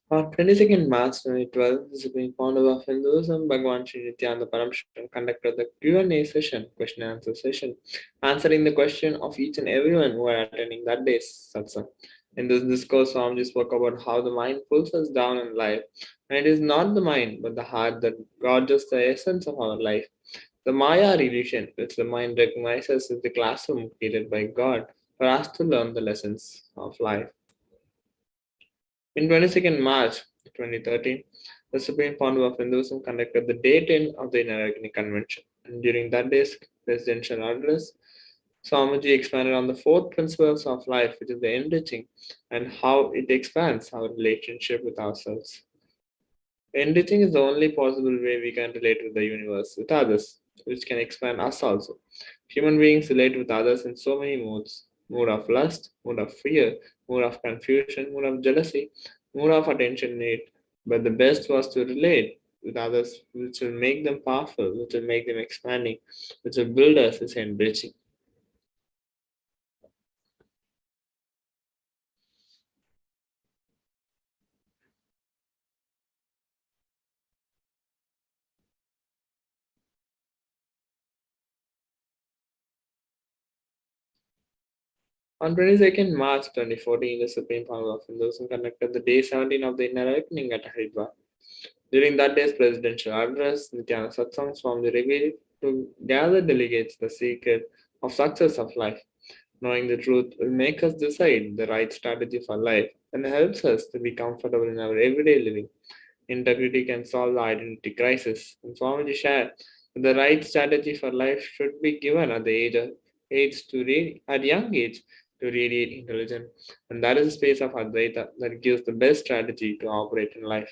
On 22nd March 2012, the Supreme Founder of Hinduism, Bhagavan Sri Nithyananda Paramashivam, conducted the Q&A session, question and answer session, answering the question of each and everyone who were attending that day's satsang. In this discourse, Swamiji spoke about how the mind pulls us down in life, and it is not the mind but the heart that gauges the essence of our life. The Maya illusion, which the mind recognizes as the classroom created by God for us to learn the lessons of life. In 22nd March 2013, the Supreme Founder of Hinduism conducted the Day 10 of the Enlightenment Convention. And during that day's presidential address, Swamiji expanded on the 4 principles of life, which is the enriching, and how it expands our relationship with ourselves. Enriching is the only possible way we can relate with the universe, with others, which can expand us also. Human beings relate with others in so many modes: mood of lust, mood of fear, mood of confusion, mood of jealousy, mood of attention need. But the best was to relate with others, which will make them powerful, which will make them expanding, which will build us is enriching. On 22nd March 2014, the Supreme Founder of Hinduism conducted the Day 17 of the Inner Awakening at Haridwar. During that day's presidential address, Nithyananda Satsang Swami revealed to gather delegates the secret of success of life. Knowing the truth will make us decide the right strategy for life and helps us to be comfortable in our everyday living. Integrity can solve the identity crisis. And Swamiji shared that the right strategy for life should be given at the young age to radiate intelligence. And that is the space of Advaita that gives the best strategy to operate in life.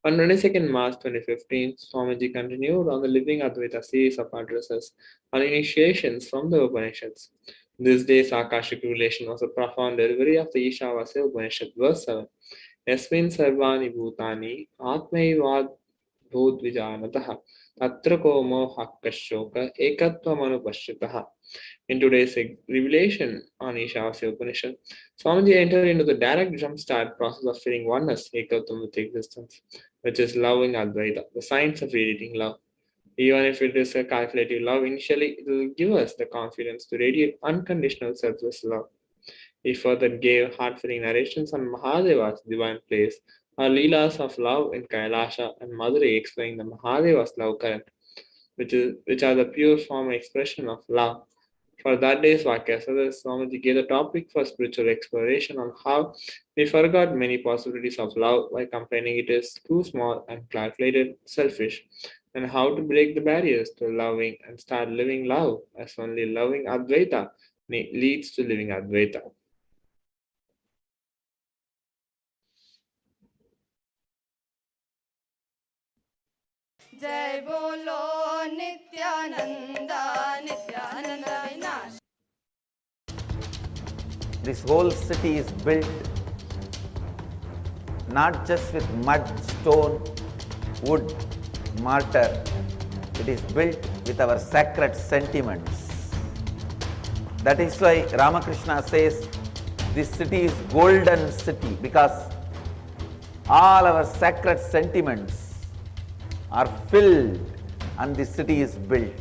On 22nd March 2015, Swamiji continued on the Living Advaita series of addresses on initiations from the Upanishads. This day's Akashik revelation was a profound delivery of the Ishavasya Upanishad, verse 7. Yasmin sarvani bhutani atmaivad bhut vijanatah tatra ko mohakashoka ekatvam anupashyatah. In today's revelation on Ishavasya Upanishad, Swamiji entered into the direct jumpstart process of feeling oneness, ekatvam, with existence, which is loving Advaita, the science of radiating love. Even if it is a calculative love, initially it will give us the confidence to radiate unconditional selfless love. He further gave heart-filling narrations on Mahadeva's divine place, or Leelas of love in KAILASA, and Madhuri explaining the Mahadeva's love current, which are the pure form expression of love. For that day's Vakyasada, Swamiji gave the topic for spiritual exploration on how we forgot many possibilities of love by complaining it is too small and calculated, selfish, and how to break the barriers to loving and start living love, as only loving Advaita leads to living Advaita. जय बोलो नित्यानंदा नित्यानंद विनाश. This whole city is built not just with mud, stone, wood, mortar, It is built with our sacred sentiments. That is why Ramakrishna says this city is golden city, because all our sacred sentiments are filled and the city is built.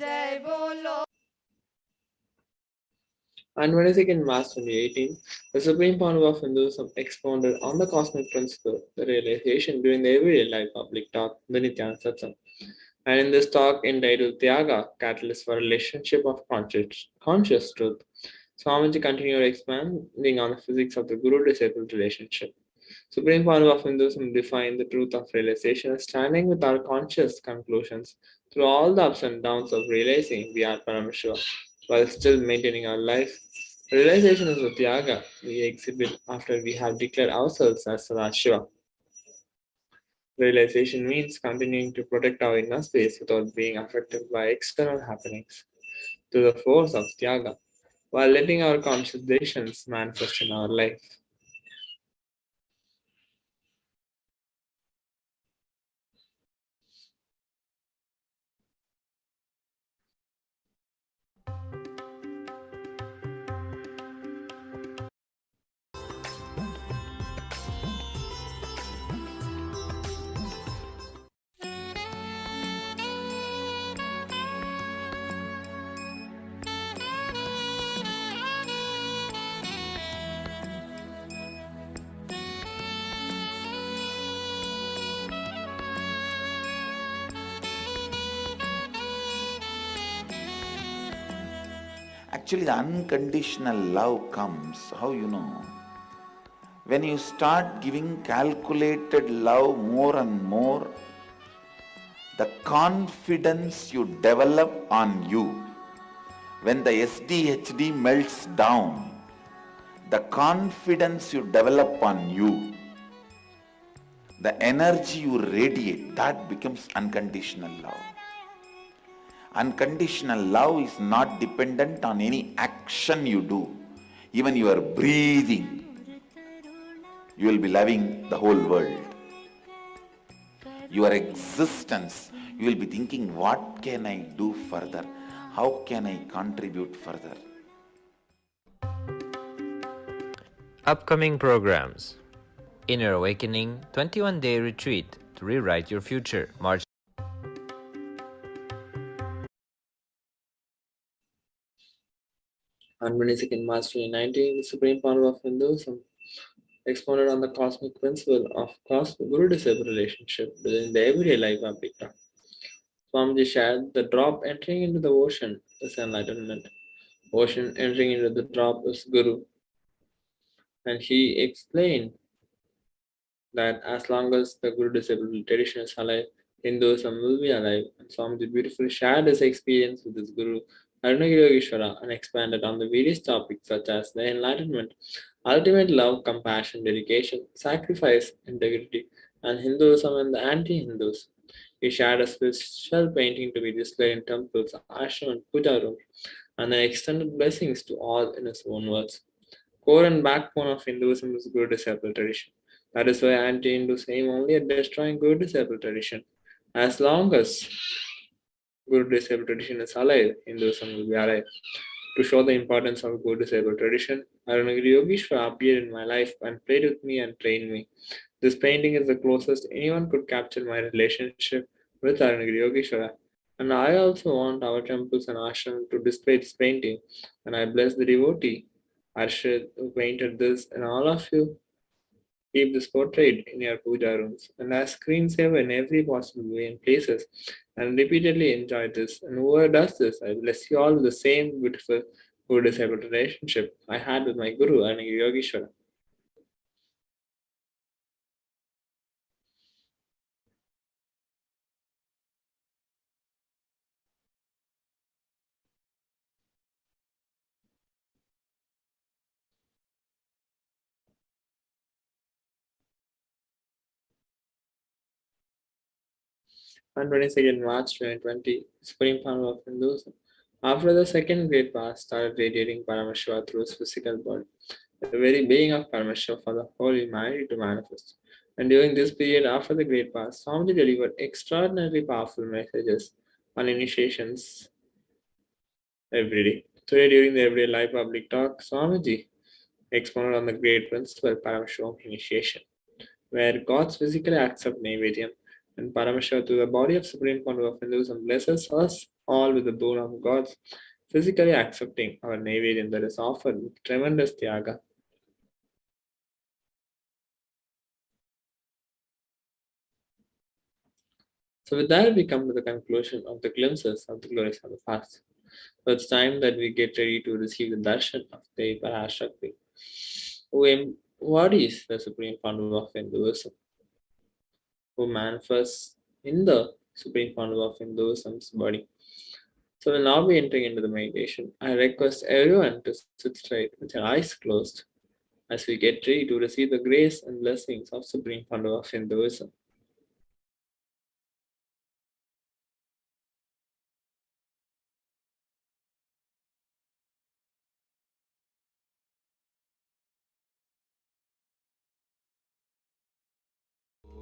जय बोलो On 22nd March 2018, the Supreme Panel of Hinduism expounded on the cosmic principle, the realization during the everyday life public talk, the Nithyananda Satsang. And in this talk entitled Tyaga, Catalyst for Relationship of Conscious Truth, Swamiji continued expanding on the physics of the Guru-disciple relationship. Supreme Panel of Hinduism defined the truth of realization as standing with our conscious conclusions through all the ups and downs of realizing we are Paramashiva, while still maintaining our life. Realization is the Tyaga we exhibit after we have declared ourselves as Sadashiva. Realization means continuing to protect our inner space without being affected by external happenings through the force of Tyaga, while letting our conscious decisions manifest in our life. Actually, the unconditional love comes, how you know? When you start giving calculated love more and more, the confidence you develop on you, when the SDHD melts down, the confidence you develop on you, the energy you radiate, that becomes unconditional love. Unconditional love is not dependent on any action you do. Even you are breathing, you will be loving the whole world. Your existence, you will be thinking, what can I do further? How can I contribute further? Upcoming programs: Inner Awakening 21-day retreat to rewrite your future, March. On 22nd March 2019, the Supreme Panel of Hinduism expounded on the cosmic principle of Guru-disciple relationship within the everyday life of Bhikta. Swamiji shared the drop entering into the ocean is enlightenment. Ocean entering into the drop is Guru. And he explained that as long as the Guru-disciple tradition is alive, Hinduism will be alive. And Swamiji beautifully shared his experience with his Guru, Arunagiri and expanded on the various topics such as the enlightenment, ultimate love, compassion, dedication, sacrifice, integrity, and Hinduism and the anti-Hindus. He shared a special painting to be displayed in temples, ashram, and puja rooms, and then extended blessings to all in his own words. Core and backbone of Hinduism is Guru disciple tradition. That is why anti-Hindus aim only at destroying Guru disciple tradition. As long as Guru disciple tradition is alive, Hinduism will be alive. To show the importance of Guru disciple tradition, Arunagiri Yogeshwara appeared in my life and played with me and trained me. This painting is the closest anyone could capture my relationship with Arunagiri Yogeshwara. And I also want our temples and ashram to display this painting. And I bless the devotee, Arshad, who painted this, and all of you keep this portrait in your puja rooms and as screensaver in every possible way and places, and repeatedly enjoy this. And whoever does this, I bless you all with the same beautiful Guru disciple relationship I had with my Guru and Yogeshwara. On 22nd March 2020, Supreme Panel of Hinduism, after the second great fast, started radiating Paramashiva through his physical body. the very being of Paramashiva for the whole humanity to manifest. And during this period after the Great Fast, Swamiji delivered extraordinarily powerful messages on initiations every day. Today, during the everyday life public talk, Swamiji expounded on the great principle Paramashivoham initiation, where gods physically accept Naivedyam, and Paramashiva, through the body of Supreme Founder of Hinduism, blesses us all with the boon of gods physically accepting our Naivedyam that is offered with tremendous Tyaga. So with that, we come to the conclusion of the glimpses of the glories of the past. So it's time that we get ready to receive the darshan of the Parashakti, who embodies the Supreme Founder of Hinduism, who manifests in the Supreme Founder of Hinduism's body. So we'll now be entering into the meditation. I request everyone to sit straight with your eyes closed as we get ready to receive the grace and blessings of Supreme Founder of Hinduism.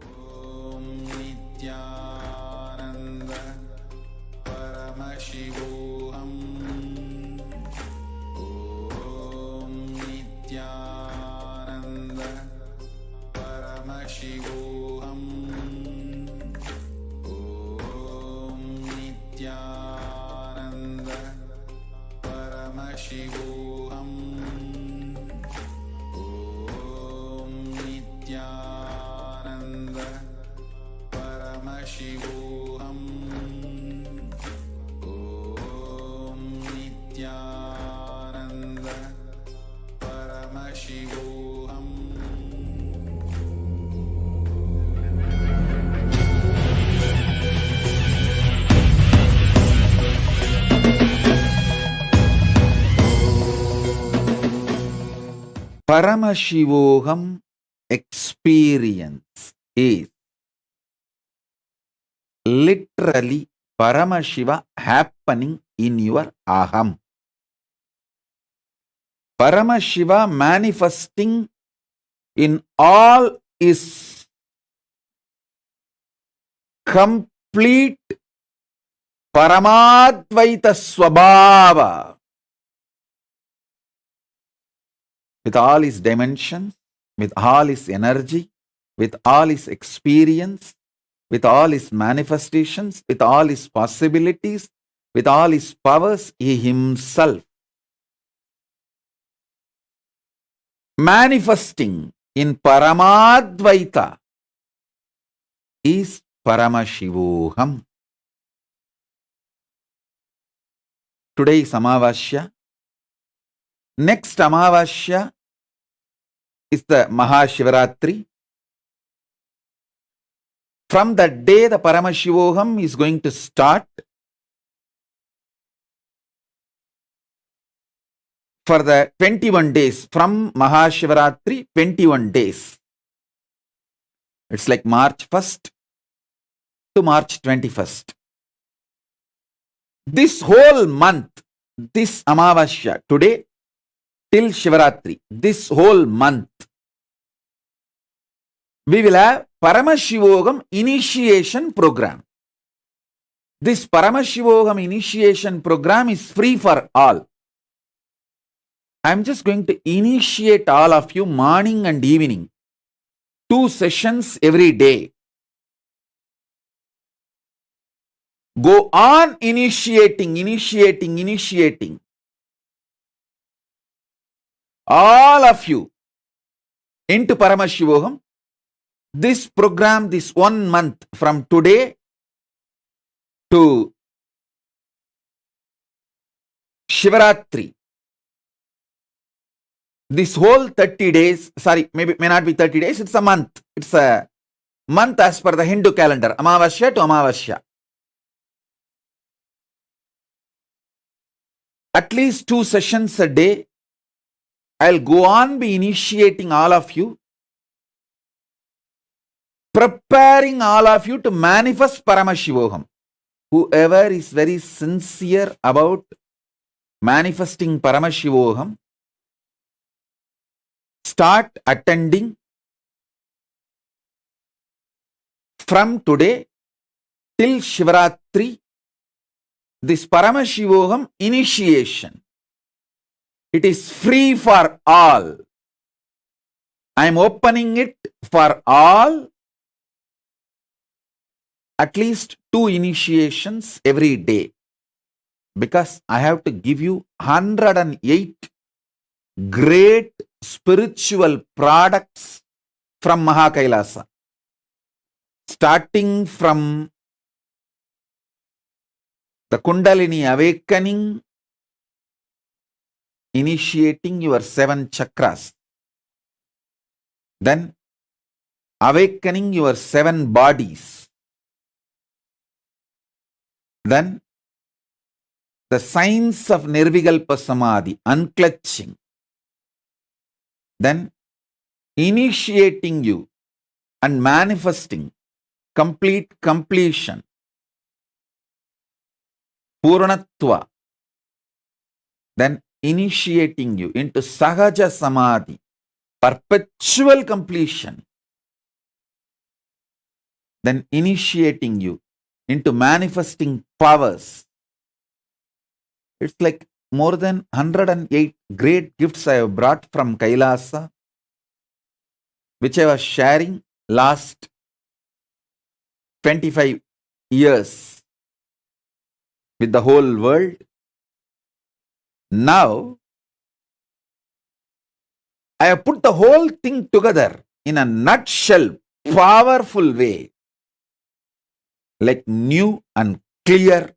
Om Nithyananda Paramashivoham. Om Nithyananda Paramashivoham. Om Nithyananda Paramashivoham. Om Nithyananda Paramashivoham. Om Nithyananda Paramashivoham. Paramashivoham experience is literally Paramashiva happening in your aham. Paramashiva manifesting in all is complete Paramadvaita Swabhava, with all his dimensions, with all his energy, with all his experience, with all his manifestations, with all his possibilities, with all his powers, he himself manifesting in Paramadvaita is Paramashivoham. Today is Amavasya. Next Amavasya is the Mahashivaratri. From that day, the Paramashivoham is going to start for the 21 days. From Mahashivaratri, 21 days. It's like March 1st to March 21st. This whole month, this Amavasya, today till Shivaratri, this whole month, we will have Paramashivoham initiation program. This Paramashivoham initiation program is free for all. I am just going to initiate all of you morning and evening. 2 sessions every day. Go on initiating. All of you into Paramashivoham. This program, this 1 month from today to Shivaratri, this whole 30 days, sorry, may not be 30 days, it's a month. It's a month as per the Hindu calendar, Amavasya to Amavasya. At least 2 sessions a day. I'll go on be initiating all of you, preparing all of you to manifest Paramashivoham. Whoever is very sincere about manifesting Paramashivoham, start attending from today till Shivaratri this Paramashivoham initiation. It is free for all. I am opening it for all, at least 2 initiations every day, because I have to give you 108 great spiritual products from Mahakailasa, starting from the Kundalini awakening, initiating your 7 chakras, then awakening your 7 bodies, then the science of Nirvikalpa Samadhi, unclutching, then initiating you and manifesting complete completion, Purnatva, then initiating you into Sahaja Samadhi, perpetual completion, then initiating you into manifesting powers. It's like more than 108 great gifts I have brought from Kailasa, which I was sharing last 25 years with the whole world. Now, I have put the whole thing together in a nutshell, powerful way, like new and clear,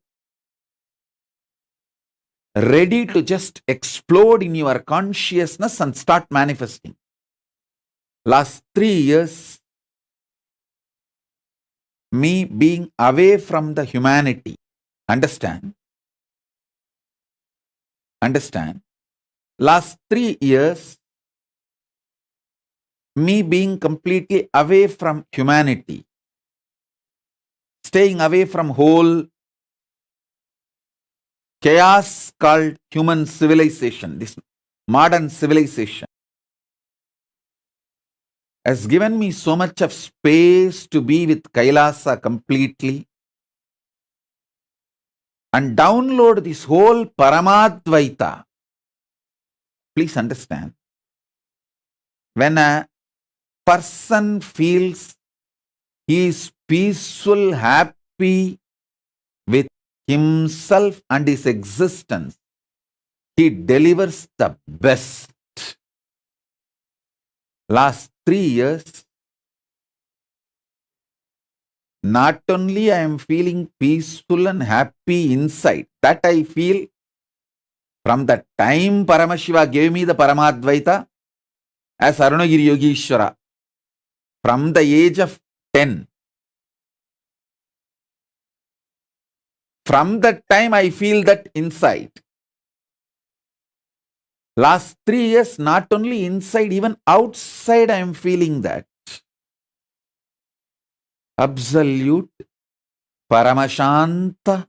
ready to just explode in your consciousness and start manifesting. Last 3 years, me being away from the humanity, understand? Last 3 years, me being completely away from humanity, staying away from whole chaos called human civilization, this modern civilization, has given me so much of space to be with Kailasa completely and download this whole Paramadvaita. Please understand, when a person feels he is peaceful, happy with himself and his existence, he delivers the best. Last 3 years, not only I am feeling peaceful and happy inside, that I feel from the time Paramashiva gave me the Paramadvaita as Arunagiri Yogishwara, from the age of 10. From that time I feel that inside. Last 3 years, not only inside, even outside I am feeling that. Absolute Paramashanta,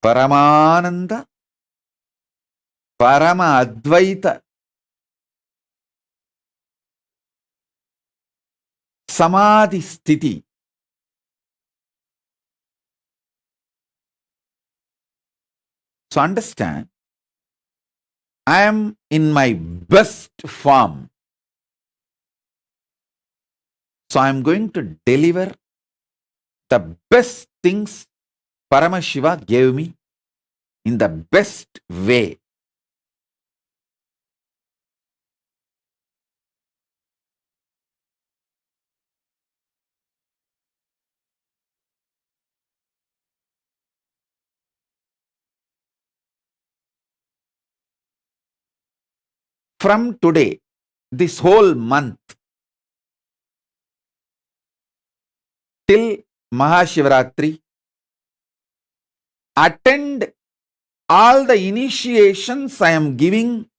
Paramananda, Parama Advaita, Samadhi Sthiti. So understand, I am in my best form. So I am going to deliver the best things Paramashiva gave me in the best way. From today, this whole month, till Mahashivaratri, attend all the initiations I am giving.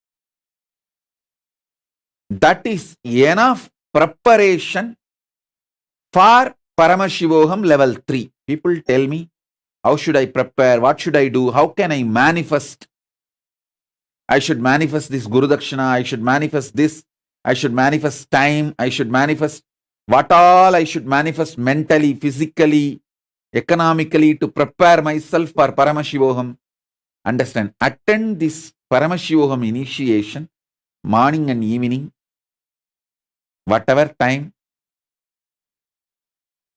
That is enough preparation for Paramashivoham level 3. People tell me, how should I prepare? What should I do? How can I manifest? I should manifest this Guru Dakshina, I should manifest this, I should manifest time, I should manifest what all I should manifest mentally, physically, economically to prepare myself for Paramashivoham. Understand, attend this Paramashivoham initiation, morning and evening, whatever time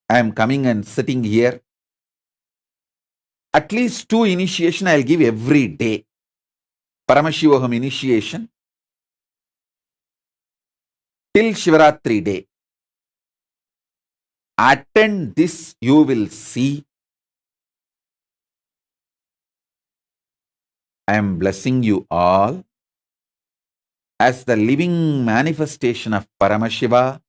I am coming and sitting here. At least 2 initiation I'll give every day. Paramashivoham initiation till Shivaratri day. Attend this, you will see. I am blessing you all as the living manifestation of Paramashiva.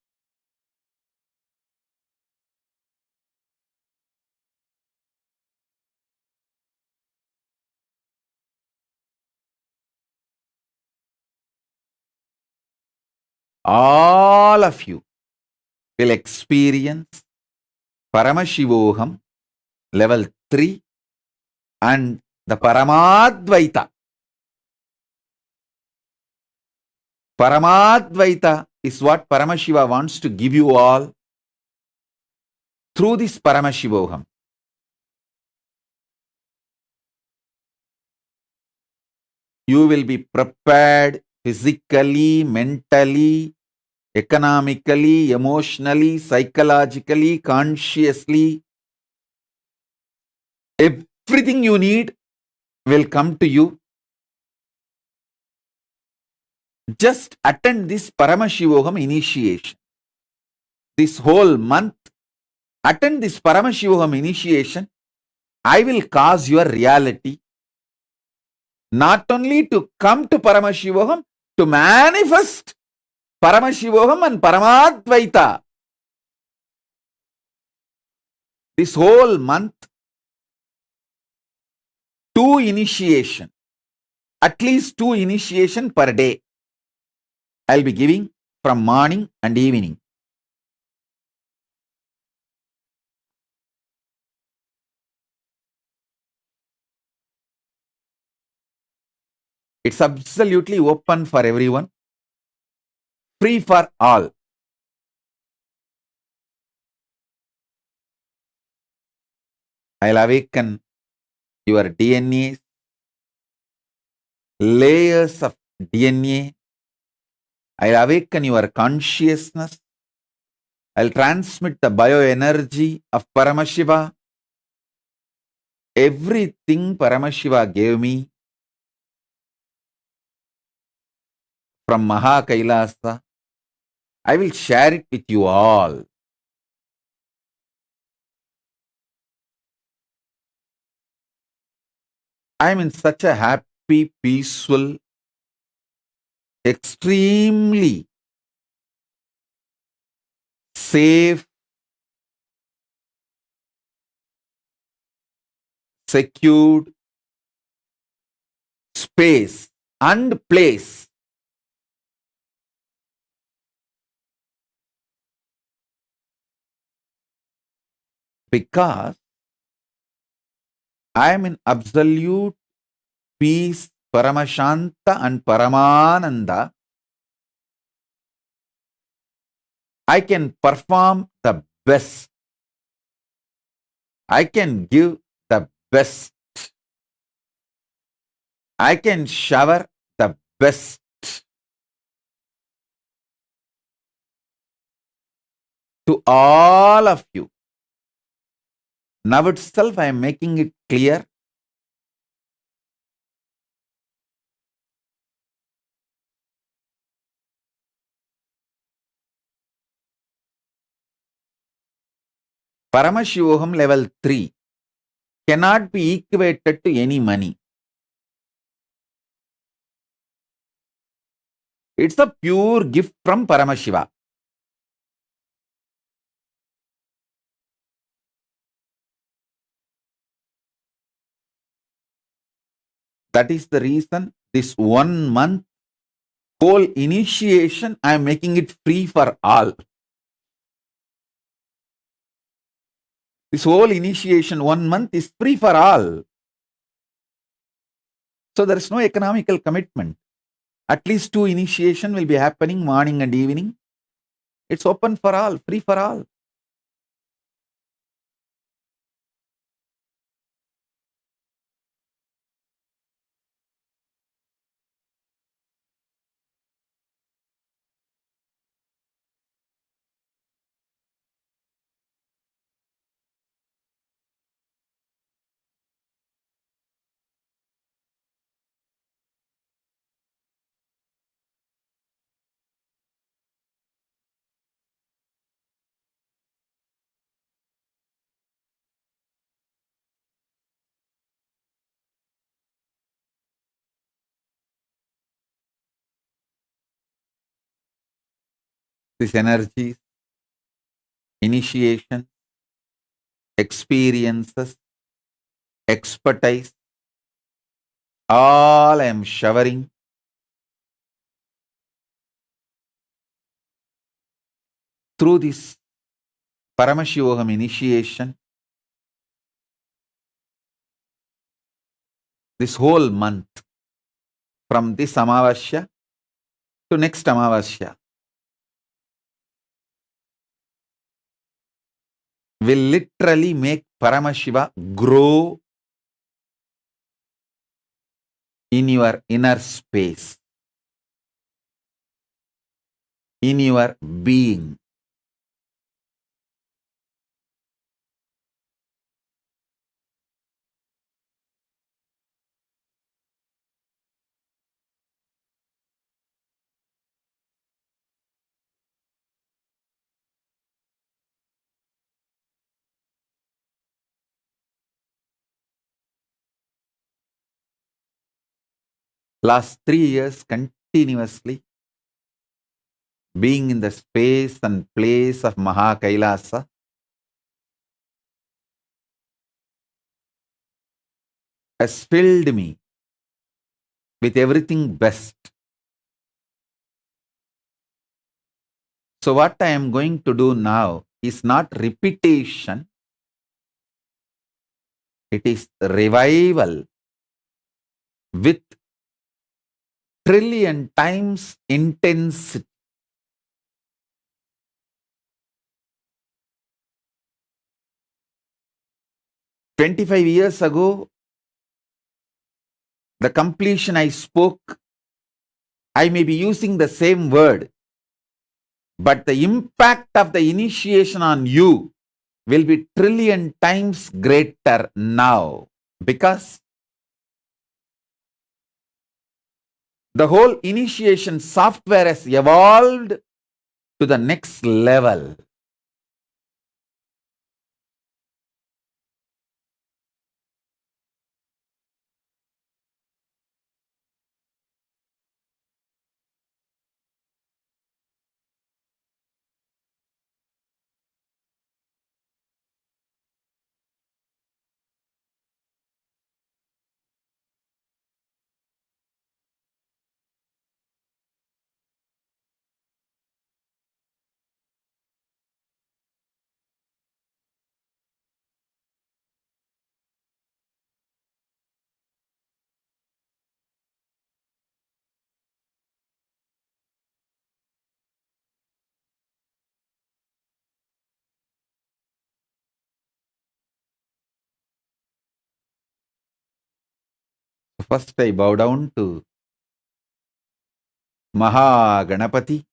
All of you will experience Paramashivoham level 3 and the Paramadvaita. Paramadvaita is what Paramashiva wants to give you all through this Paramashivoham. You will be prepared physically, mentally, economically, emotionally, psychologically, consciously. Everything you need will come to you. Just attend this Paramashivoham initiation. This whole month, attend this Paramashivoham initiation. I will cause your reality not only to come to Paramashivoham, to manifest Paramashivoham and Paramadvaita. This whole month, 2 initiation, at least 2 initiation per day. I'll be giving from morning and evening. It's absolutely open for everyone, free for all. I'll awaken your DNA, layers of DNA. I'll awaken your consciousness. I'll transmit the bioenergy of Paramashiva. Everything Paramashiva gave me from Maha KAILASA, I will share it with you all. I am in such a happy, peaceful, extremely safe, secured space and place. Because I am in absolute peace, Paramashanta and Paramananda. I can perform the best. I can give the best. I can shower the best. To all of you. Now itself I am making it clear. Paramashivoham level 3 cannot be equated to any money. It's a pure gift from Paramashiva. That is the reason this 1 month whole initiation I am making it free for all. This whole initiation 1 month is free for all. So there is no economical commitment. At least 2 initiation will be happening morning and evening. It's open for all, free for all. This energy, initiation, experiences, expertise, all I am showering through this Paramashivoham initiation, this whole month, from this Amavasya to next Amavasya, will literally make Paramashiva grow in your inner space, in your being. Last 3 years continuously being in the space and place of Maha Kailasa has filled me with everything best. So what I am going to do now is not repetition, it is revival with trillion times intensity. "25 years ago, the completion I spoke, I may be using the same word, but the impact of the initiation on you will be trillion times greater now, because the whole initiation software has evolved to the next level. First I bow down to Maha Ganapati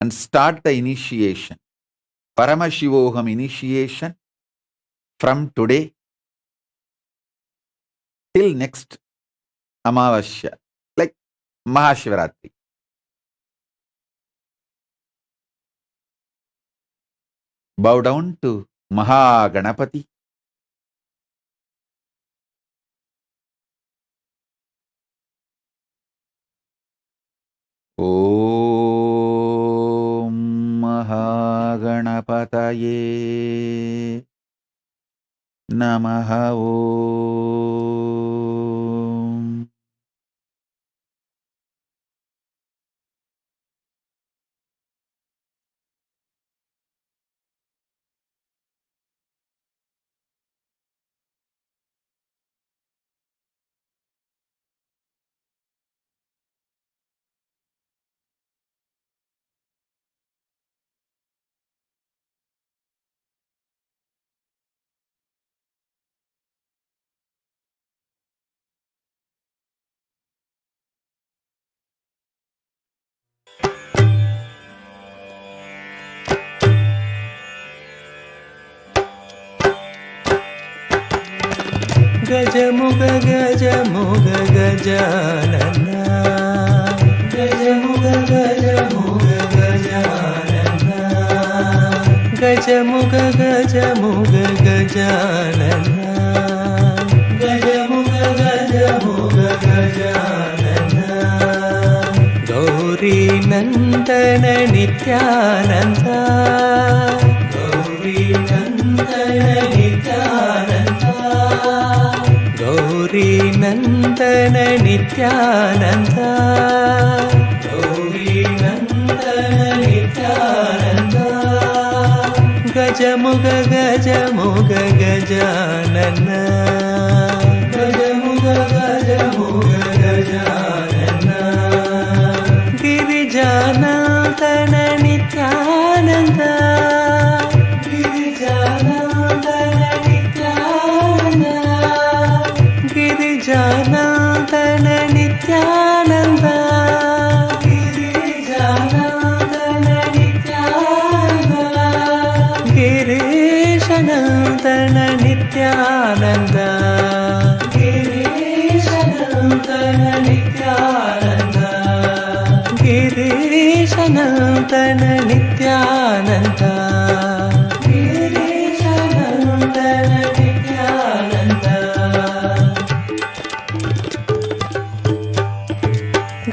and start the initiation. Paramashivoham initiation from today till next Amavasya, like Mahashivaratri. Bow down to Maha Ganapati. Om Mahaganapataye Namaha Om. గజముగ గజముగ Gajanana గజముగ గజముగ Gajanana గజముగ గజముగ Gajanana గజముగ గజముగ Gajanana Gauri నందన నిత్యానంద గౌరీ నందన నిత్యానంద గౌరీ నందన నిత్యానంద గౌరీ నందన నిత్యానంద గజముగ గజముగ గజానన గజముగ గజముగ గజానన గిరిజానందన నిత్యానంద గిరిజానందన నిత్యానంద గిరిజానందన నిత్యానంద గిరిజానందన నిత్యానంద గిరీశనందన నిత్యానంద గిరీశనందన నిత్యానంద గిరీశనందన నిత్యానంద గిరీశనందన నిత్యానంద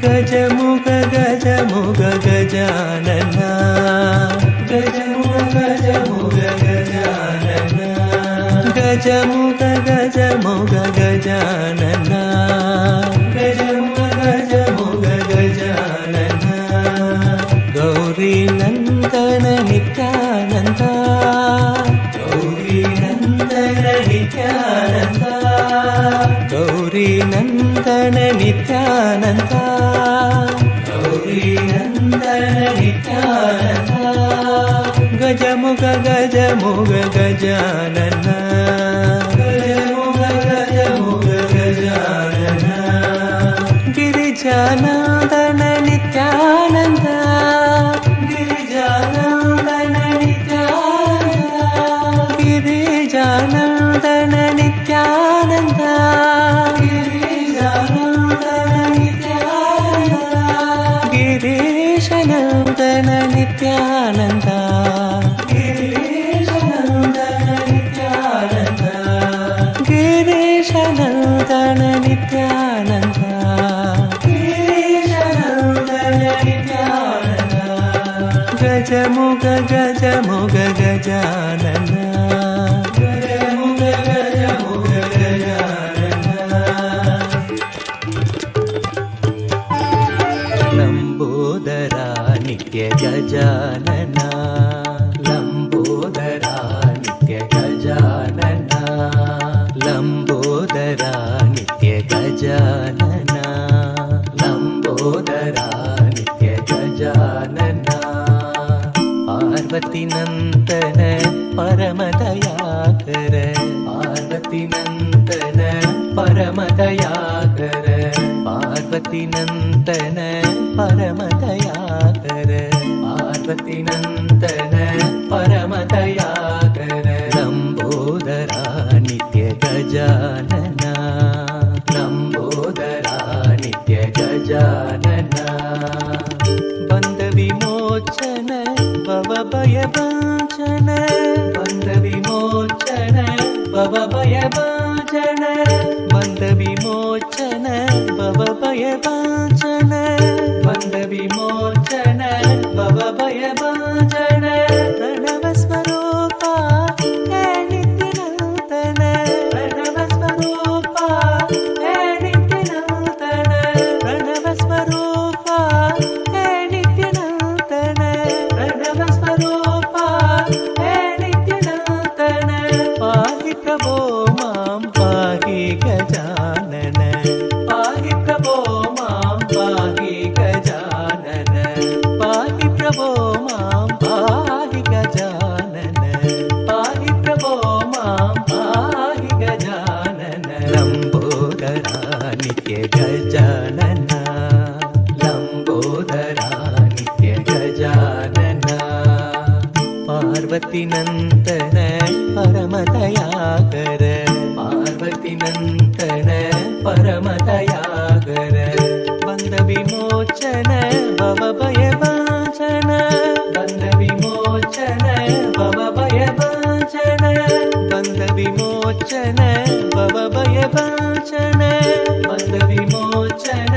గజముగ గజముగ గజానన గజముగ గజముగ గజానన గజముగ గజముగ గజానన గజముగ గజముగ గజానన గౌరీ నందన నిత్యానంద గౌరీ నందన నిత్యానంద గౌరీ నందన నిత్యానంద గౌరీ నందన నిత్యానంద గజముగ గజముగ గజానన గజముగ గజముగ గజానన గిరిజానందన నిత్యానంద గిరిజానందన నిత్యానంద గిరిజానందన నిత్యానంద గిరిజానందన నిత్యానంద గిరీశనందన నిత్యానంద గిరీశనందన నిత్యానంద గిరీశనందన నిత్యానంద గిరీశనందన నిత్యానంద గజముగ గజముగ గజానన గజముగ గజముగ గజానన లంబోదరా నిత్య గజానన లంబోదరా నిత్య గజానన లంబోదరా నిత్య గజానన లంబోదరా నిత్య గజానన పార్వతి నందన పరమదయాకర పార్వతి నందన పరమదయాకర పార్వతి నందన పరమదయాకర పార్వతి నందన పరమదయాకర లంబోదరా నిత్య గజానన లంబోదరా నిత్య గజానన బంధ విమోచన భవ భయ భంజన బంధ విమోచన భవ భయ భంజన బంధ విమోచన భవ భయ భంజన బంధ విమోచన భవ భయ భంజన ప్రణవ స్వరూప హే నిత్యనందన ప్రణవ స్వరూప హే నిత్యనందన ప్రణవ స్వరూప హే నిత్యనందన ప్రణవ స్వరూప హే నిత్యనందన పాహి ప్రభో మాం పాహి గజానన పాహి ప్రభో మాం పాహి గజానన పాహి ప్రభో మాం పాహి గజానన పాహి ప్రభో మాం పాహి గజానన లంబోదరా నిత్య గజానన లంబోదరా నిత్య గజానన పార్వతి నందన పరమదయాకర పార్వతి नित्यनन्तन परमदयागर बन्धविमोचन भवभयवाञ्छन बन्धविमोचन भवभयवाञ्छन बन्धविमोचन भवभयवाञ्छन बन्धविमोचन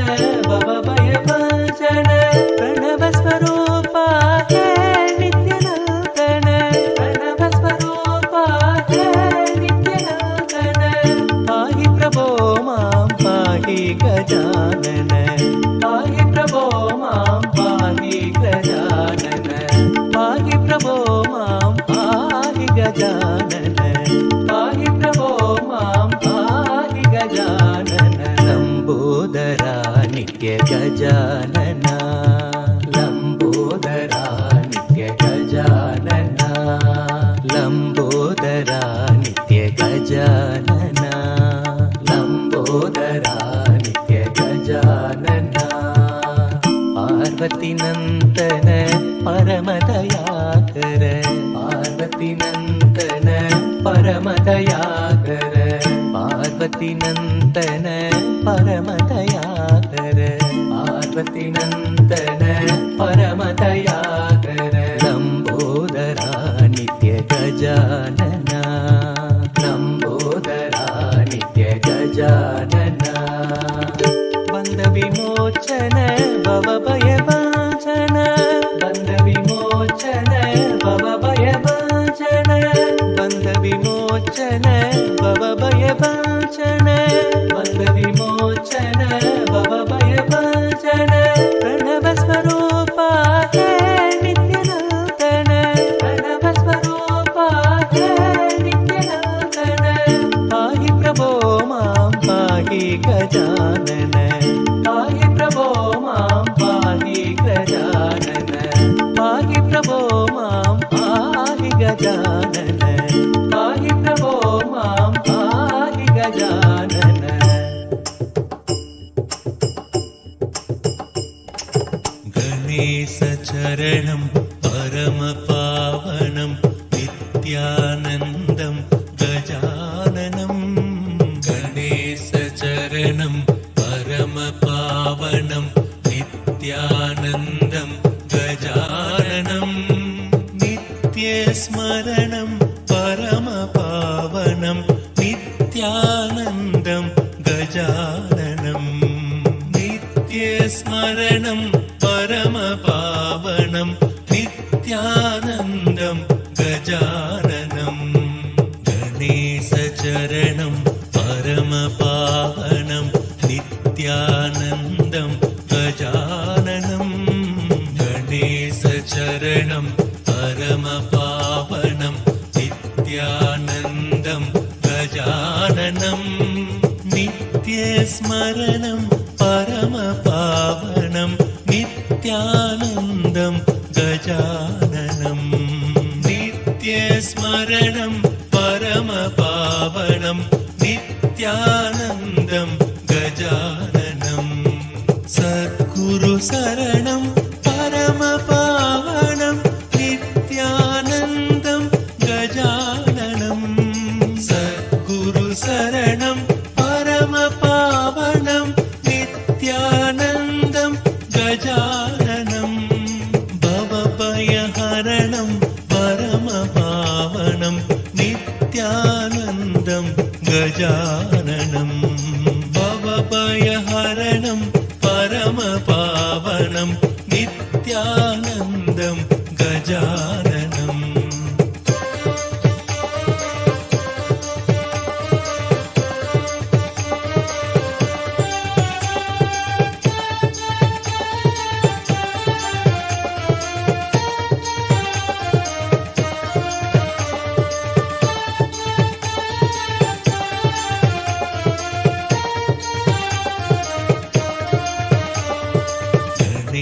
भवभयवाञ्छन प्रणवस्वरूपा हे नित्यनूतन प्रणवस्वरूपा हे नित्यनूतन पाहि प्रभो मां पाहि गजानन पाहि प्रभो मां पाहि गजानन पाहि प्रभो मां पाहि गजानन पाहि प्रभो मां पाहि गजानन लम्बोदरा नित्य गजानन लम्बोदरा नित्य गजानन लम्बोदरा नित्य गजानन लम्बोदरा नित्य गजानन पार्वती नन्दन परमदयाकर पार्वती नन्दन परमदयाकर पार्वती नन्दन परमदयाकर पार्वती नन्दन परमदयाकर लम्बोदरा नित्य गजानन लम्बोदरा नित्य गजानन बन्धविमोचन भवभयवाञ्छन बन्धविमोचन भवभयवाञ्छन बन्धविमोचन भवभयवाञ्छन बन्धविमोचन भवभयवाञ्छन प्रणवस्वरूपा हे नित्यनूतन प्रणवस्वरूपा हे नित्यनूतन पाहि प्रभो मां पाहि गजानन पाहि प्रभो मां पाहि गजानन पाहि प्रभो मां पाहि गजानन पाहि प्रभो मां पाहि गजानन गणेशचरणं परमपावनं नित्यानन्दं गजाननं गणेशचरणं परमपावनं नित्यानन्दं गजाननं नित्यस्मरणं परमपावनं नित्यानन्दं गजाननं नित्यस्मरणं परमपावनं नित्यानन्दं गजाननं गणेशचरणं परमपावनं नित्यानन्दं गजाननं गणेशचरणं परमपावनं नित्यानन्दं गजाननं नित्यस्मरणं परमपावनं नित्यानन्दं गजाननं नित्यस्मरणं परमपावनं नित्यानन्दं गजाननं सद्गुरु शरणं परमपावनं नित्यानन्दं गजाननं सद्गुरु शरणं परमपावनं नित्यानन्दं गजाननं भवभयहरणं परमपावनं नित्यानन्दं गजाननं भवभयहरणं परमपावनं नित्यानन्दं गजाननं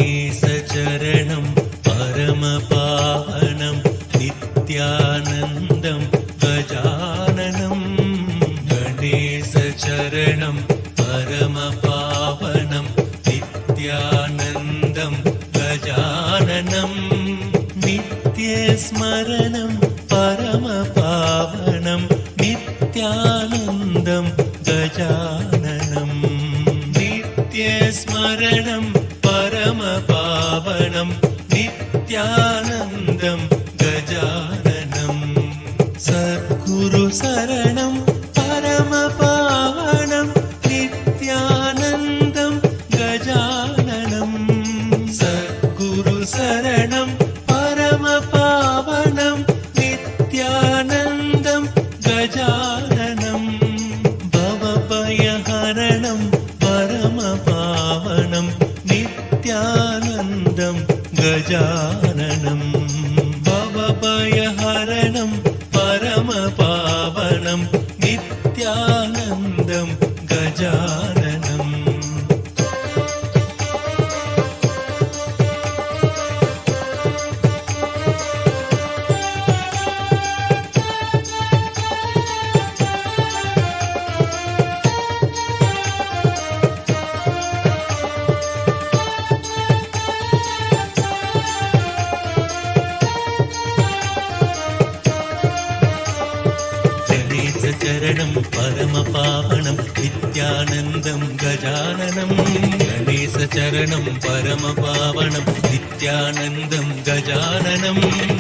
गणेशचरणं परमपावनं नित्यानन्दं गजाननं गणेशचरणं परमपावनं नित्यानन्दं गजाननं नित्यस्मरणं परमपावनं नित्यानन्दं गजाननं नित्यस्मरणं परमपावनं नित्यानन्दं गजाननं सद्गुरुशरणं परमपावनं नित्यानन्दं गजाननं सद्गुरुशरणं परमपावनं नित्यानन्दं गजाननं भवभयहरणं परमपावनं नित्यानन्दं गजाननं भवभयहरणं परमपावनं नित्यानन्दं गजाननम् चरणं परमपावनं नित्यानन्दं गजाननं गणेशचरणं परमपावनं नित्यानन्दं गजाननं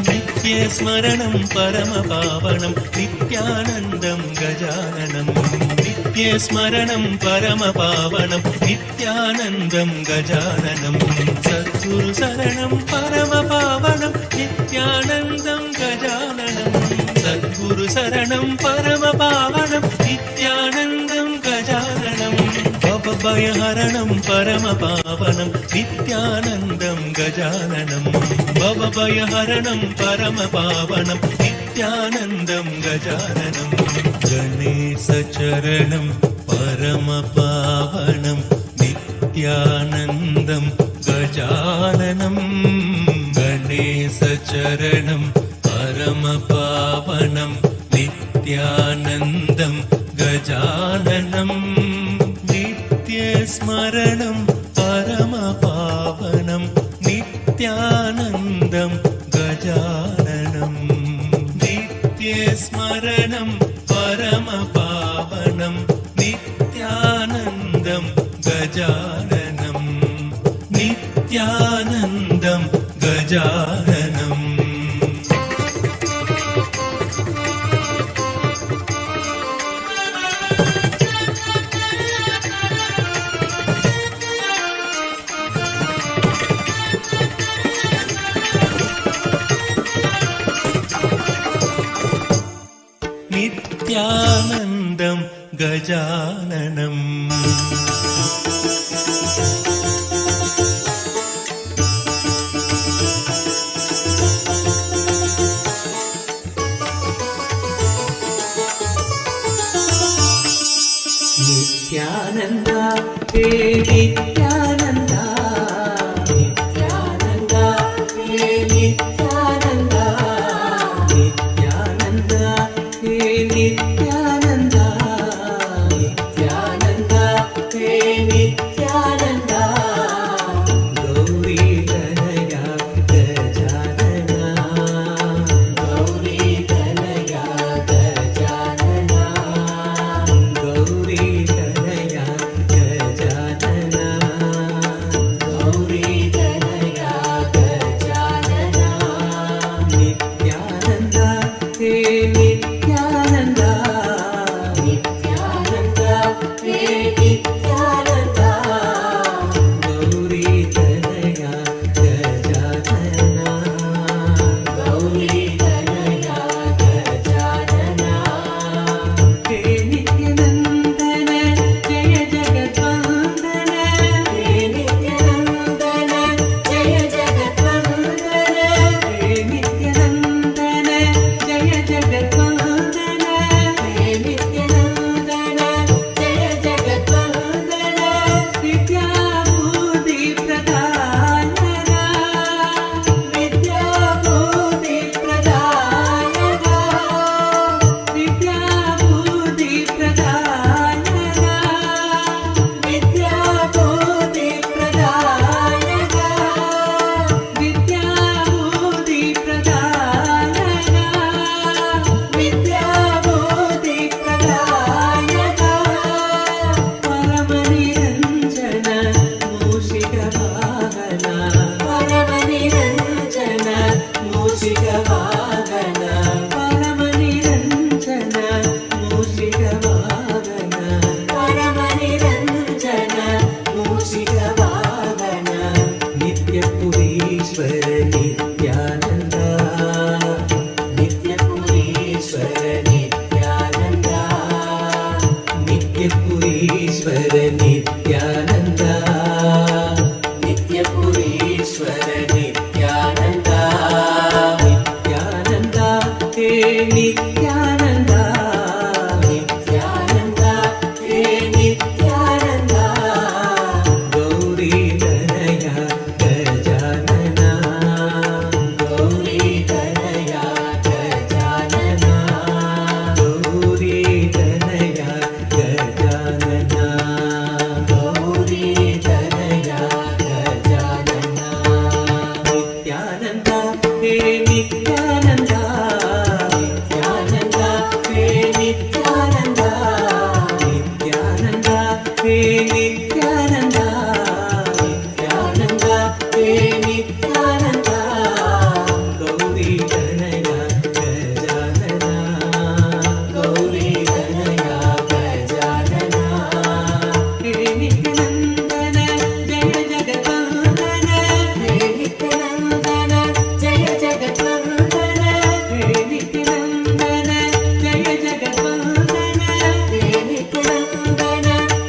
नित्यस्मरणं परमपावनं नित्यानन्दं गजाननं नित्यस्मरणं परमपावनं नित्यानन्दं गजाननं सद्गुरुशरणं परमपावनं नित्यानन्दं गजाननं सद्गुरुशरणं परमपावनं नित्यानन्दं गजाननं भवभयहरणं परमपावनं नित्यानन्दं गजाननं भवभयहरणं परमपावनं नित्यानन्दं गजाननं गणेशचरणं परमपावनं नित्यानन्दं गजाननं गणेशचरणं परमपावनं नित्यानन्दं गजाननं नित्यस्मरणं परमपावनं नित्यानन्दं गजाननं नित्यस्मरणं परमपावनं नित्यानन्दं गजाननं नित्यानन्दं गजाननम् नित्यानन्दं गजाननम् नित्यानन्द हे नित्यानन्द नित्यानन्द हे नित्यानन्द नित्यानन्द हे नित्यानन्द नित्यानन्द हे नित्यानन्द गौरी तनया गजानना गौरी तनया गजानना गौरी तनया गजानना गौरी तनया गजानना नित्यानन्द हे नित्यानन्द नित्यानन्द हे नित्यानन्द गौरी तनया गजानना गौरी तनया गजानना हे नित्यानन्दन जय जगद्वन्दन हे नित्यानन्दन जय जगद्वन्दन हे नित्यानन्दन जय जगद्वन्दन हे नित्यानन्दन जय जगद्वन्दन नित्यपुरीश्वर नित्यानन्दा नित्यपुरीश्वर नित्यानन्दा नित्यानन्दा हे नित्यानन्दा नित्यानन्दा हे नित्यानन्दा गौरीधरया गजानना गौरीधरया गजानना गौरीधरया गजानना गौरीधरया गजानना नित्यानन्दा हे नित्यानन्दा नित्यानन्दा हे नित्यानन्दा नित्यानन्दा हे नित्यानन्दा नित्यानन्दा हे नित्यानन्दा गौरीधरया गजानना गौरीधरया गजानना हे नित्यानन्दन जय जगद्वन्दन हे नित्यानन्दन जय जगद्वन्दन हे नित्यानन्दन जय जगद्वन्दन हे नित्यानन्दन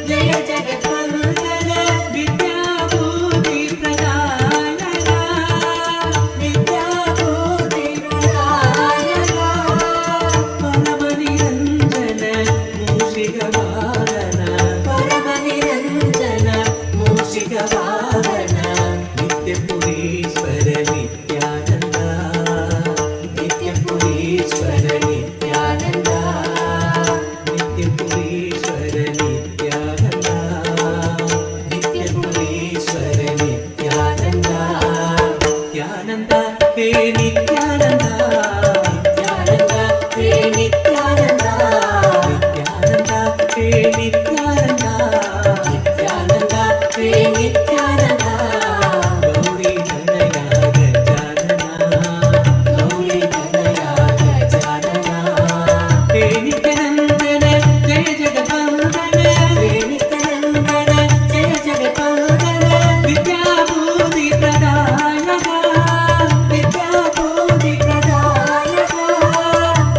जय जगद्वन्दन विद्याबुद्धि प्रदायका विद्याबुद्धि प्रदायका परमनिरञ्जन मूषिकवाहन परमनिरञ्जन मूषिकवाहन नित्यपुरीश्वर नित्यानन्दा नित्यपुरीश्वर नित्यानन्दा नित्यपुरीश्वर नित्यानन्दा नित्यपुरीश्वर नित्यानन्दा नित्यानन्दा हे नित्यानन्दा नित्यानन्दा हे नित्यानन्दा नित्यानन्दा हे नित्यानन्दा नित्यानन्दा हे नित्यानन्दा गौरीधरया गजानना गौरीधरया गजानना हे नित्यानन्दन जय जगद्वन्दन हे नित्यानन्दन जय जगद्वन्दन विद्याबुद्धि प्रदायका विद्याबुद्धि प्रदायका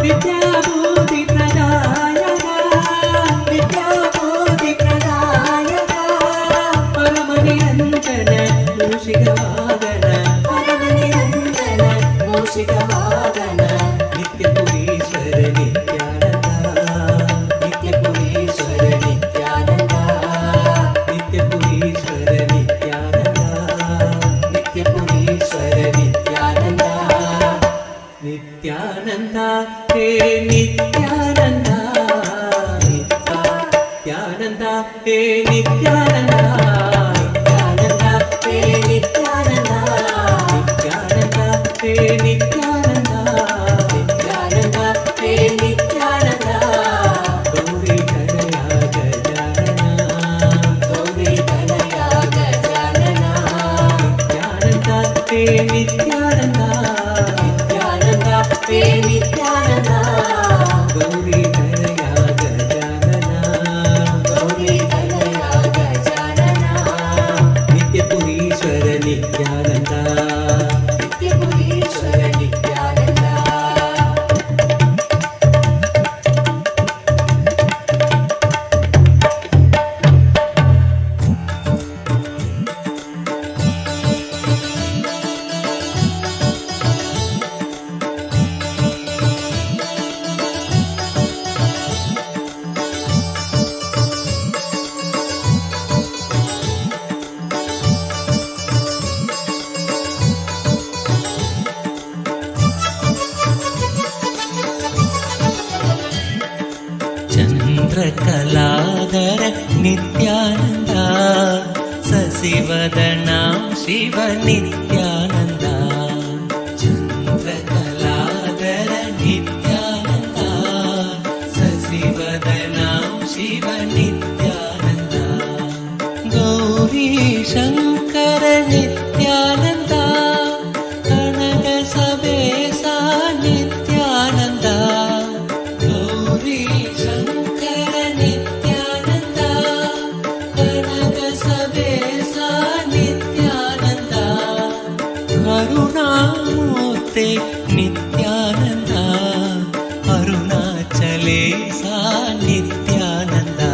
विद्याबुद्धि प्रदायका विद्याबुद्धि प्रदायका परमनिरञ्जन मूषिकवाहन परमनिरञ्जन मूषिकवाहन नित्यपुरीश्वर नित्यानन्दा नित्यपुरीश्वर नित्यानन्दा नित्यपुरीश्वर नित्यानन्दा नित्यपुरीश्वर नित्यानन्दा नित्यानन्दा हे नित्यानन्दा नित्यानन्दा हे नित्यानन्दा नित्यानन्दा हे नित्यानन्दा नित्यानन्दा हे नित्यानन्दा नित्यानन्दा हे नित्यानन्दा गौरीधरया गजानना गौरीधरया गजानना नित्यानन्दा हे नित्यानन्दा नित्यानन्दा हे नित्यानन्दा गौरीधरया गजानना गौरीधरया गजानना नित्यपुरीश्वर नित्यानन्दा नित्यपुरीश्वर नित्यानन्दा चन्द्रकलाधर नित्यानन्दा शशिवदना शिव नित्यानन्दा चन्द्रकलाधर नित्यानन्दा शशिवदना शिव नित्यानन्दा गौरी शङ्कर नित्यानन्दा कनक सवेसा नित्यानन्दा गौरी शङ्कर नित्यानन्दा कनक सवेसा नित्यानन्दा करुणामूर्ते नित्यानन्दा अरुणाचले सा नित्यानन्दा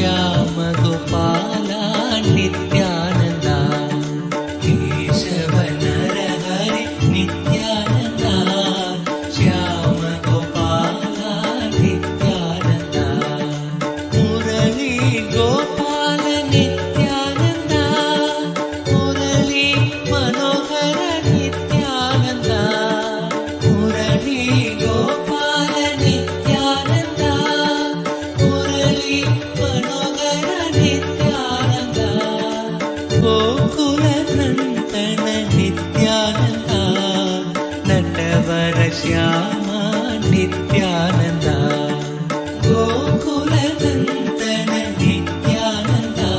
श्याम गोपाला नित्यानन्दा केशव नरहरि नित्यानन्दा श्याम गोपाला नित्यानन्दा मुरली गोपाल नित्यानन्दा मुरली मनोहर नित्यानन्दा मुरली गोपाल नित्यानन्दा मुरली मनोहर नित्यानन्दा गोकुल नन्दन नित्यानन्दा नटवर श्याम नित्यानन्दा गोकुल नन्दन नित्यानन्दा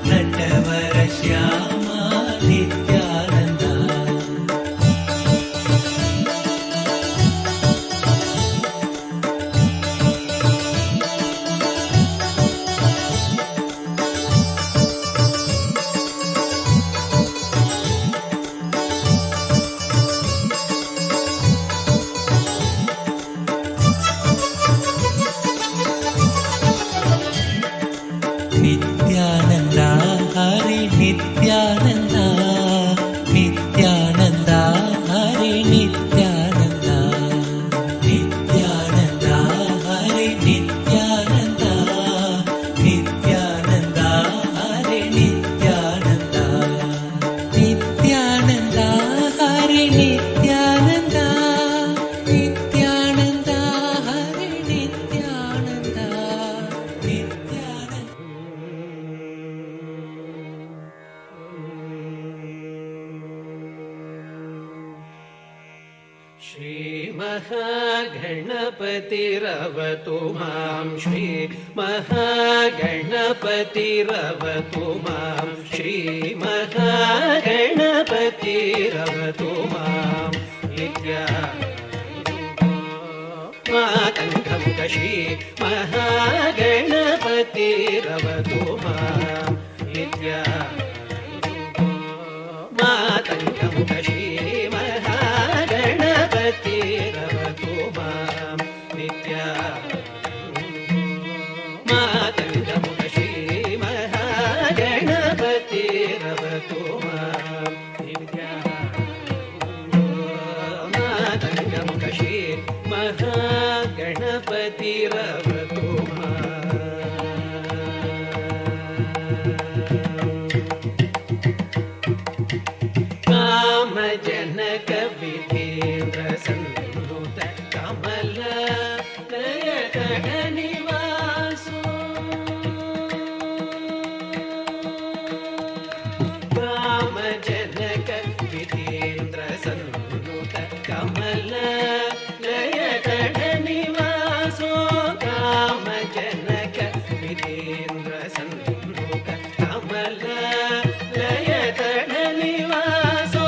नटवर श्याम नित्यानन्दा नित्यानन्दा हरि नित्यानन्दा नित्यानन्दा हरि नित्यानन्दा नित्यानन्दा हरि नित्यानन्दा नित्यानन्दा हरि नित्यानन्दा नित्यानन्दा हरि नित्यानन्दा नित्यानन्दा हरि नित्यानन्दा नित्यानन्दा श्री महागणपतिरवतु मां श्री महागणपतिरवतु मां श्री महागणपतिरवतु मां नित्या मातङ्गं श्री महागणपतिरवतु मां नित्या मातङ्गं श्री महागणपतिरवतु मां नित्या मातङ्गं श्री महागणपतिरवतु मां नित्या मातङ्गं श्री महागणपतिरवतु मां कामजनक विधेन्द्र सन्नुत कमल नयन निवासो कामजनक विधेन्द्र सन्नुत कमल नयन निवासो कामजनक विधेन्द्र सन्नुत कमल नयन निवासो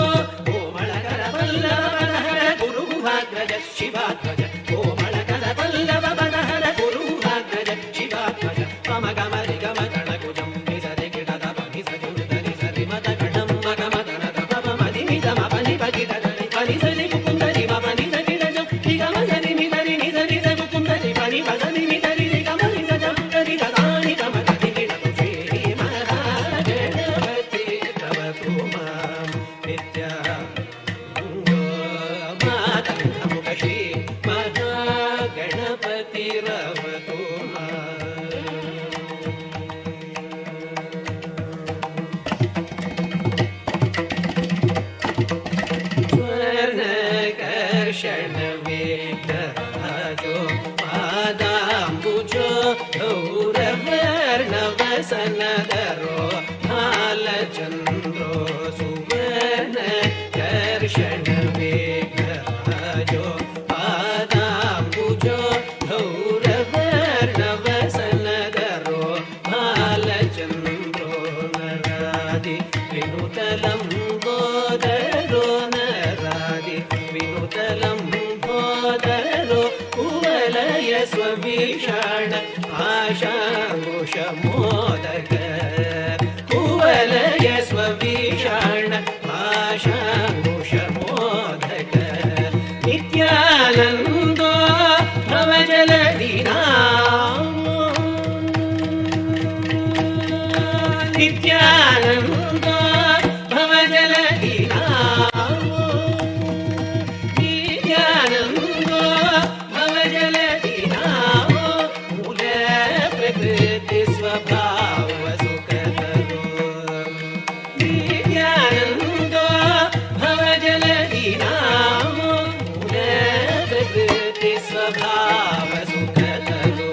शिवात्मज कोमलकल पल्लव मनहर गुरुहाग्रज शिवात्मज मम गमरि गम गणकुजं निसरि किटद पनि सजुदरि सरि मद गणं मगमदन तपम मदिमिद मपनि पगिदरि पनि सरि कुकुन्दरि मपनि सगिरजं निगम सरि मिदरि निसरि स कुकुन्दरि पनि पदनि मिदरि निगम निसजं तरि तदानि गमदति किटतु श्री महागणपति रवतु मां नित्या श्री महागणपतिरवतु स्वर्णकर्षण वेदराजो पादाम्बुजो गौरवर्णवसनधरो हालचन्द्रो सुवर्णकर्षण वेदराजो पादाम्बुजो गौरवर्णवसनधरो हालचन्द्रो नरादि विनुतलम्बोदरो नरादि विनुतलम्बोदरो कुवलय स्वविषाण आशाङ्कुशमोदक कुवलय स्वविषाण आशाङ्कुशमोदक नित्यानन्दो भवजलदिना नित्यानन्दो भवजलधिनामो नित्यानन्दो भवजलधिनामो मूलप्रकृतिस्वभावसुखतरो नित्यानन्दो भवजलधिनामो मूलप्रकृतिस्वभावसुखतरो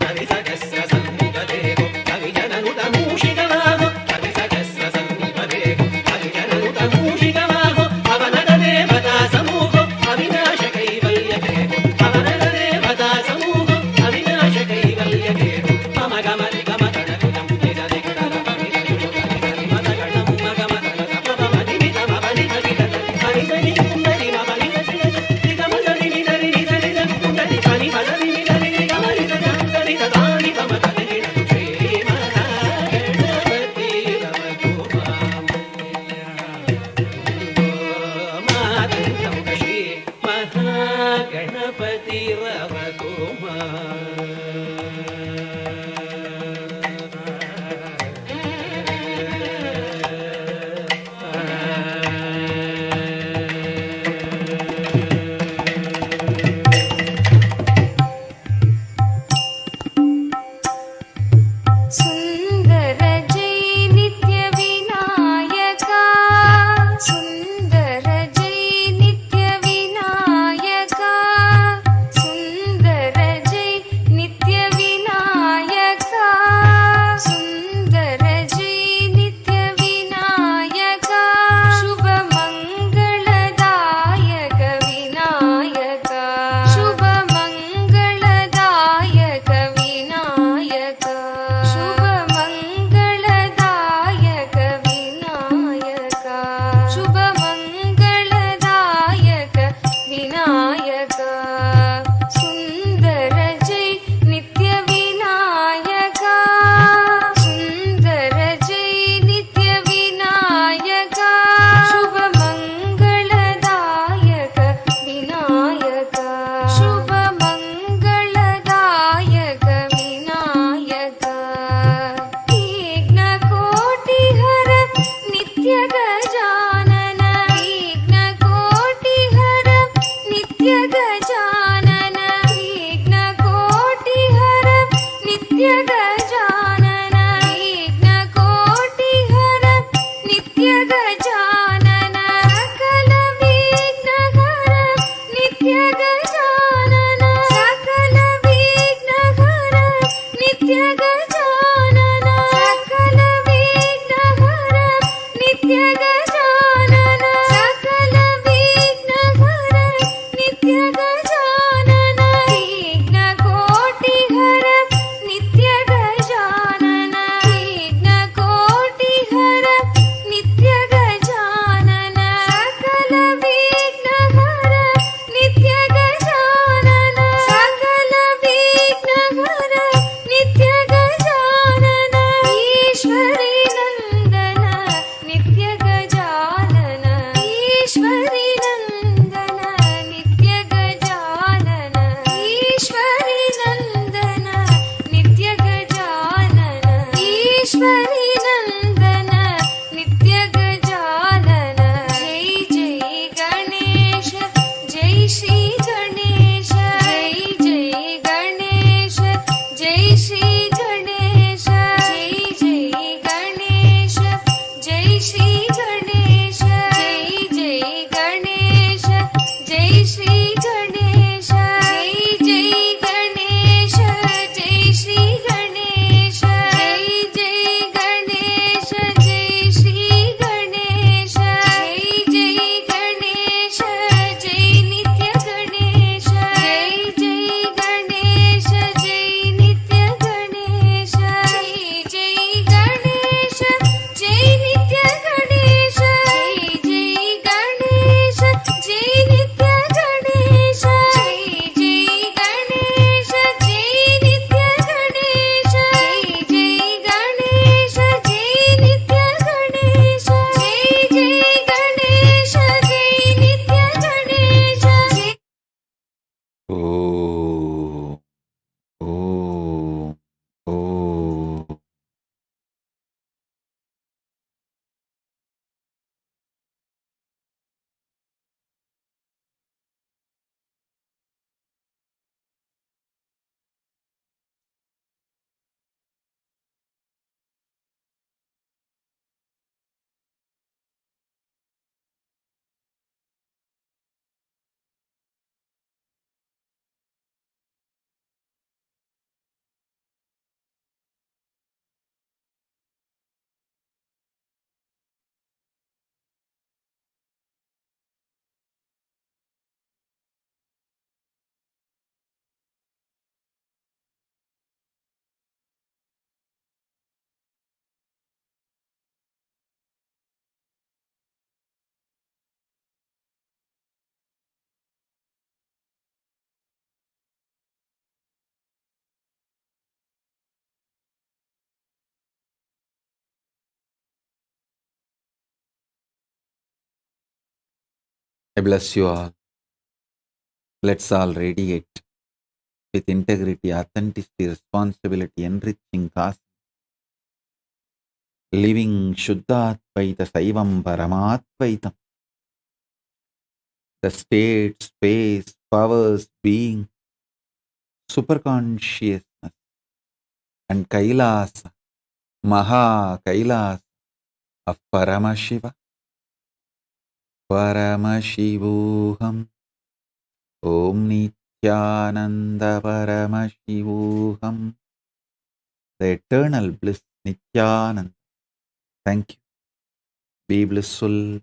कविसहस्रसन्निपदेको कविजननुतमूषिकवाहो कविसहस्रसन्निपदेको कविजननुतमूषिकवाहो पवनदेवता समूहो अविनाशकैवल्यकेतो पवनदेवता समूहो अविनाशकैवल्यकेतो मम गमनि गमतनकुलं निजदिगणपमितयुगलिगलिमतगणं मगमतनतपमदिमितमपनितगितत मनिसनिकुन्दलिमपनितगितत पनिपदनिमिदनिगमनितदानि पमतनिगिणतु श्रीमहागणपतिरवतु सुन्दर जय नित्य विनायका सुन्दर जय नित्य विनायका सुन्दर जय नित्य विनायका सुन्दर जय नित्य विनायका शुभ मंगलदायक विनायका शुभ मंगलदायक विनायका शुभ मंगलदायक विनायका शुभ मंगलदायक विनायका सुन्दर जय नित्य विनायका सुन्दर जय नित्य विनायका शुभ मंगलदायक विनायका शुभ मंगलदायक विनायका विघ्नकोटिहर नित्य गजानन विघ्नकोटिहर नित्य गजानन विघ्नकोटिहर नित्य गजानन विघ्नकोटिहर नित्य गजानन सकल विघ्नहर नित्य गजानन सकल विघ्नहर नित्य गजानन सकल विघ्नहर नित्य गजानन सकल विघ्नहर नित्य गजानन विघ्नकोटिहर नित्य गजानन विघ्नकोटिहर नित्य गजानन सकल विघ्नहर नित्य गजानन सकल विघ्नहर नित्य Gajanan I bless you all. Let's all radiate with integrity, authenticity, responsibility, enriching cause, living Shuddhatvaita Saivam Paramattvaitam. The state, space, powers, being, superconsciousness, and Kailasa, Maha Kailasa of Paramashiva, Paramashivoham, Om Nithyananda Paramashivoham, the eternal bliss Nithyananda. Thank you. Be blissful,